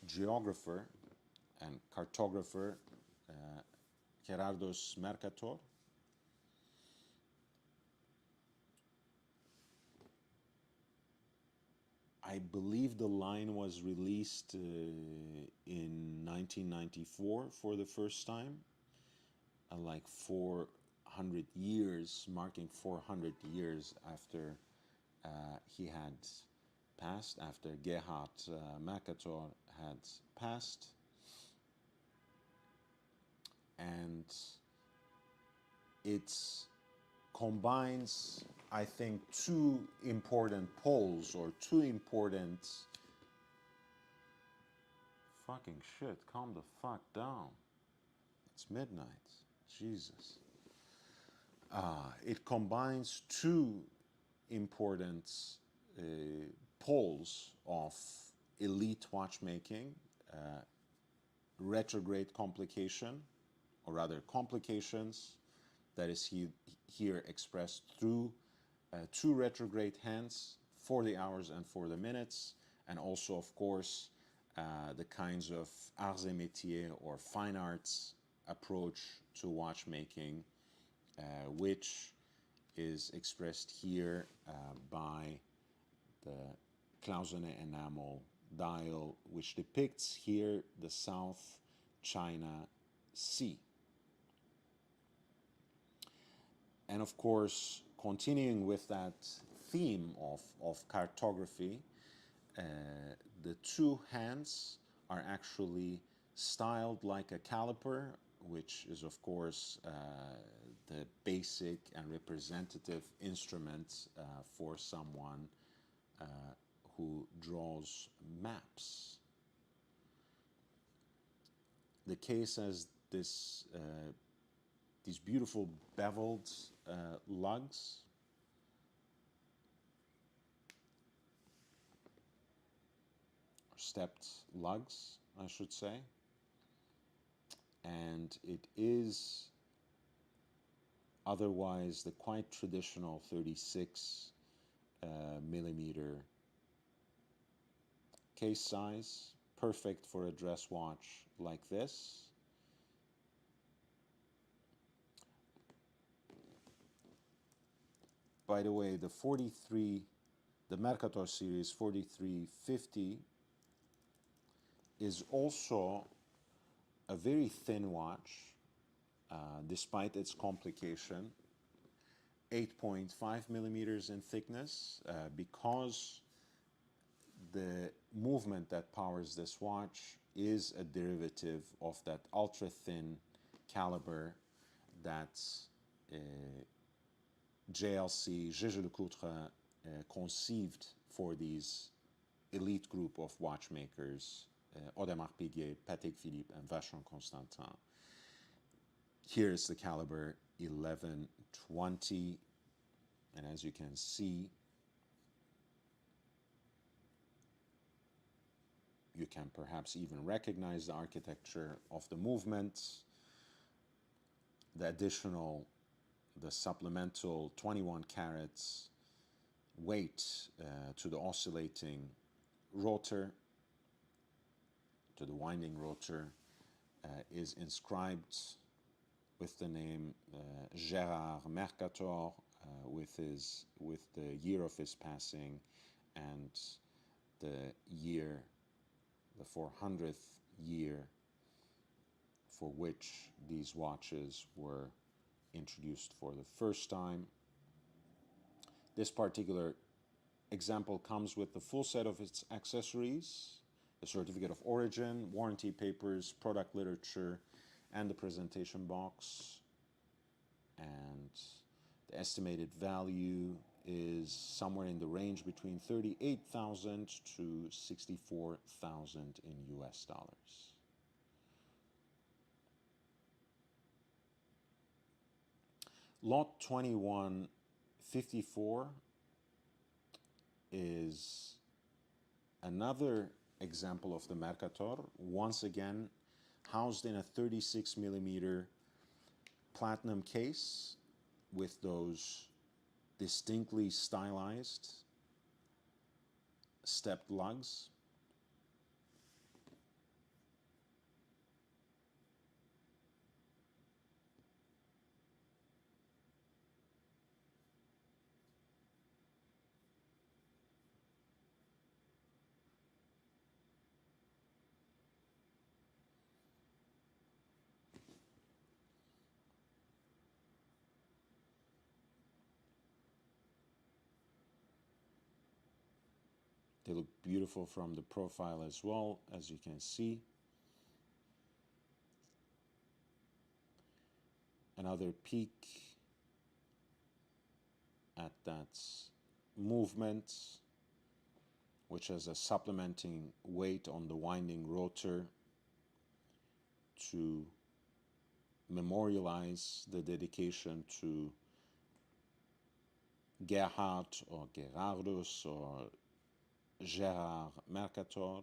geographer and cartographer Gerardus Mercator. I believe the line was released in 1994 for the first time, like 400 years, marking 400 years after he had passed, after Gerhard Mercator had passed. And it combines, I think, two important poles or two important. Fucking shit, calm the fuck down. It's midnight. Jesus. It combines two important uh, poles of elite watchmaking, retrograde complication, or rather complications, that is here expressed through two retrograde hands for the hours and for the minutes, and also, of course, the kinds of arts et métiers or fine arts approach to watchmaking, which is expressed here by the Clausenet enamel dial, which depicts here the South China Sea. And of course, continuing with that theme of cartography, the two hands are actually styled like a caliper, which is of course the basic and representative instrument for someone who draws maps. The case has these beautiful beveled lugs, or stepped lugs, I should say, and it is otherwise the quite traditional 36 millimeter case size, perfect for a dress watch like this. By the way, the Mercator series 4350 is also a very thin watch, despite its complication, 8.5 millimeters in thickness, because the movement that powers this watch is a derivative of that ultra-thin caliber that JLC, Jaeger-LeCoultre, conceived for these elite group of watchmakers, Audemars Piguet, Patek Philippe, and Vacheron Constantin. Here is the caliber 1120, and as you can see, you can perhaps even recognize the architecture of the movement, the supplemental 21 carats weight to the oscillating rotor, to the winding rotor, is inscribed with the name Gérard Mercator, with the year of his passing and the 400th year for which these watches were introduced for the first time. This particular example comes with the full set of its accessories, the certificate of origin, warranty papers, product literature, and the presentation box. And the estimated value is somewhere in the range between 38,000 to 64,000 in US dollars. Lot 2154 is another example of the Mercator, once again housed in a 36 millimeter platinum case with those distinctly stylized stepped lugs. They look beautiful from the profile as well, as you can see. Another peek at that movement, which has a supplementing weight on the winding rotor to memorialize the dedication to Gerhard or Gerardus or Gerard Mercator.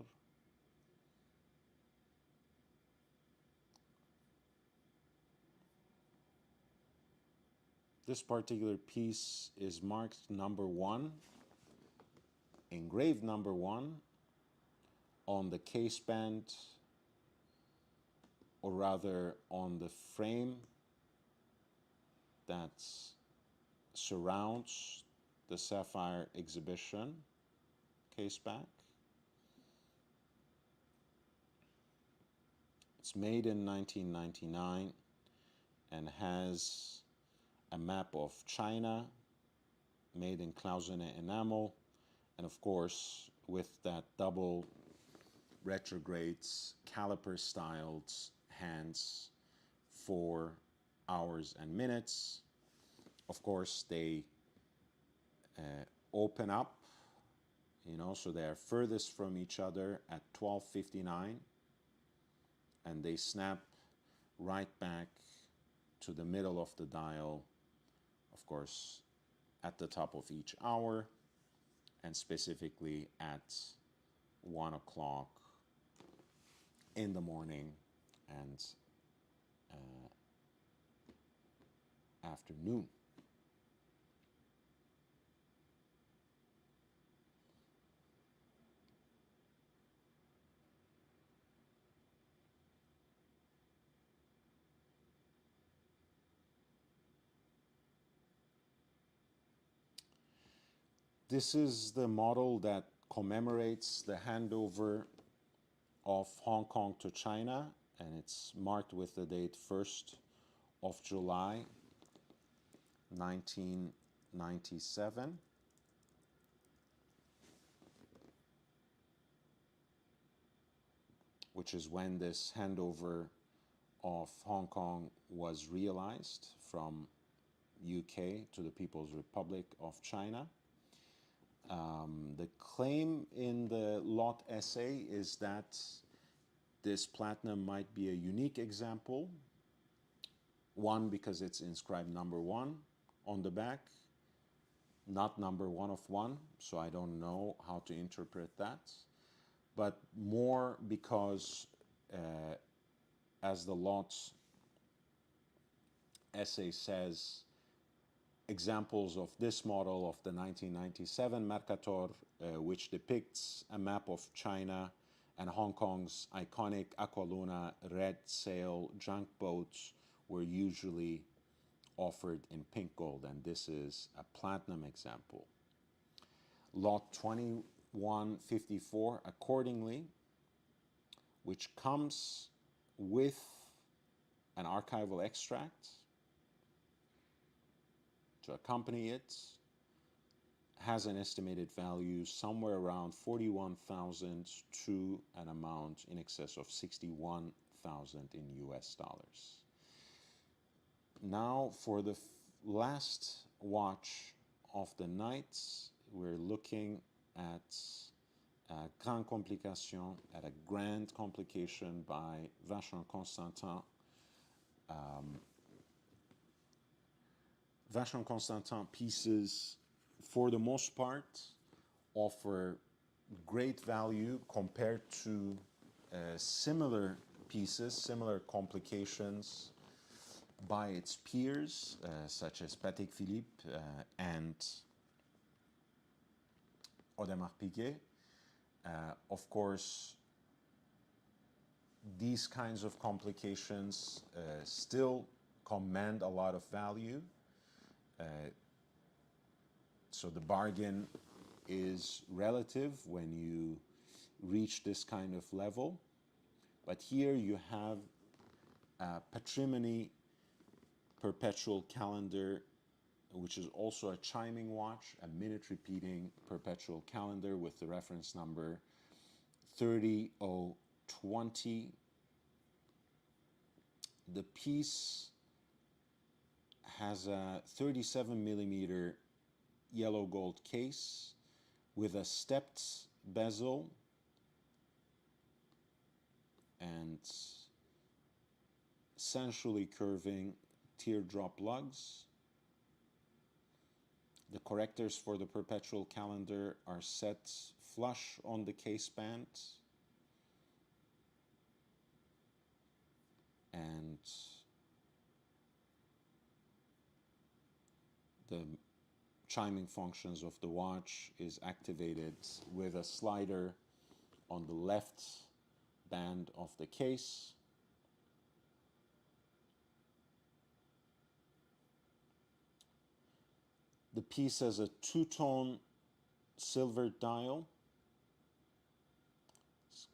This particular piece is marked number 1, engraved number 1 on the case band, or rather on the frame that surrounds the Sapphire exhibition case back. It's made in 1999 and has a map of China made in Clausenet enamel, and of course with that double retrogrades caliper styled hands for hours and minutes. Of course they open up, so they are furthest from each other at 12:59, and they snap right back to the middle of the dial, of course, at the top of each hour, and specifically at 1 o'clock in the morning and afternoon. This is the model that commemorates the handover of Hong Kong to China, and it's marked with the date 1st of July 1997. Which is when this handover of Hong Kong was realized from UK to the People's Republic of China. The claim in the lot essay is that this platinum might be a unique example. One, because it's inscribed number 1 on the back, not number 1 of 1, so I don't know how to interpret that. But more because, as the lot essay says, examples of this model of the 1997 Mercator, which depicts a map of China and Hong Kong's iconic Aqualuna red sail junk boats, were usually offered in pink gold, and this is a platinum example. Lot 2154, accordingly, which comes with an archival extract to accompany it, has an estimated value somewhere around 41,000 to an amount in excess of 61,000 in US dollars. Now for the last watch of the night, we're looking at Grande Complication, at a grand complication by Vachon Constantin. Vachon Constantin pieces, for the most part, offer great value compared to similar pieces, similar complications by its peers, such as Patek Philippe and Audemars Piguet. Of course, these kinds of complications still command a lot of value. So the bargain is relative when you reach this kind of level. But here you have a patrimony perpetual calendar which is also a chiming watch, a minute repeating perpetual calendar with the reference number 30020. The piece has a 37 millimeter yellow gold case with a stepped bezel and sensually curving teardrop lugs. The correctors for the perpetual calendar are set flush on the case band, and the chiming functions of the watch is activated with a slider on the left band of the case. The piece has a two-tone silver dial. It's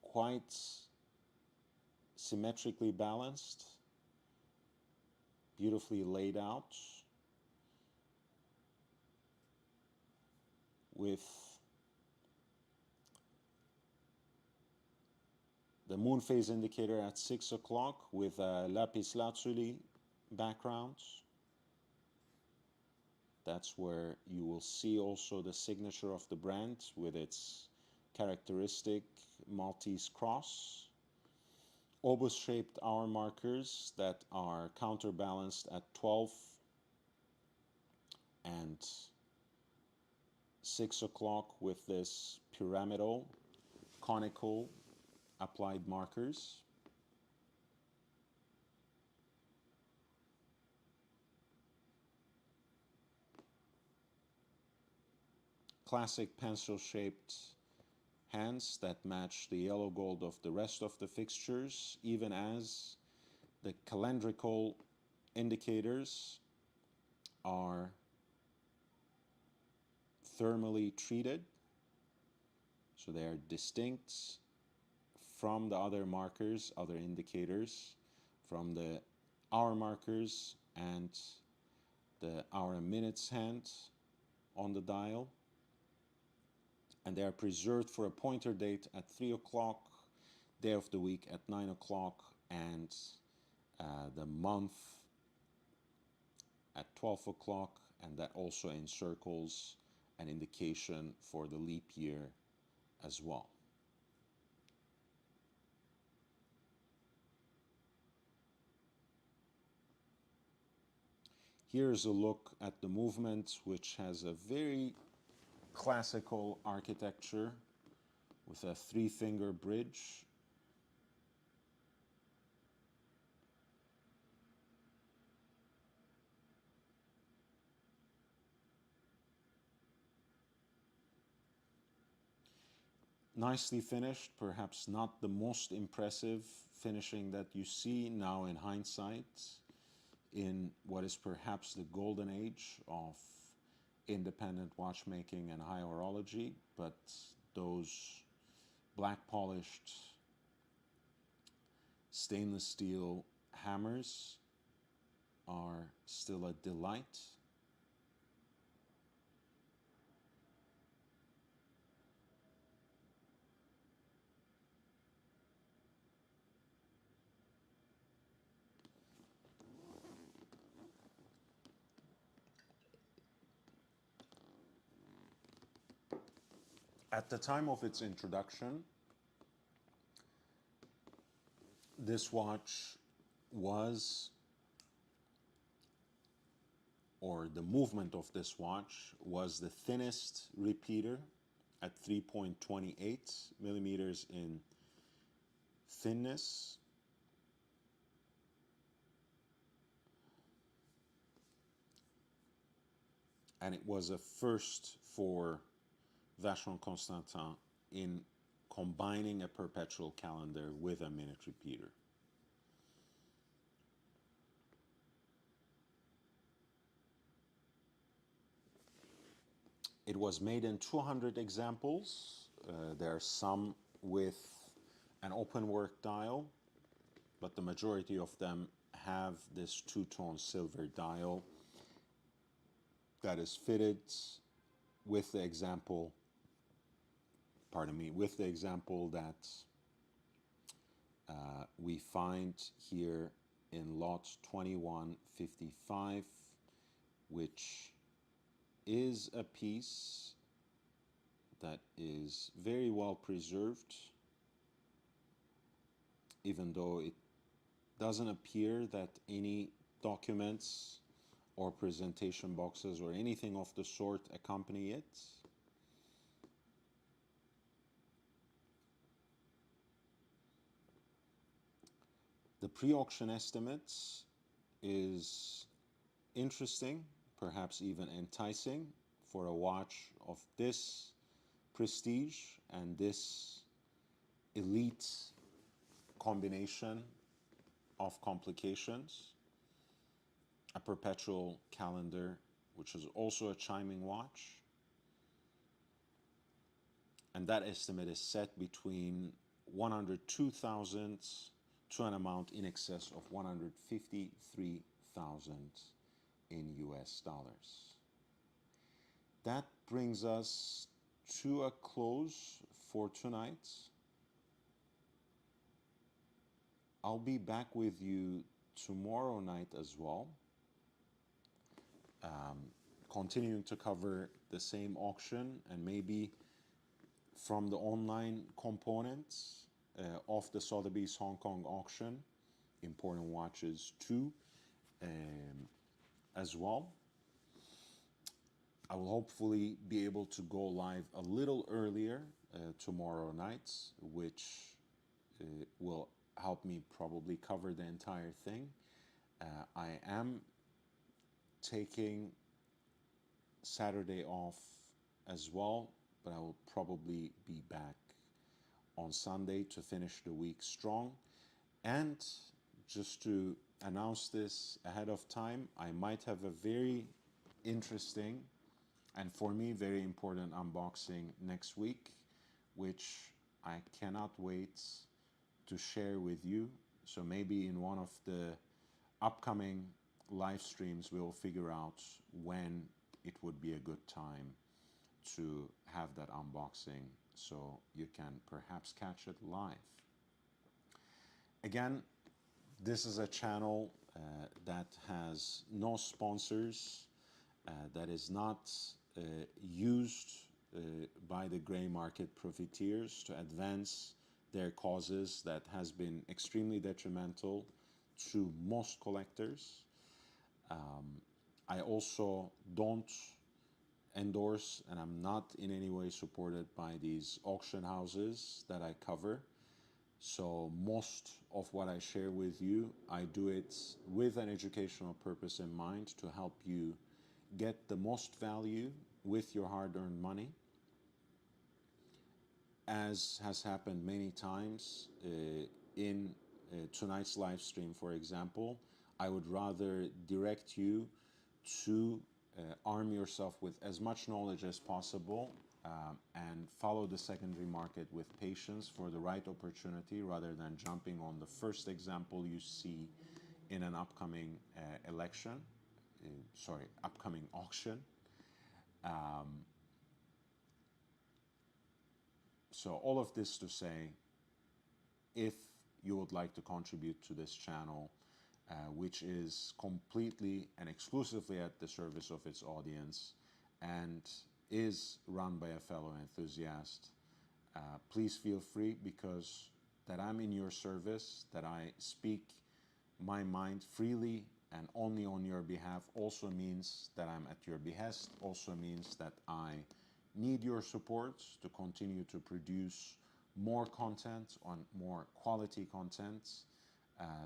quite symmetrically balanced, beautifully laid out, with the moon phase indicator at 6 o'clock with a lapis lazuli background. That's where you will see also the signature of the brand with its characteristic Maltese cross. Obus-shaped hour markers that are counterbalanced at 12 and 6 o'clock with this pyramidal, conical applied markers. Classic pencil-shaped hands that match the yellow gold of the rest of the fixtures, even as the calendrical indicators are thermally treated, so they are distinct from the other markers, other indicators, from the hour markers and the hour and minutes hand on the dial. And they are preserved for a pointer date at 3 o'clock, day of the week at 9 o'clock, and the month at 12 o'clock, and that also encircles an indication for the leap year as well. Here's a look at the movement, which has a very classical architecture with a three-finger bridge. Nicely finished, perhaps not the most impressive finishing that you see now in hindsight in what is perhaps the golden age of independent watchmaking and high horology, but those black polished stainless steel hammers are still a delight. At the time of its introduction, this watch was, or the movement of this watch was, the thinnest repeater at 3.28 millimeters in thinness. And it was a first for Vacheron Constantin in combining a perpetual calendar with a minute repeater. It was made in 200 examples. There are some with an open work dial, but the majority of them have this two-tone silver dial that is fitted with the example, pardon me, with the example that we find here in lot 2155, which is a piece that is very well preserved, even though it doesn't appear that any documents or presentation boxes or anything of the sort accompany it. The pre-auction estimates is interesting, perhaps even enticing for a watch of this prestige and this elite combination of complications. A perpetual calendar, which is also a chiming watch. And that estimate is set between 102,000 to an amount in excess of 153,000 in US dollars. That brings us to a close for tonight. I'll be back with you tomorrow night as well, continuing to cover the same auction and maybe from the online components of the Sotheby's Hong Kong auction, important watches too, as well. I will hopefully be able to go live a little earlier tomorrow night, which will help me probably cover the entire thing. I am taking Saturday off as well, but I will probably be back on Sunday to finish the week strong. And just to announce this ahead of time, I might have a very interesting and for me very important unboxing next week, which I cannot wait to share with you. So maybe in one of the upcoming live streams we'll figure out when it would be a good time to have that unboxing so you can perhaps catch it live. Again, this is a channel that has no sponsors, that is not used by the gray market profiteers to advance their causes that has been extremely detrimental to most collectors. I also don't endorse and I'm not in any way supported by these auction houses that I cover. So most of what I share with you, I do it with an educational purpose in mind to help you get the most value with your hard-earned money. As has happened many times in tonight's live stream, for example, I would rather direct you to arm yourself with as much knowledge as possible and follow the secondary market with patience for the right opportunity rather than jumping on the first example you see in an upcoming upcoming auction. So all of this to say, if you would like to contribute to this channel, which is completely and exclusively at the service of its audience and is run by a fellow enthusiast, please feel free, because that I'm in your service, that I speak my mind freely and only on your behalf also means that I'm at your behest, also means that I need your support to continue to produce more content on more quality content.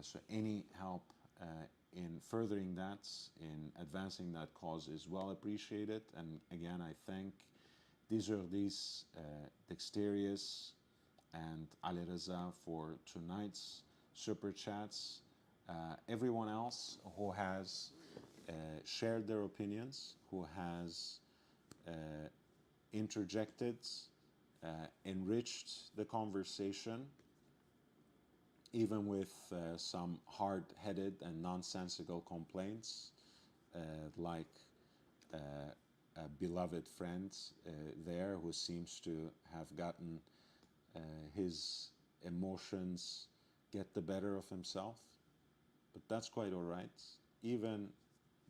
So any help in furthering that, in advancing that cause is well appreciated. And again, I thank Dizurdis, Dexterius, and Ali Reza for tonight's super chats. Everyone else who has shared their opinions, who has interjected, enriched the conversation, even with some hard-headed and nonsensical complaints, like a beloved friend there who seems to have gotten his emotions get the better of himself. But that's quite all right. Even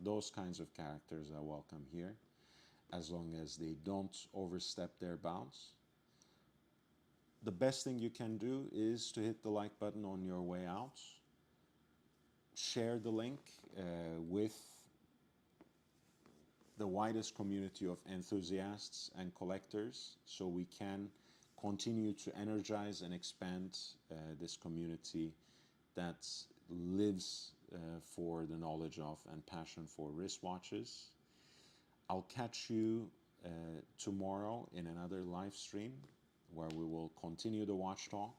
those kinds of characters are welcome here, as long as they don't overstep their bounds. The best thing you can do is to hit the like button on your way out. Share the link with the widest community of enthusiasts and collectors so we can continue to energize and expand this community that lives for the knowledge of and passion for wristwatches. I'll catch you tomorrow in another live stream where we will continue the watch talk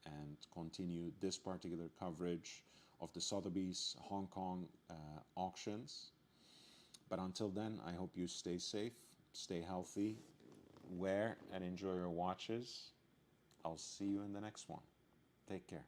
and continue this particular coverage of the Sotheby's Hong Kong auctions. But until then, I hope you stay safe, stay healthy, wear and enjoy your watches. I'll see you in the next one. Take care.